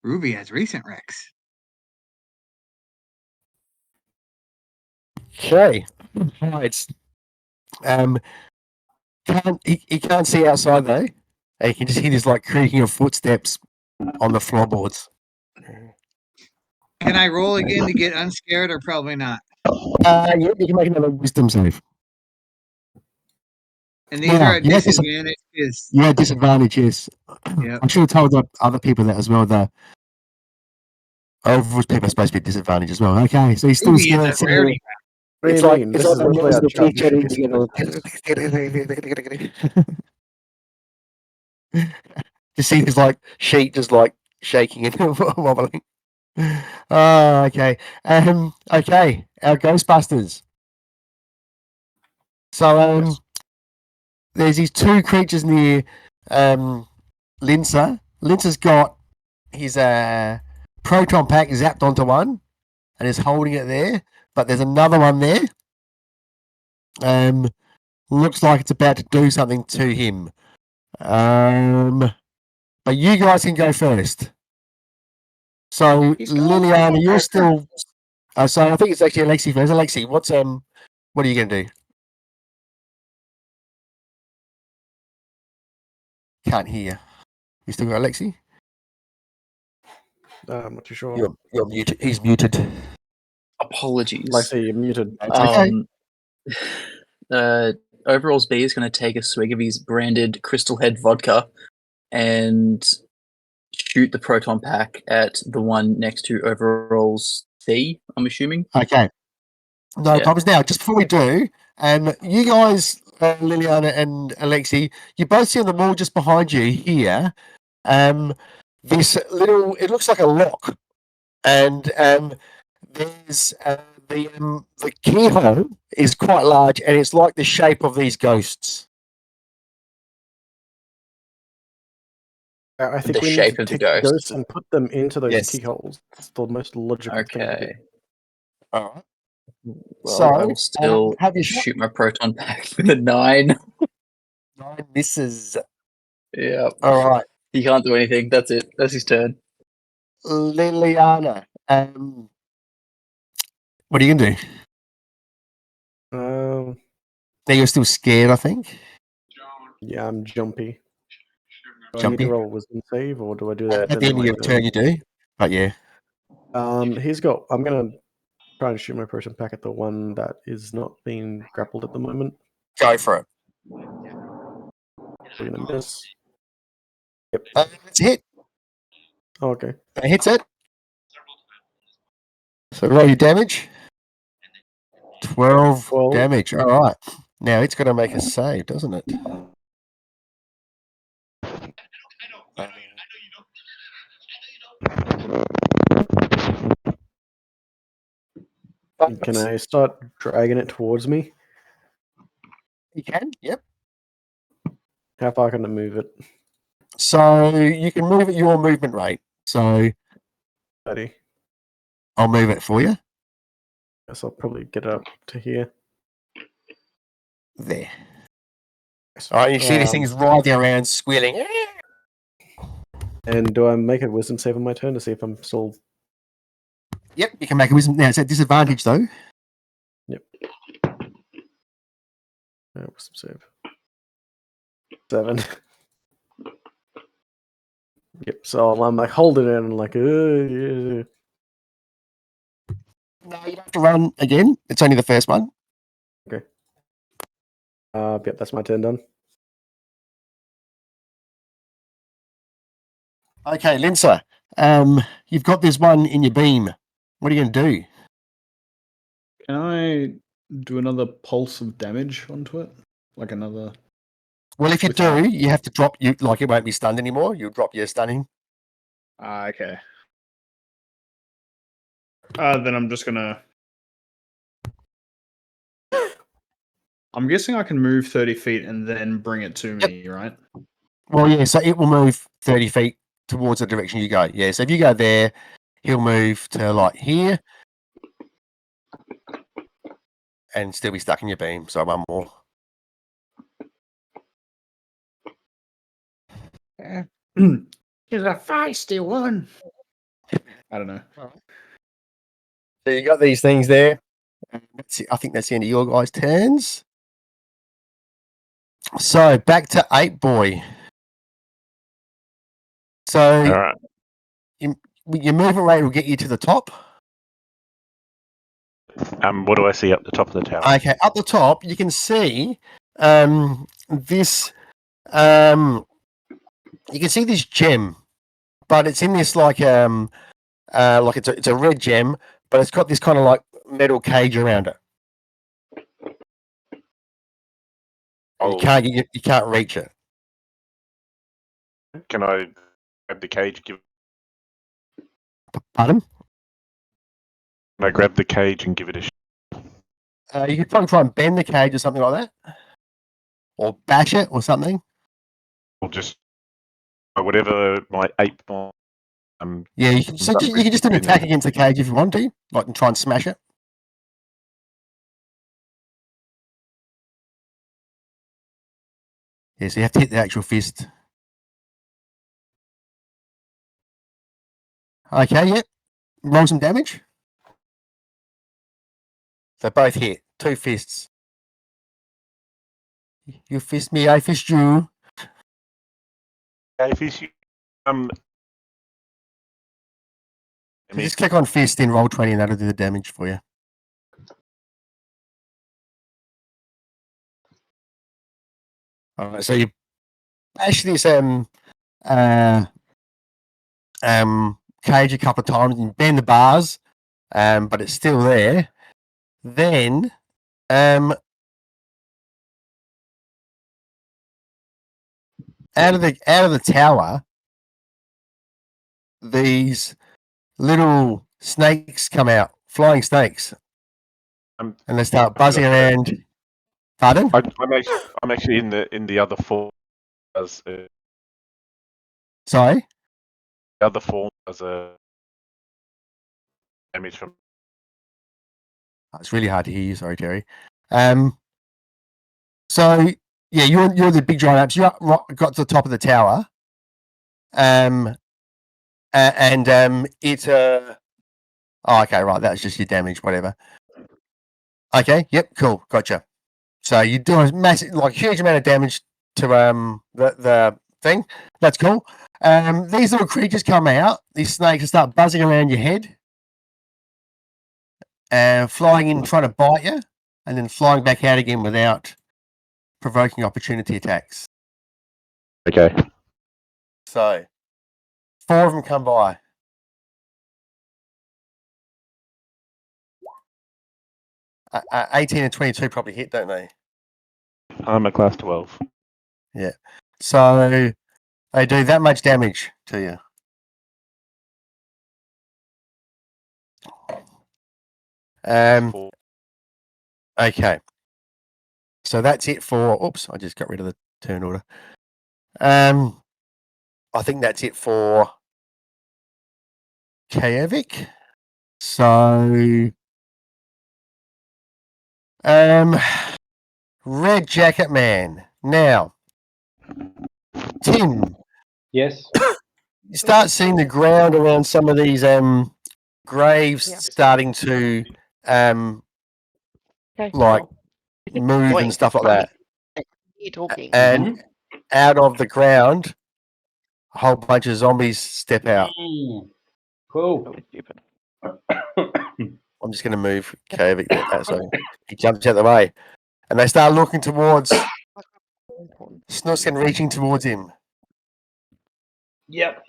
Ruby has recent Rex. Okay. Hides. He can't see outside though. He can just hear this like creaking of footsteps on the floorboards. Can I roll again to get unscared or probably not? Yeah, you can make another wisdom save. And these are at you disadvantage. had disadvantage, yes. Yep. I should have told the other people that as well. The overall people are supposed to be disadvantaged as well. Okay, so he's still Ruby scared. is a rarity. What do It's you like mean? it's This like is literally our the job. teeth You should chatting be together. Just see his like sheet just like shaking and wobbling. Oh, okay. Okay, our Ghostbusters. So Yes. there's these two creatures near Linsa. Linsa's got his proton pack zapped onto one and is holding it there, but there's another one there. Looks like it's about to do something to him. But you guys can go first. So Liliana, you're still. So I think it's actually Alexi first. Alexi, what are you going to do? Can't hear. You still got Alexi? I'm not too sure. You're muted. He's muted. Apologies. Lexi, you're muted. Overalls B is going to take a swig of his branded Crystal Head vodka and shoot the proton pack at the one next to Overalls C, I'm assuming. Okay. No problems. Now, just before we do, you guys, Liliana and Alexi, you both see on the wall just behind you here, this little, it looks like a lock. And there's the keyhole is quite large and it's like the shape of these ghosts. I think The we shape need of to the take ghosts. ghosts and put them into those Yes. keyholes. It's the most logical thing to do. Okay. All right. Well, So, I will still have your shot. shoot my proton pack with a 9. 9 misses. Yeah. All right. He can't do anything. That's it. That's his turn. Liliana, what are you going to do? Now you're still scared, I think. Yeah, I'm jumpy. Do I need Jumpy? to roll a wisdom save, or do I do that At the end of your turn, you do. But yeah. I'm gonna try and shoot my proton pack at the one that is not being grappled at the moment. Go for it. We're gonna miss. Yep. It's a hit. Oh, okay. That hits it. So roll your damage. 12 damage. All right. Now it's going to make a save, doesn't it? Can I start dragging it towards me? You can, yep. How far can I move it? So you can move at your movement rate. So 30. I'll move it for you. Guess I'll probably get it up to here. There. All right, you see these things writhing around, squealing. And do I make a wisdom save on my turn to see if I'm still? Yep, you can make a wisdom. Now it's at disadvantage though. Yep. Wisdom save. 7. Yep. So I'm like holding it and like, yeah. No, you don't have to run again. It's only the first one. Okay. Yep, that's my turn done. Okay, Linsa. You've got this one in your beam. What are you going to do? Can I do another pulse of damage onto it? Like another. Well, if you Without- do, you have to drop you like it won't be stunned anymore. You'll drop your stunning. Okay. Then I'm just gonna. I'm guessing I can move 30 feet and then bring it to me, right? Well, yeah. So it will move 30 feet towards the direction you go. Yeah. So if you go there, he'll move to like here, and still be stuck in your beam. So one more. He's a feisty one. I don't know. So you got these things there. That's it. I think that's the end of your guys' turns. So back to 8 Boy. So All right. your movement rate will get you to the top. What do I see up the top of the tower? Okay, up the top you can see this. You can see this gem, but it's in this like it's a red gem, but it's got this kind of like metal cage around it. And you can't reach it. Can I grab the cage? Pardon? Can I grab the cage and give it a shot? You could probably try and bend the cage or something like that, or bash it or something. Or just whatever my ape. Yeah, you can just do an attack against the cage if you want to, like and try and smash it. Yeah, so you have to hit the actual fist. Okay, yep. Roll some damage. So both hit. 2 fists. You fist me, I fist you. If you So just click on fist, then roll 20, and that'll do the damage for you. All right, so you bash this cage a couple of times and bend the bars, but it's still there. Then out of the tower, these little snakes come out, flying snakes, and they start buzzing around. Pardon? I'm actually in the other form as Sorry? the other form as a damage from. It's really hard to hear you. Sorry, Terry. So yeah, you're the big giant apes. You got to the top of the tower, and it's oh, okay, right. That's just your damage, whatever. Okay, yep, cool, gotcha. So you do a massive, like huge amount of damage to the thing. That's cool. These little creatures come out. These snakes and start buzzing around your head, flying in, trying to bite you, and then flying back out again without provoking opportunity attacks. Okay. So 4 of them come by. Uh, 18 and 22 probably hit, don't they? I'm a class 12. Yeah. So they do that much damage to you. Okay. So that's it for. Oops, I just got rid of the turn order. I think that's it for Kaevik. So Red Jacket Man. Now, Tim, Yes. you start seeing the ground around some of these graves Yeah. starting to Okay. like Boing. move and stuff like that. You're talking. And out of the ground, a whole bunch of zombies step out. Cool. Really stupid. I'm just going to move Kovic there, so he jumps out the way. And they start looking towards Snusk and reaching towards him. Yep.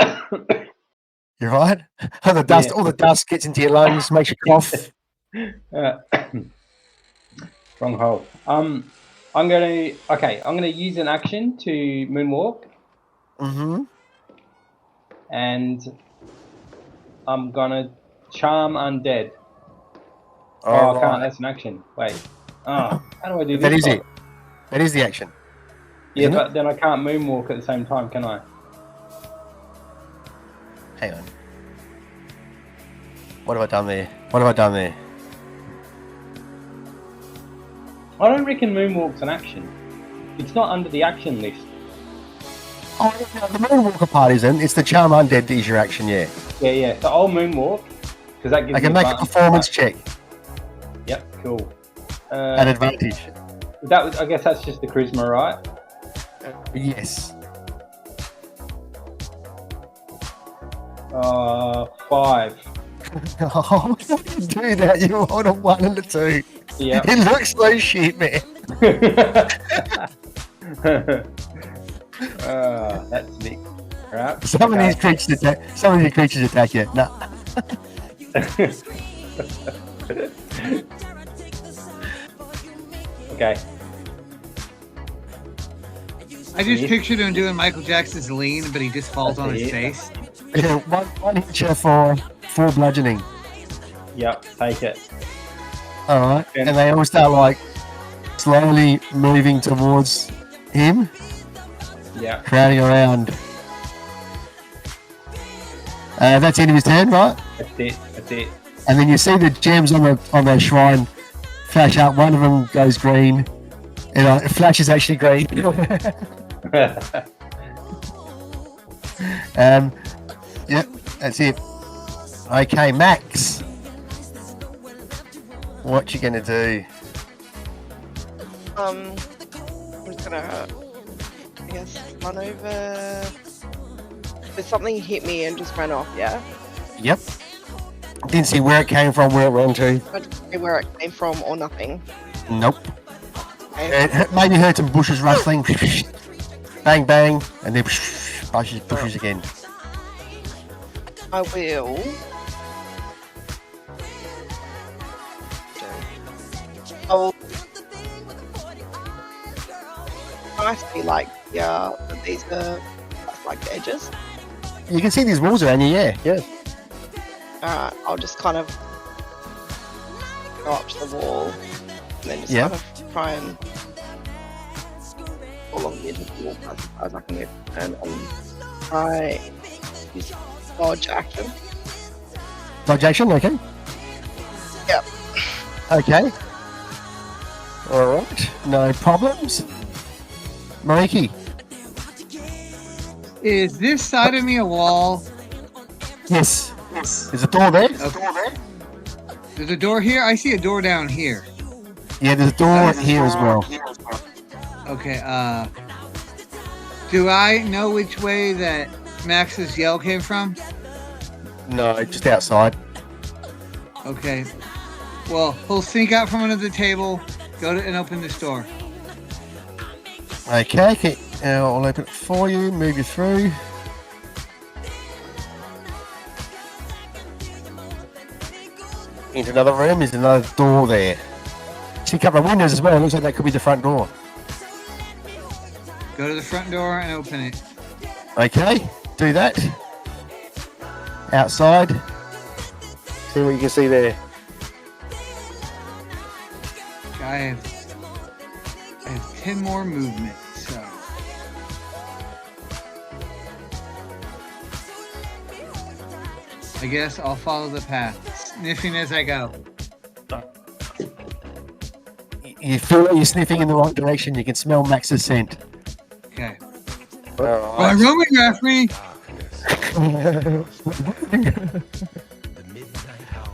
You right? All the dust, Yeah. all the dust gets into your lungs, makes you cough. Wrong hole. I'm gonna use an action to moonwalk, Mm-hmm. and I'm gonna charm undead. I All can't. right. That's an action. Wait. How do I do this? That is it. That is the action. Yeah, Isn't but then I can't moonwalk at the same time, can I? Hang on. What have I done there? What have I done there? I don't reckon moonwalk's an action. It's not under the action list. Oh, no, the Moonwalker part isn't. It's the Charm Undead that is your action, yeah. Yeah. So I'll moonwalk because that gives I can me make a advantage. performance check Yep. Cool. at advantage. That was. I guess that's just the charisma, right? Yes. 5. Oh, do that. You rolled a 1 and a 2. Yeah. It looks like shit, man. That's Nick. Right. Some of these creatures attack you. No. Okay. I just pictured him doing Michael Jackson's Lean, but he just falls on his face. Yeah, one hit you for 4 bludgeoning. Yep. Take it. All right. And they all start like slowly moving towards him, Yeah. crowding around. That's the end of his turn, right? That's it. And then you see the gems on their shrine flash up. One of them goes green. And it flashes actually green. Yep, that's it. Okay, Max. What you gonna do? I'm just gonna, I guess, run over. Did something hit me and just ran off? Yeah. Yep. Didn't see where it came from, where it ran to. I didn't see where it came from or nothing. Nope. Okay. It maybe heard some bushes rustling. Bang, bang, and then bushes again. I will. Oh. I see, like, yeah, these are like the edges. You can see these walls around you, yeah. Alright, I'll just kind of go up to the wall and then just Yeah. kind of try and go along the edge of the wall as far as I can move and try use dodge action. Dodge action, okay. Yep. Okay. Alright, no problems. Mariki. Is this side of me a wall? Yes. There's a door there. Okay. There's a door here? I see a door down here. Yeah, there's a door here as well. Okay, do I know which way that Max's yell came from? No, just outside. Okay. Well, he'll sneak out from under the table, and open this door. Okay, I'll open it for you, move you through. Into another room, there's another door there. See a couple of windows as well, it looks like that could be the front door. Go to the front door and open it. Okay, do that. Outside. See what you can see there. I have 10 more movement, so. I guess I'll follow the path, sniffing as I go. You feel like you're sniffing in the right direction. You can smell Max's scent. Okay. All Well, roaming referee.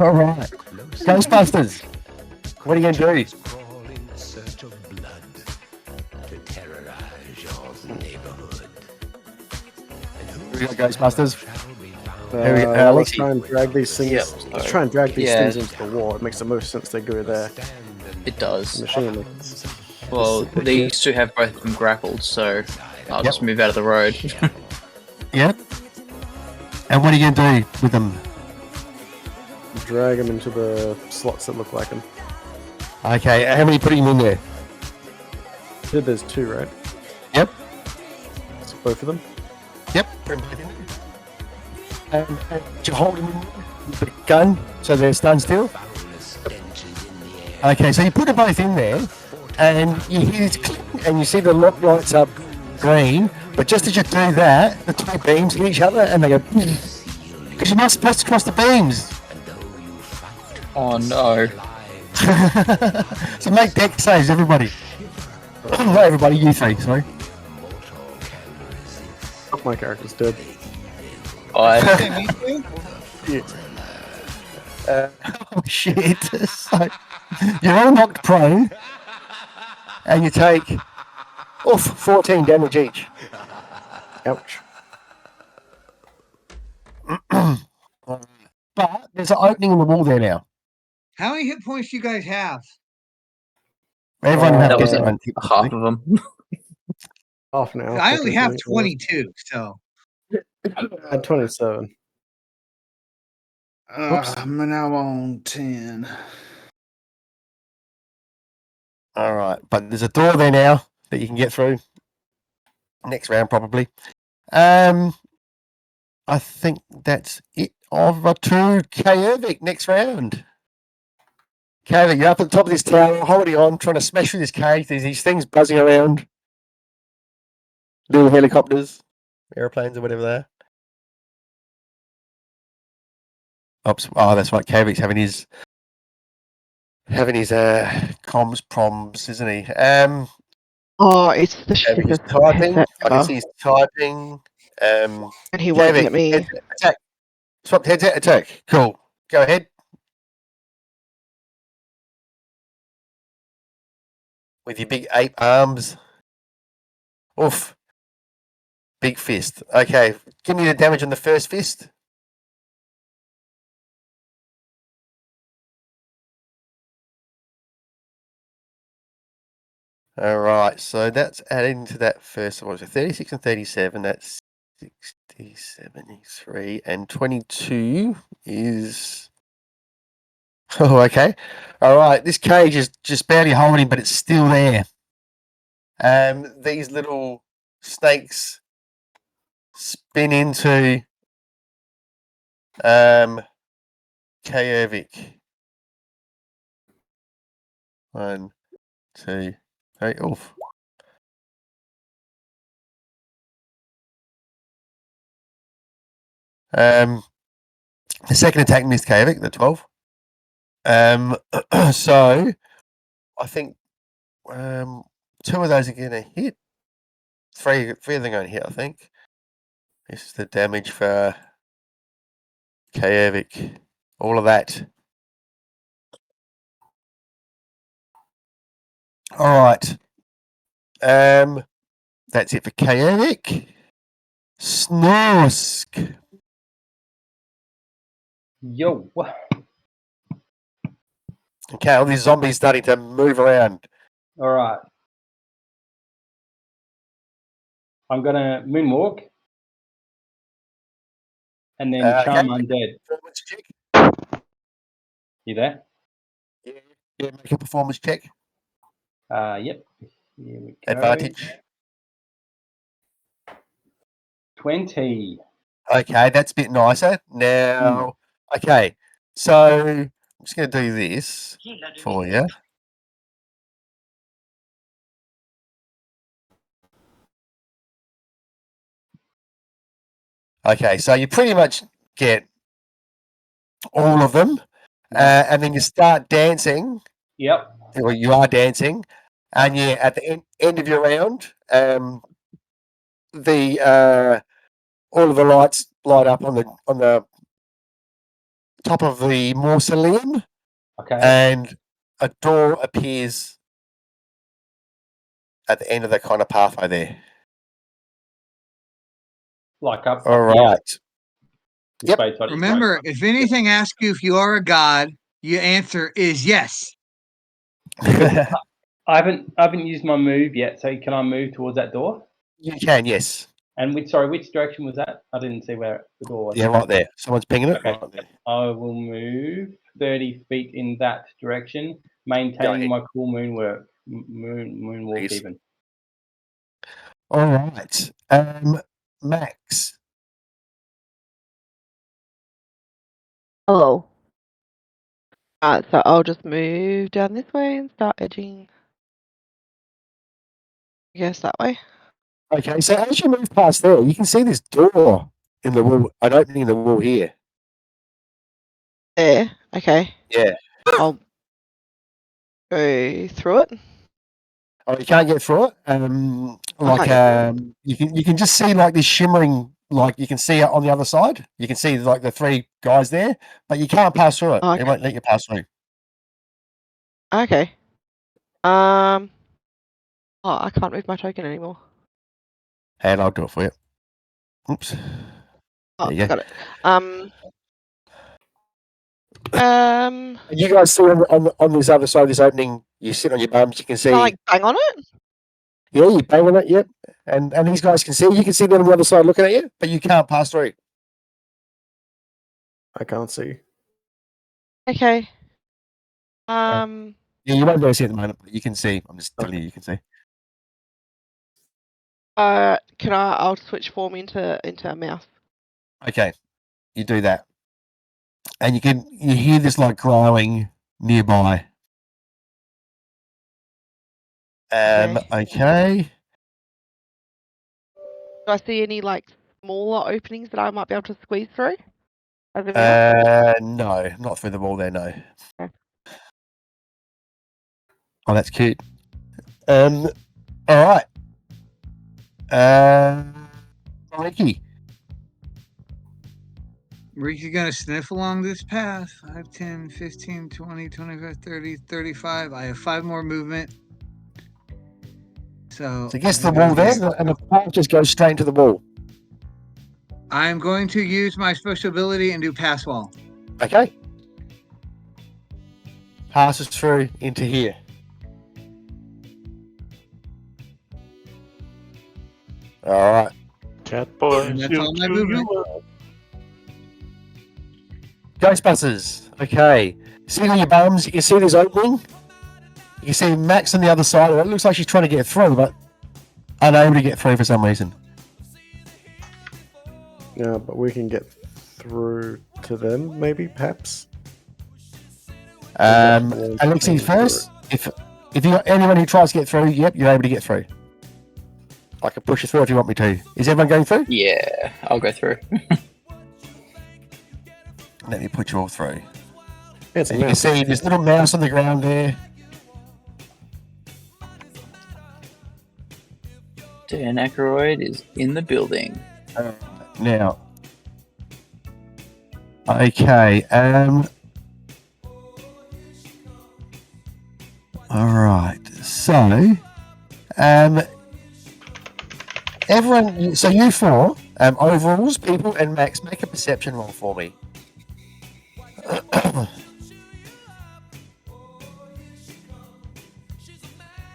All right. Ghostbusters. What are you going to do? Here we go, Ghostbusters. Let's try and drag these things. Yep. Let's try and drag these Yeah. things into the wall. It makes the most sense they go there. It does. Machine. Well, these two have both been grappled, so I'll just move out of the road. Yep. And what are you going to do with them? Drag them into the slots that look like them. Okay, how many putting them in there? Here, there's two, right? Yep. So both of them. Yep. And you hold them with the gun so they're stunned still. Okay, so you put them both in there, and you hear this click, and you see the lock lights up green. But just as you do that, the two beams hit each other, and they go because you're not supposed to cross the beams. Oh no. So make deck saves, everybody. Not everybody, you three, sorry. My character's dead. I Oh shit. So, you're all knocked prone, and you take 14 damage each. Ouch. But there's an opening in the wall there now. How many hit points do you guys have? Everyone that have was different half of them. Half an hour. I only have 20. 22, so. I had 27. I'm now on 10. All right, but there's a door there now that you can get through. Next round, probably. I think that's it. Over to Kajovic next round. Kajovic, you're up at the top of this tower, holding on, trying to smash through this cage. There's these things buzzing around. Little helicopters, airplanes, or whatever they are. Oops. Oh, that's right. Kavic's having his comms proms, isn't he? Oh, it's the shit. Kavic is typing. I can see he's typing. And he won't let me. Attack. Swap headset attack. Cool. Go ahead. With your big ape arms. Oof. Big fist. Okay. Give me the damage on the first fist. All right, so that's adding to that first. What was it? 36 and 37. That's 60, 73, and 22 is. Oh, okay. All right. This cage is just barely holding, but it's still there. These little snakes spin into Kajovic. 1, 2, 3. Oof. The second attack missed Kajovic, the 12. So I think 2 of those are going to hit. Three of them are going to hit, I think. This is the damage for Kajovic. All of that. All right. That's it for Kajovic. Snorsk. Yo. Okay, all these zombies starting to move around. All right. I'm gonna moonwalk and then charm undead. Performance check. You there? Yeah, make a performance check. Yep. Here we go. Advantage. 20. Okay, that's a bit nicer. Now, okay, so I'm just going to do this for you. Okay, so you pretty much get all of them, and then you start dancing. Yep. well, you are dancing, and yeah, at the end of your round, the all of the lights light up on the top of the mausoleum, Okay. and a door appears at the end of the kind of pathway there. Like up. All up here. right. Yep. Space on it, Remember, right. if anything asks you if you are a god, your answer is yes. I haven't used my move yet, so can I move towards that door? You can, yes. And which direction was that? I didn't see where the door was. Yeah, right there. Someone's pinging it. Okay. Right there. I will move 30 feet in that direction, Go maintaining ahead. my cool moonwalk Please. even. All right. Max. Hello. So I'll just move down this way and start edging. I guess that way. Okay, so as you move past there, you can see this door in the wall, an opening in the wall here. There. Okay. Yeah. I'll go through it. Oh, you can't get through it. You can just see like this shimmering, like you can see it on the other side. You can see like the three guys there, but you can't pass through it. Oh, okay. It won't let you pass through. Okay. Oh, I can't move my token anymore. And I'll do it for you. Oops. Oh, There you go. got it. And you guys see on this other side of this opening, you sit on your bums, you can see. Can I like bang on it? Yeah, you bang on it, yep. And these guys can see. You can see them on the other side looking at you, but you can't pass through. I can't see. Okay. Yeah, you won't be able to see at the moment, but you can see. I'm just telling you can see. I'll switch form into a mouse. Okay, you do that, and you hear this like growling nearby. Okay. Do I see any like smaller openings that I might be able to squeeze through? As a mouse? No, not through the wall there. No. Okay. Oh, that's cute. All right. Ricky. Ricky's going to sniff along this path. 5, 10, 15, 20, 25, 30, 35. I have 5 more movement. So Against the wall there, and the path just goes straight into the wall. I'm going to use my special ability and do pass wall. Okay. Passes through into here. All right. Cat boy. And that's all my movement. Ghostbusters. Okay. Sitting on your bums, you can see this opening. You can see Max on the other side of it. It looks like she's trying to get through, but unable to get through for some reason. Yeah, but we can get through to them, maybe, perhaps. Alexei first. If you got anyone who tries to get through, yep, you're able to get through. I can push you through if you want me to. Is everyone going through? Yeah, I'll go through. Let me put you all through. It's And you can see this little mouse on the ground there. Dan Aykroyd is in the building. Now, okay. All right. So, everyone. So you four, overalls, people, and Max, make a perception roll for me.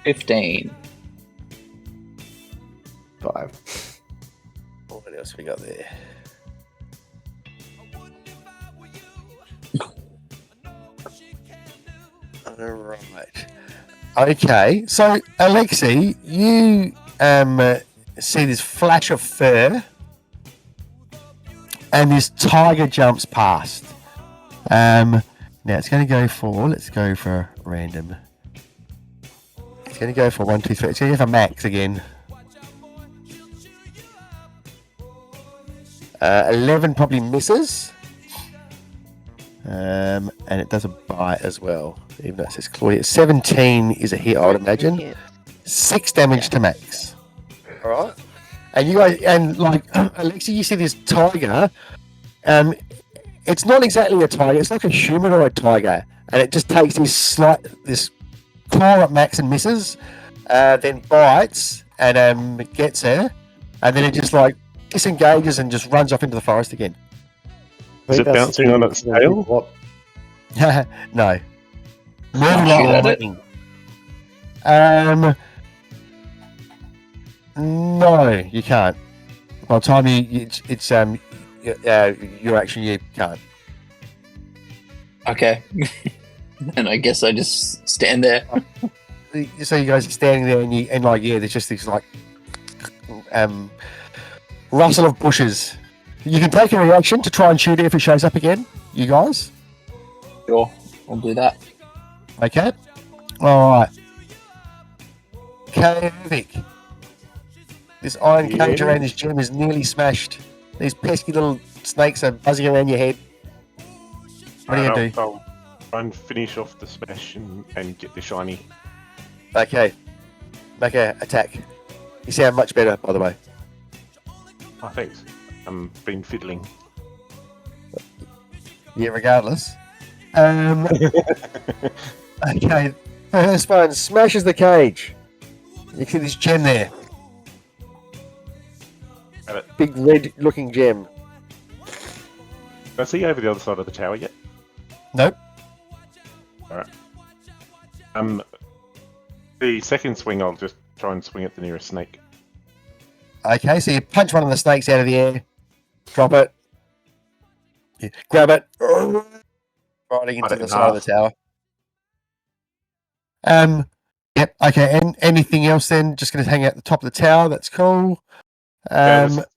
15. 5. What else we got there? All right. Okay. So, Alexei, you see this flash of fur, and this tiger jumps past. Now it's going to go for. Let's go for random. It's going to go for 1, 2, 3. It's going to go for Max again. 11 probably misses. And it does a bite as well, even though it says claw here. 17 is a hit, I would imagine. Hit. 6 damage Yeah. to Max. All right. And you guys, and like Alexi, you see this tiger. It's not exactly a tiger. It's like a humanoid tiger, and it just takes this claw at Max and misses, then bites and gets her, and then it just like disengages and just runs off into the forest again. I Is think it that's bouncing on its the big tail? wop. No. More Can't like shoot at it? lightning. No, you can't. By the time your action, you can't. Okay. And I guess I just stand there. So you guys are standing there, and there's just this like rustle of bushes. You can take a reaction to try and shoot it if it shows up again. You guys, Sure, I'll do that. okay? All right. Kavic. This iron cage Yeah. around this gem is nearly smashed. These pesky little snakes are buzzing around your head. What are you gonna do? I'll try and finish off the smash and get the shiny. Okay. Make a attack. You sound much better, by the way. Oh, thanks. Been fiddling. Yeah, regardless. Okay. First one smashes the cage. You see this gem there. Got it. Big red-looking gem. Can I see over the other side of the tower yet? Nope. The second swing, I'll just try and swing at the nearest snake. Okay, so you punch one of the snakes out of the air. Drop it. You grab it. Riding into Cut it the in side of the half. tower. Yep. Okay. And anything else then? Just going to hang out the top of the tower. That's cool. Yeah, just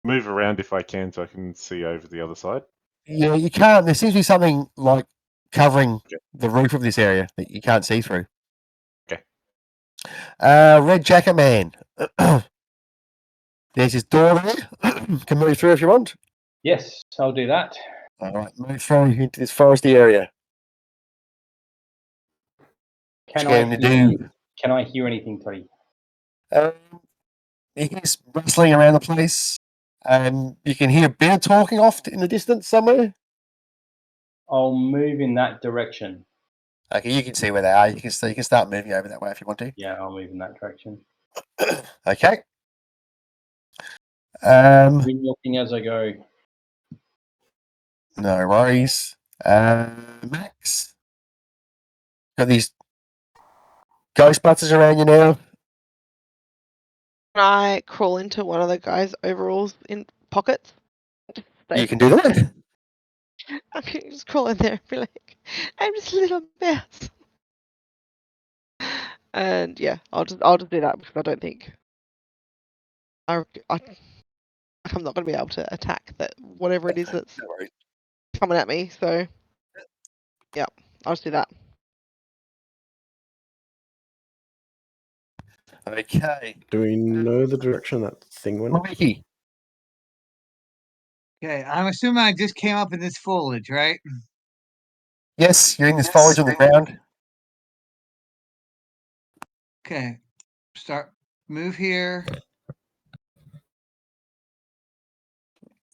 move around if I can so I can see over the other side. Yeah, you can't. There seems to be something like covering the roof of this area that you can't see through. Okay. Red Jacket Man. There's his door there. Can move through if you want. Yes, I'll do that. All right, move through into this foresty area. Can What you I gonna hear, do? Can I hear anything, Toddy? He's rustling around the place. You can hear a bit of talking off in the distance somewhere. I'll move in that direction. Okay, you can see where they are. You can start moving over that way if you want to. Yeah, I'll move in that direction. Okay. Walking as I go. No worries. Max, got these Ghostbusters around you now. Can I crawl into one of the guy's overalls in pockets? You can do that. I can just crawl in there and be like, I'm just a little mouse. And yeah, I'll just do that because I don't think I'm not going to be able to attack that whatever it is that's No worries. coming at me. So yeah, I'll just do that. Okay. Do we know the direction that thing went? Mikey. Okay, I'm assuming I just came up in this foliage, right? Yes, you're in this foliage on the ground. Okay, move here.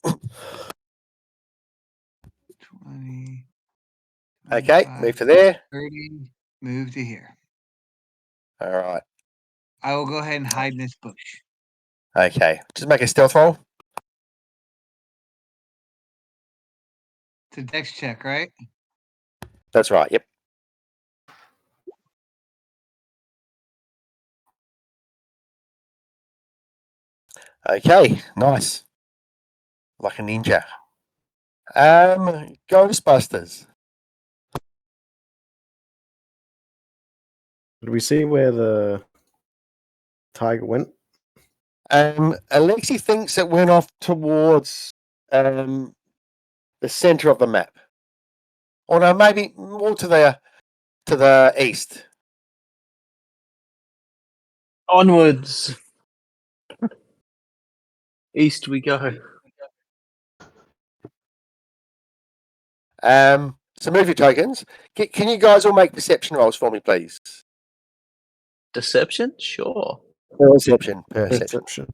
$20. Okay, 25, move to there. 30. Move to here. All right. I will go ahead and hide in this bush. Okay, just make a stealth roll. It's a dex check, right? That's right. Yep. Okay, nice. Like a ninja. Ghostbusters. Did we see where the tiger went? Alexi thinks it went off towards the center of the map. Or no, maybe more to the east. Onwards. East we go. So move your tokens. Can you guys all make perception rolls for me, please? Deception? Sure. Perception. Perception.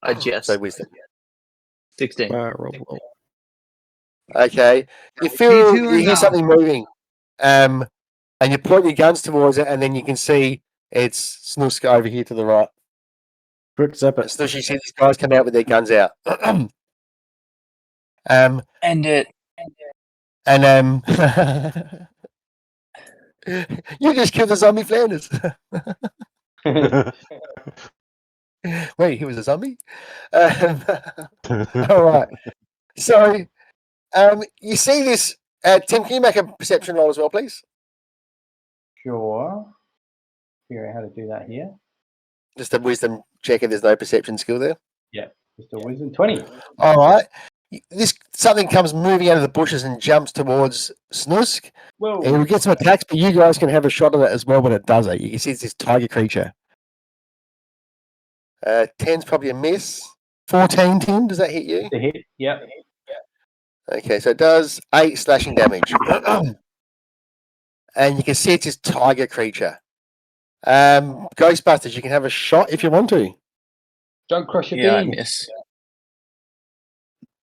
I jest. So wisdom. 16. Roll. Okay. You D2 or hear no? something moving, and you point your guns towards it, and then you can see it's Snusk over here to the right. Quick zap it. Snusk, you see these guys come out with their guns out. End it. And you just killed the zombie Flanders. Wait, he was a zombie? All right. So, you see this. Tim, can you make a perception roll as well, please? Sure. Figure out how to do that here. Just a wisdom check if there's no perception skill there. Just a wisdom 20. All right. Something comes moving out of the bushes and jumps towards Snusk. Whoa. It will get some attacks, but you guys can have a shot at it as well when it does it. You can see it's this tiger creature. 10's probably a miss. 14, Tim, does that hit you? To hit. Yep. Okay, so it does 8 slashing damage. And you can see it's this tiger creature. Ghostbusters, you can have a shot if you want to. Don't cross your Yeah, I beam. miss.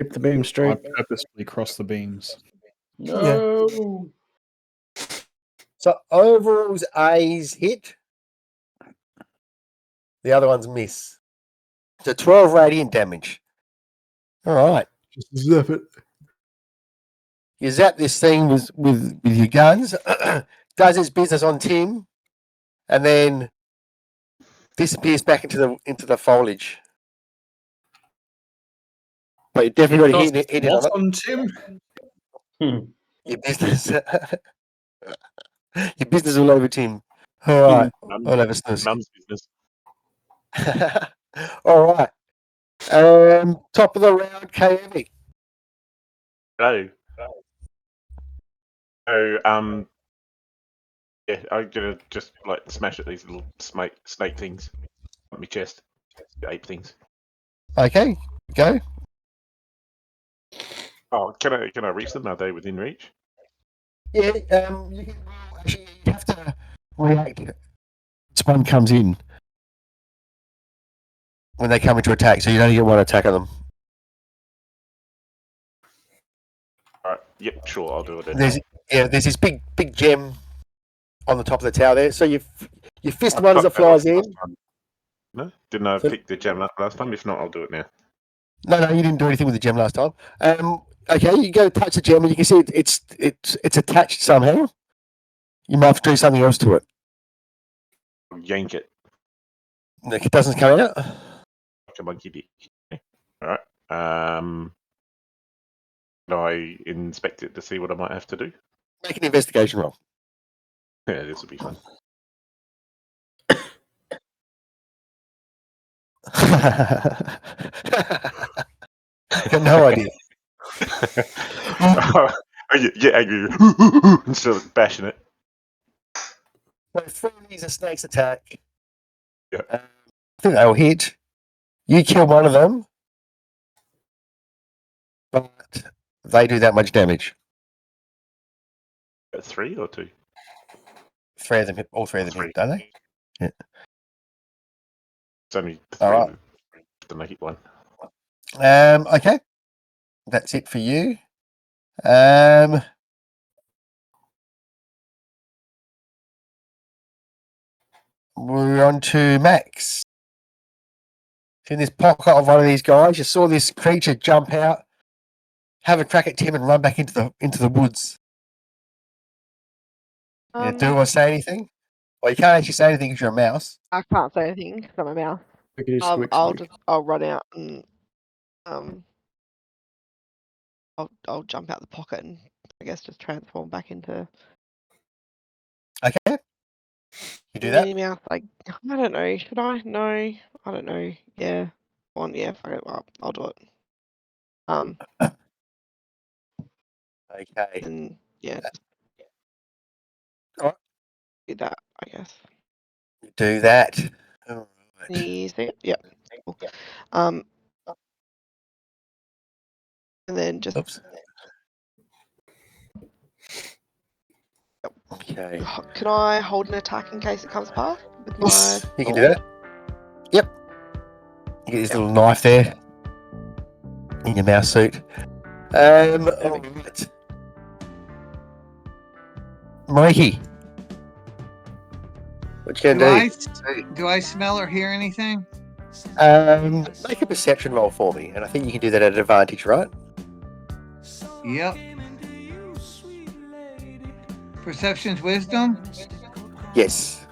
Keep the beam I straight. purposely cross the beams. No. So overall's A's hit. The other one's miss. So 12 radiant damage. All right. Just zap it. You zap this thing with your guns. Does its business on Tim, and then disappears back into the foliage. But you definitely got to hit it on it. on Tim? Your business. Your business all over Tim. All right. I'll have a snooze. Mum's business. All right. Top of the round, KV. Hello. So, yeah, I'm gonna just like smash at these little snake things on my chest, ape things. Okay, go. Oh, can I reach them? Are they within reach? Yeah. You can, actually, you have to react. This one comes in when they come into attack, so you only get one attack on them. All right. Yep. Sure. I'll do it. Then. There's this big gem on the top of the tower there. So you fist I one as it fucked that flies up in. last time. No, didn't I So- pick the gem up last time? If not, I'll do it now. No, you didn't do anything with the gem last time. Okay, you go touch the gem and you can see it's attached somehow. You might have to do something else to it. I'll yank it Like, it doesn't come out. like a monkey dick. Okay. All right. Can I inspect it to see what I might have to do? Make an investigation roll. Yeah, this will be fun. Got no idea. Oh, you get angry instead of bashing it. So 3 of these are snakes attack. Yeah. I think they'll hit. You kill one of them, but they do that much damage. 3 or 2? 3 of them hit. All 3 of them hit, don't they? Yeah. It's only 3 All right. to make it 1. Okay. That's it for you. We're on to Max. In this pocket of one of these guys, you saw this creature jump out, have a crack at Tim, and run back into the woods. Do you want to say anything? Well, you can't actually say anything because you're a mouse. I can't say anything because I'm a mouse. I'll I'll run out and I'll jump out the pocket and I guess just transform back into Okay. You do that? Minnie Mouse. Like, I don't know. Should I? No, I don't know. Yeah, yeah. Fuck it. I'll do it. Okay. And yeah, just Alright. do that. I guess. Do that. All right. Can you see it? Yep. Cool. And then just Oops. Okay. Can I hold an attack in case it comes back? With my Yes, you can do that. Yep. You get this little knife there in your mouse suit. Alright. Mikey. What you gonna Do I smell or hear anything? do? Make a perception roll for me, and I think you can do that at advantage, right? Yep. Perception's wisdom? Yes.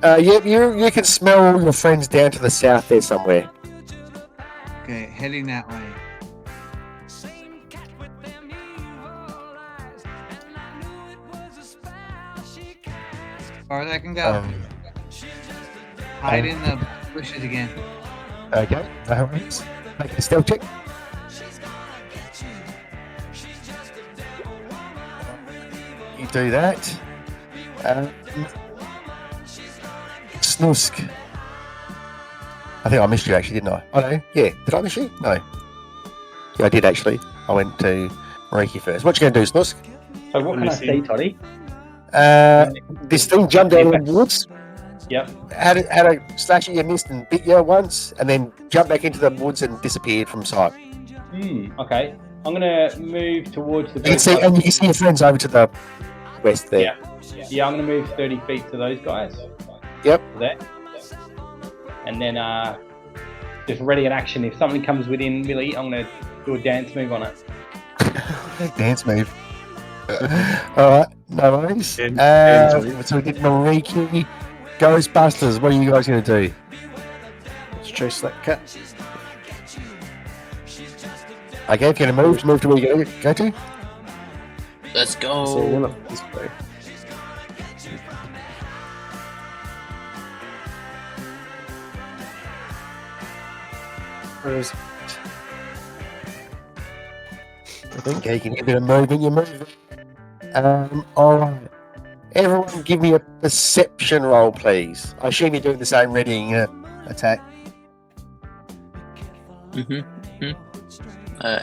Yep, you can smell all your friends down to the south there somewhere. Okay, heading that way. As far as I can go. Hide in the bushes again. Okay, no worries. Make a stealth check. You do that. Snusk. I think I missed you actually, didn't I? Oh no, yeah. Did I miss you? No. Yeah, I did actually. I went to Reiki first. What you going to do, Snusk? So what can I see, Toddy? This thing jumped out of the woods. Yep. Had a slash at your mist and bit you once, and then jumped back into the woods and disappeared from sight. Okay. I'm gonna move towards the. You can see, and you can see your friends over to the west there. Yeah. I'm gonna move 30 feet to those guys. Yep. There. And then just ready in action. If something comes within Millie, I'm gonna do a dance move on it. Dance move. Alright, no worries. So we did Mariki. Ghostbusters, what are you guys going to do? Let's chase that cat. Okay, if you're going to move to where you're going to go to. Let's go. So one up this way. Where is it? I think you can get a bit of movement, you're moving. Alright. Everyone give me a perception roll, please. I assume you're doing the same readying attack.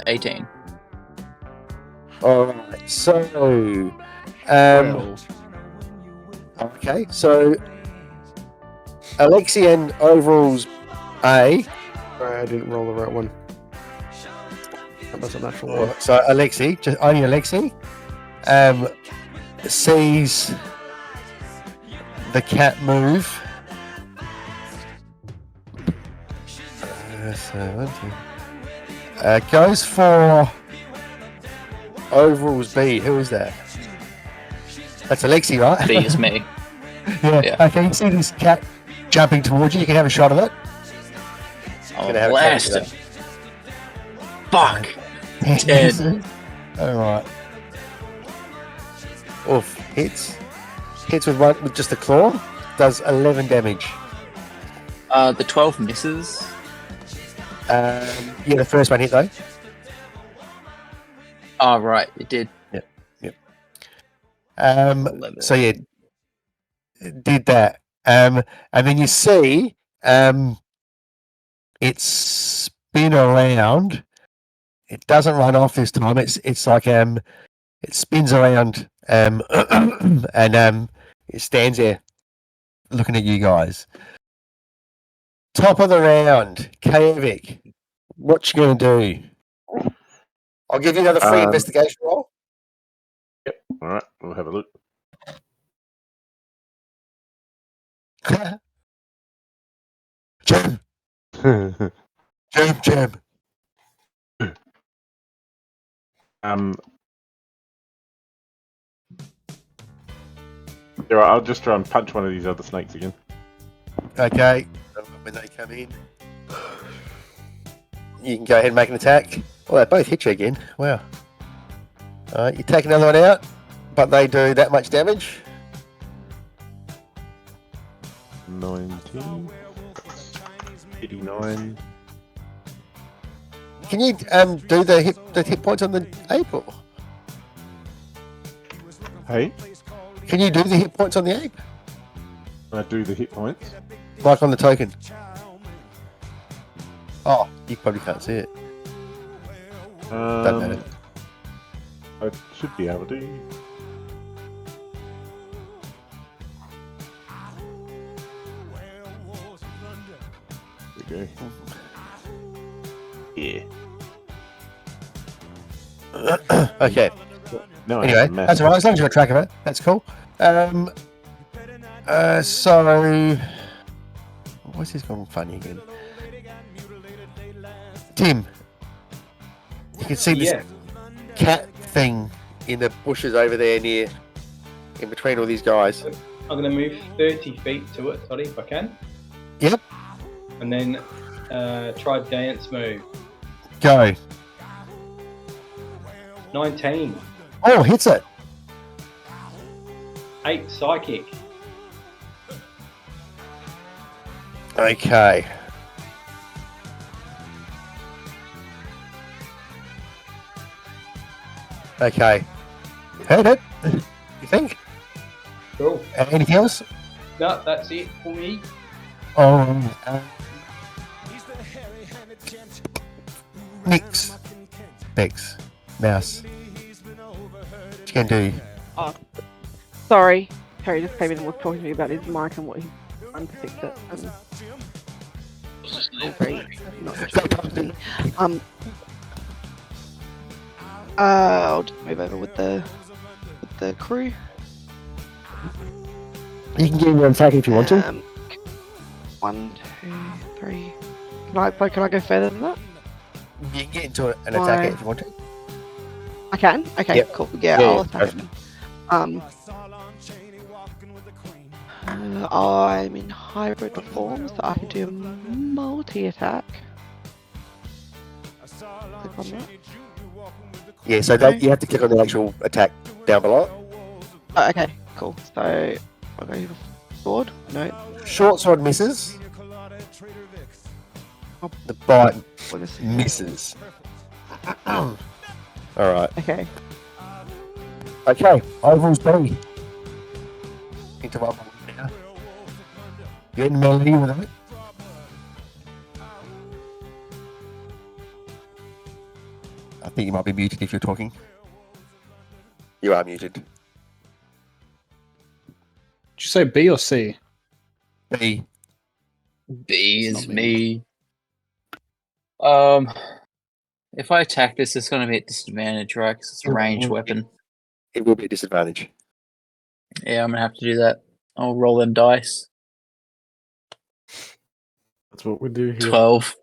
18. Alright, so... okay, so... Alexi and Overall's A. Sorry, I didn't roll the right one. That was a natural one. So Alexi, just only Alexi, sees the cat move. Goes for Overall's B. Who is that? That's Alexi, right? B is me. Yeah. Okay, you see this cat jumping towards you. You can have a shot of it. I'll blast him. Fuck. Dead. Alright. Oof. Hits with just a claw. Does 11 damage. The 12 misses. Yeah, the first one hit though. Oh, right. It did. Yep. So yeah, did that. And then you see it spin around. It doesn't run off this time. It's like it spins around and it stands there looking at you guys. Top of the round, Kavik. What you gonna do? I'll give you another free investigation roll. Yep. All right. We'll have a look. Jam. Jam. Yeah, I'll just try and punch one of these other snakes again. Okay. When they come in, you can go ahead and make an attack. Well, they both hit you again. Wow. You take another one out, but they do that much damage. 19. 89. Can you do the hit points on the ape? Or? Hey? Can you do the hit points on the ape? I do the hit points. Like on the token. Oh, you probably can't see it. Don't matter. I should be able to. There we go. Yeah. Okay. No, I Anyway, have a mess. that's all right. As long as you've got track of it, that's cool. So, what's this gone funny again? Tim, you can see this Yeah. cat thing in the bushes over there near, in between all these guys. I'm going to move 30 feet to it, Toddy, if I can. Yep. And then try dance move. Go. 19. Oh, hits it. 8 psychic. Okay. Okay. Heard it. You think? Cool. Anything else? No, that's it for me. Nix. Bex. Mouse. What you can do? Oh, sorry. Harry just came in and was talking to me about his mic and what he's done to fix it. Very not interested. I'll just move over with the crew. You can give me an attack if you want to. 1, 2, 3. Can I go further than that? You can get into an attack if you want to. I can? Okay, Yep. cool. Yeah, Yeah, I'll yeah. attack him. I'm in hybrid form, so I can do multi-attack. Click on that. Yeah, so that, you have to click on the actual attack down below. Oh, okay, cool. So I'll go with sword. No. Short sword misses. Oh, The bite what is it? misses. All right. Okay. Okay. Overall's B. Into one now. You're in melee with it. I think you might be muted if you're talking. You are muted. Did you say B or C? B. B It's is not me. If I attack this, it's going to be at disadvantage, right? Because it's a ranged weapon. It will be a disadvantage. Yeah, I'm going to have to do that. I'll roll them dice. That's what we do here. 12.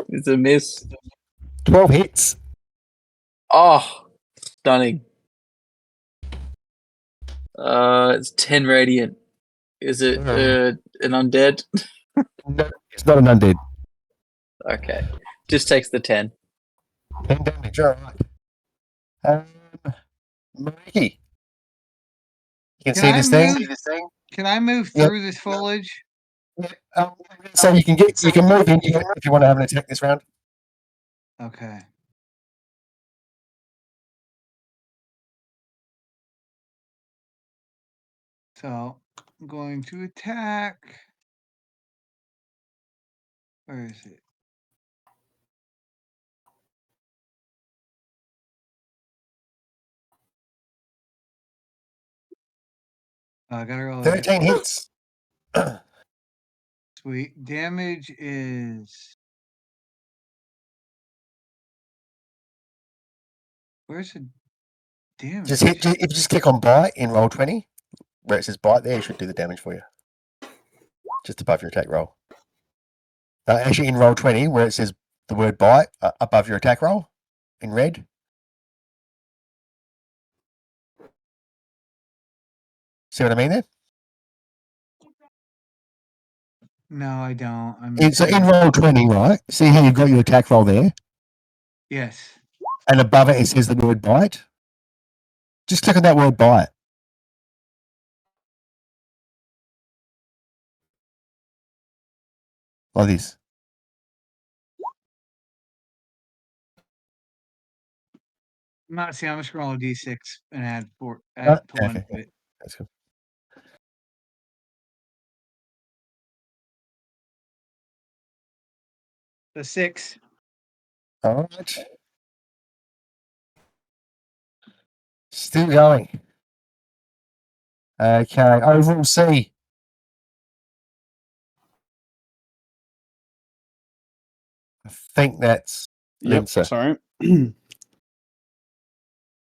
It's a miss. 12 hits. Oh, stunning. It's 10 radiant. Is it an undead? No, it's not an undead. Okay. Just takes the 10. 10 damage, alright. Mikey. You can see this thing? Can I move Yep. through this foliage? So you can move in if you want to have an attack this round. Okay. So I'm going to attack. Where is it? I gotta roll. 13 hits. Sweet. Damage is. Where's the damage? If you just click on bite in roll 20, where it says bite there, it should do the damage for you. Just above your attack roll. Actually, in roll 20, where it says the word bite above your attack roll in red. See what I mean there? No, I don't. So in roll 20, right? See how you've got your attack roll there? Yes. And above it, it says the word bite. Just click on that word bite. Like this. Not see. I'm just roll a d6 and add Oh, one okay. to it. That's good. The 6. All right. Still going. Okay, overall C. I think that's Yep. Lindsay. Sorry.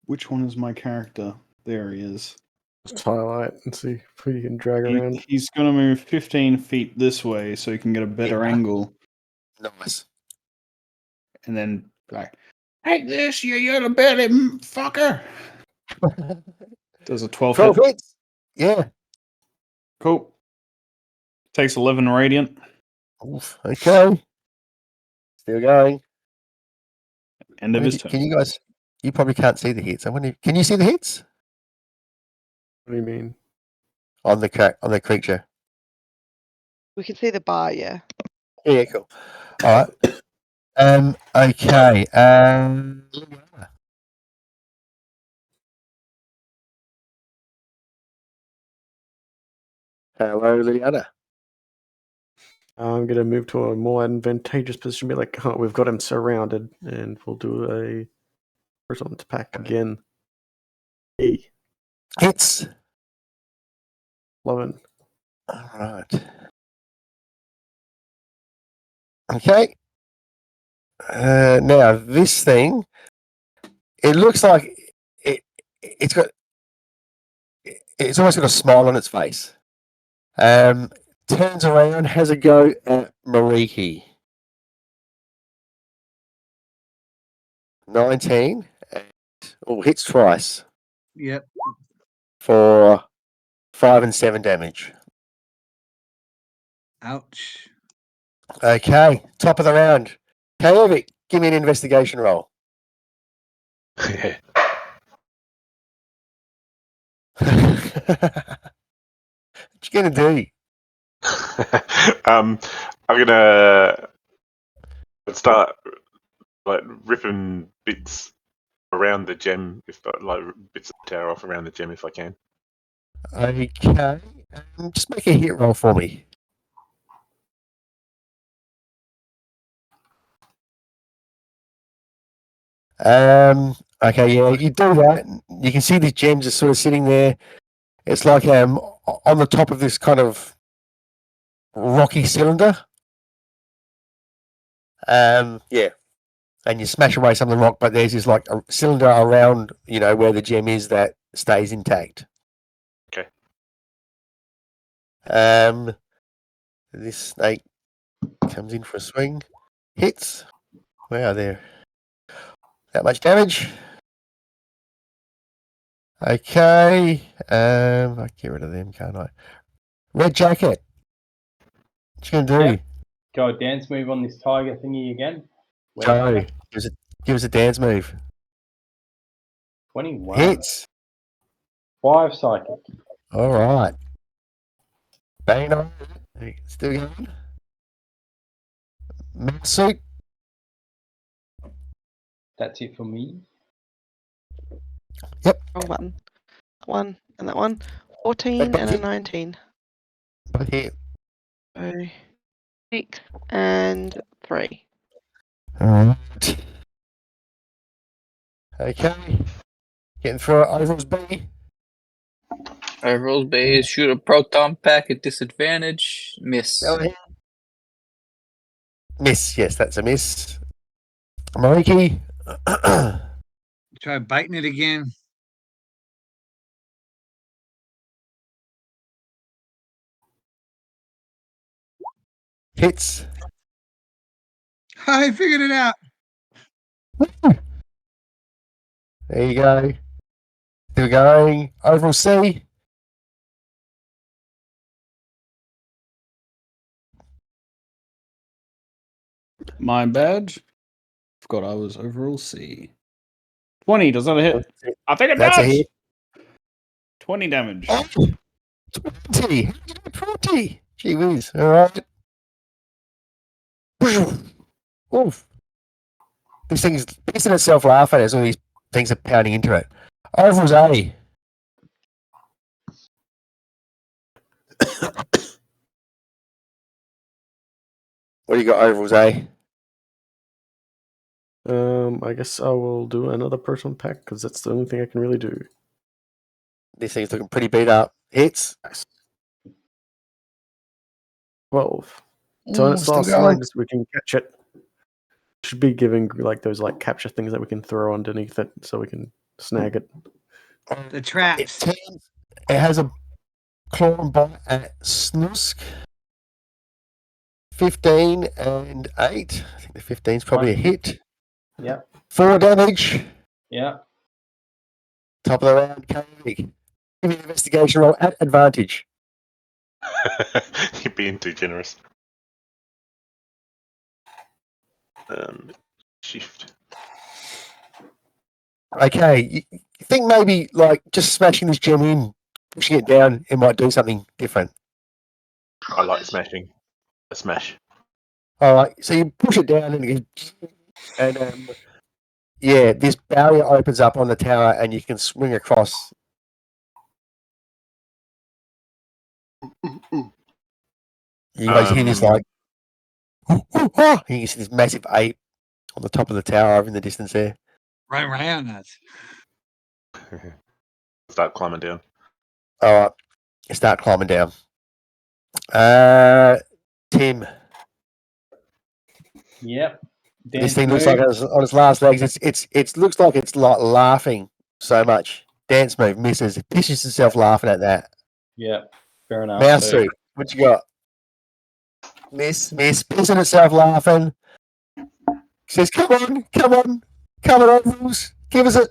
Which one is my character? There he is. Just highlight and see if we can drag around. He's going to move 15 feet this way so he can get a better angle. Nice. And then like, take this, you yellow belly fucker. Does a 12 12 hit. hits. Yeah. Cool. Takes 11 radiant. Oof. Okay. Still going. End of his turn. Can you guys? You probably can't see the hits. I wonder. Can you see the hits What do you mean? on the creature? We can see the bar, yeah. Yeah. Cool. All right. Okay. Hello, Liliana. I'm going to move to a more advantageous position. Be like, oh, we've got him surrounded, and we'll do a horizontal attack again. E. Hits. 11. All right. Okay. Now this thing, it looks like it's almost got a smile on its face. Turns around, has a go at Mariki. 19. Hits twice Yep. for 5 and 7 damage. Ouch. Okay, top of the round. Kajovic, give me an investigation roll. What you gonna do? I'm gonna start like ripping bits around the gem, like bits of the tower off around the gem if I can. Okay, just make a hit roll for me. Okay, yeah, you do that. You can see these gems are sort of sitting there. It's like on the top of this kind of rocky cylinder. Yeah, and you smash away some of the rock, but there's this like a cylinder around, where the gem is that stays intact. Okay. This snake comes in for a swing, hits. Wow, there. That much damage. Okay. I get rid of them, can't I? Red jacket. What you gonna do? Yep. Go a dance move on this tiger thingy again. Go. Give us a dance move. 21. Hits. 5 psychic. All right. Bane on. Still going. Suit. That's it for me. Wrong button. One and that one. 14 and a 19. Both hit. So 6 and 3. All right. Okay. Getting through it. Overall's B. Overall base, shoot a proton pack at disadvantage. Miss. Go ahead. Miss. Yes, that's a miss. Mariki. Try biting it again. Hits. I figured it out. There you go. Still going. Overall C. My bad. Forgot I was overall C. 20. Does that hit? I think it That's a does. hit. 20 damage. 20. 20. Gee whiz. All right. Oof. This thing's pissing itself laughing as all these things are pounding into it. Overall's A. What do you got, overalls, A? I guess I will do another proton pack because that's the only thing I can really do. This thing's looking pretty beat up. Hits. Nice. 12. So on its still last going. legs, we can catch it. Should be giving like those like capture things that we can throw underneath it so we can snag it. The It traps. turns. It has a claw and bite at Snusk. 15 and 8. I think the 15 is probably a hit. Yep. 4 damage. Yeah. Top of the round, Koenig. Give me an investigation roll at advantage. You're being too generous. Shift. Okay, you think maybe like just smashing this gem in, pushing it down, it might do something different. I like smashing. A smash. All right, so you push it down and yeah, this barrier opens up on the tower and you can swing across. You guys hear this like, and you can see this massive ape on the top of the tower over in the distance there. Right around us. Start climbing down. All right, you start climbing down. Tim, Yep. this thing looks like it's on its last legs. It looks like it's like laughing so much. Dance move misses. It pisses itself laughing at that. Yep. Fair enough. Mouse So- suit. What you got? Miss, pissing itself laughing. Says, come on, overalls. Give us it.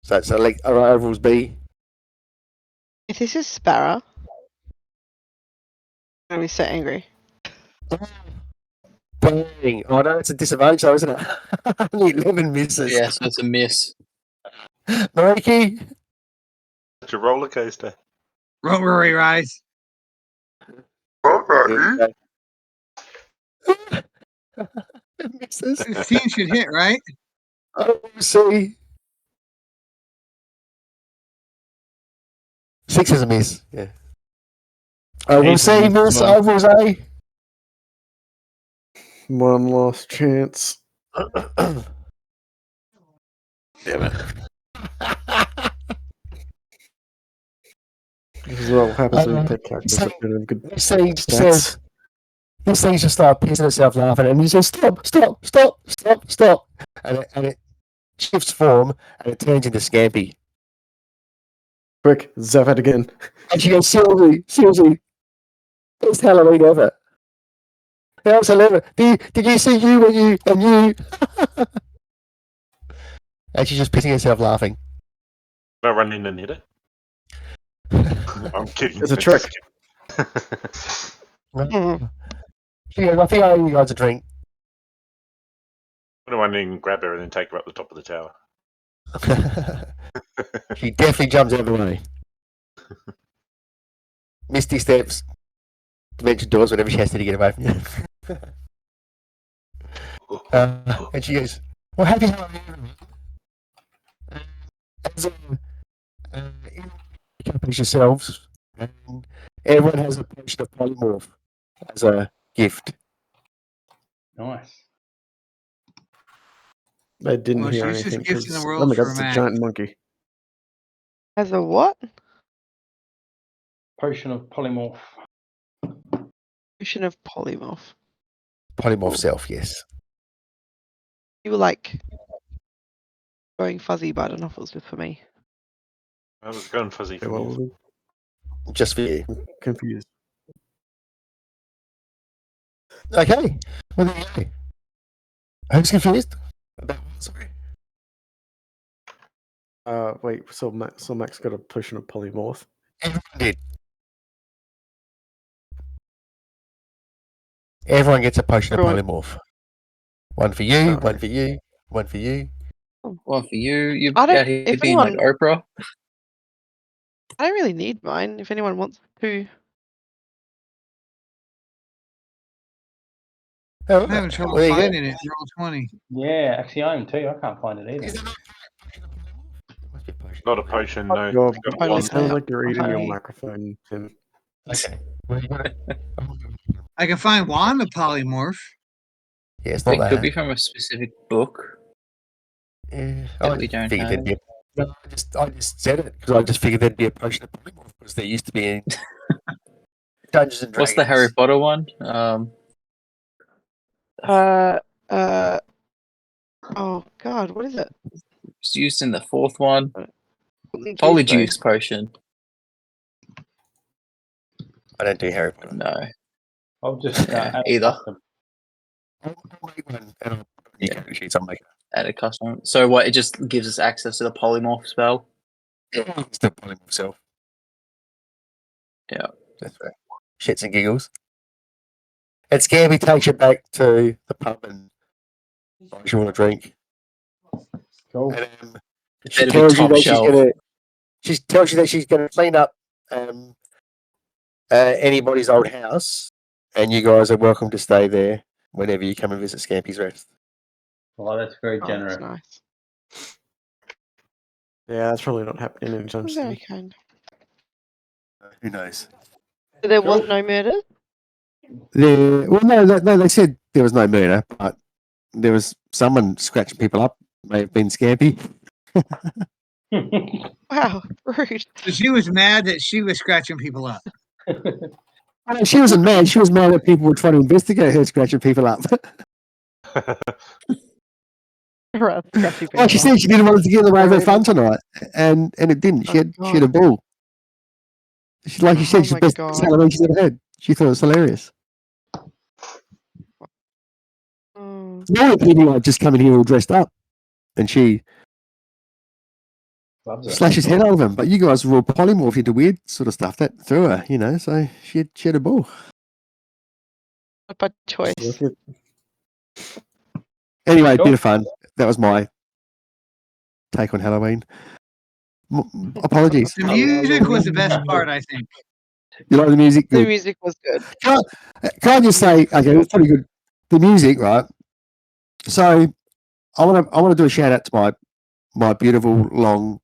So it's like overalls B. If this is Sparrow, I'm gonna be so angry. Dang. Oh no, it's a disadvantage though, isn't it? Only 11 misses. Yeah, so it's a miss. Mariki. It's a roller coaster. Rotary rise. Misses. 15 should hit, right? Oh, see. 6 is a miss. Yeah. Oh, we'll Eight is a see, miss miss. as well. Overalls A. One last chance. Damn it. This is what happens when you take characters so- that don't have good This thing stats. says, this thing just starts pissing itself laughing, and he says, stop. And it shifts form, and it turns into Scampy. Quick, zap it again. And she goes, Silsey, best Halloween ever. That was 11. Did you see you and you? And she's just pissing herself laughing. I'll run in and hit it. I'm kidding. It's a trick. She goes, I think I owe you guys a drink. I'm going to run in and grab her and then take her up the top of the tower. She definitely jumps out of the way. Misty steps. Dimension doors, whatever she has to get away from you. And she goes, well, happy Halloween. As accompanies yourselves, and everyone has a potion of polymorph as a gift. Nice. I didn't Well, hear she's just anything. gifting the 'cause- world oh my god, for it's a Mac. giant monkey. As a what? Potion of polymorph. Potion of polymorph. Polymorph self, yes. You were like going fuzzy, but I don't know if it was just for me. I was going fuzzy Yeah, for well, me. Just for you. I'm confused. Okay. Well, there you go. Who's confused? About what, sorry? Wait, so Max got a potion of polymorph. Everyone did. Everyone gets a potion of Everyone. polymorph. One for you, Alright. one for you, one for you. One for you. You're I don't- out here if being like anyone- Oprah. I don't really need mine. If anyone wants to, Oh, I'm having trouble well, there you go. finding it. Roll 20. Yeah, actually, I am too. I can't find it either. Is there not a potion of polymorph? Not a potion, no. Your, Got Only it one. sounds like you're eating your Okay. microphone, Tim. Okay. Well, you got it. I can find Wanda polymorph. Yeah, it's not It that. could be from a specific book Yeah, that I we don't figured have. there'd be. No, I just said it because I just figured there'd be a potion of polymorph because there used to be in Dungeons and Dragons. What's the Harry Potter one? Oh God, what is it? It's used in the fourth one. Something juice, Polyjuice potion. I don't do Harry Potter. No. I'll just add a Either. custom. I'll make one and I'll put new character sheets. I'll make Add a custom. So what? It just gives us access to the polymorph spell. it. Still polymorph myself. Yeah. That's right. Shits and giggles. And Scammy takes you back to the pub and buys you want a drink. Cool. And It she better be tells you top that shelf. she tells you that she's gonna clean up anybody's old house, and you guys are welcome to stay there whenever you come and visit Scampy's Rest. Well, that's very Oh, generous. that's nice. Yeah, that's probably not happening anytime Very soon. kind. Who knows? So there was no murder? Well, no, they said there was no murder, but there was someone scratching people up. May have been Scampy. Wow, rude. So she was mad that she was scratching people up. No, she wasn't mad. She was mad that people were trying to investigate her scratching people up. Right, scratchy Well, she people. said she didn't want to get in the way of her Very fun much. tonight, and it didn't. She Oh, had a God. ball. She, like you said, Oh she's my the best God. Halloween she's ever had. She thought it was hilarious. Mm. Normally people like just come in here all dressed up, and she Loves it. slashes head out of them. But you guys were all polymorphed into weird sort of stuff that threw her, So she had a ball. Not by choice. Look at- Anyway, Cool. bit of fun. That was my take on Halloween. Apologies. The music was the best part, I think. You like the music? The Good. music was good. Can I just say, okay, it's pretty good. The music, right? So I want to do a shout out to my beautiful, long,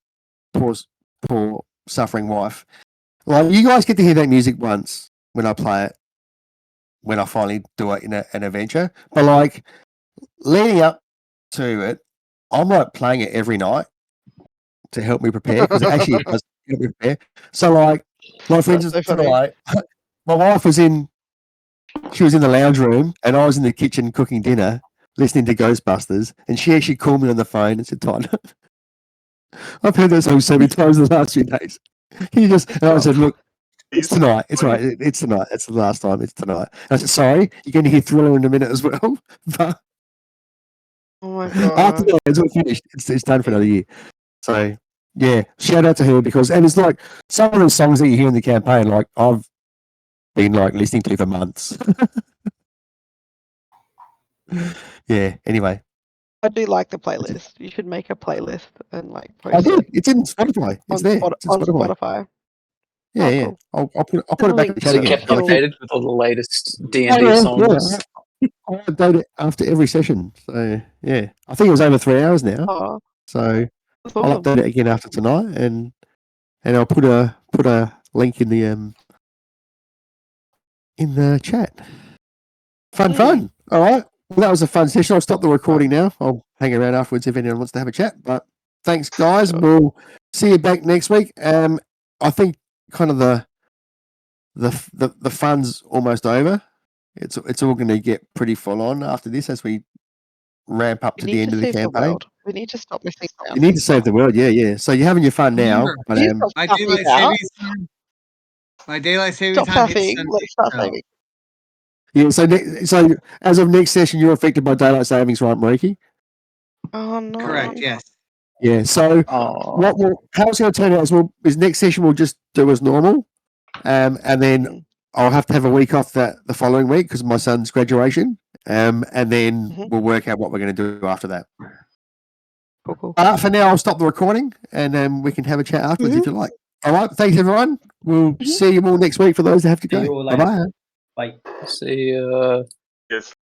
poor suffering wife. Like, you guys get to hear that music once when I play it, when I finally do it in an adventure. But like leading up to it, I'm like playing it every night to help me prepare because it actually does help me prepare. So like for That's instance, so funny. tonight, my wife was in the lounge room and I was in the kitchen cooking dinner, listening to Ghostbusters, and she actually called me on the phone and said, "Todd, I've heard that song so many times in the last few days." And I said, "Look, it's tonight. It's right. It's tonight. It's the last time. It's tonight." And I said, "Sorry, you're going to hear Thriller in a minute as well." But Oh my after God. that, it's all finished. It's done for another year. So yeah, shout out to her and it's like some of the songs that you hear in the campaign, like I've been like listening to for months. Yeah. Anyway, I do like the playlist. You should make a playlist and like I post did. it It's in Spotify. It's there. It's in on Spotify. Spotify. Yeah, Oh, yeah. cool. I'll put it back in the Link chat So to again. kept It'll- updated with all the latest Oh, D&D yeah, songs. yeah. I update it after every session. So yeah, I think it was over 3 hours now. Oh, So that's I'll awesome. update it again after tonight, and I'll put a link in the chat. Fun. All right. Well, that was a fun session. I'll stop the recording now. I'll hang around afterwards if anyone wants to have a chat. But thanks, guys. Sure. We'll see you back next week. I think kind of the fun's almost over. It's all going to get pretty full on after this as we ramp up We to the need end to of the save the campaign. world. We need to stop messing around. You need to save the world. Yeah. So you're having your fun now. Remember, But Stop my faffing daylight out. savings time. My daylight saving Stop time hits faffing. Sunday. Let's start so- saving. yeah. So as of next session, you're affected by daylight savings, right, Mariki? Oh no. Correct. Yes. Yeah. So Oh, how it's going to turn out is next session we'll just do as normal, and then I'll have to have a week off the following week because of my son's graduation, and then Mhm. we'll work out what we're going to do after that. Cool. For now, I'll stop the recording, and then we can have a chat afterwards if you like. All right. Thanks, everyone. We'll see you all next week for those that have to See you go. all Bye later. bye. Bye. see. Yes.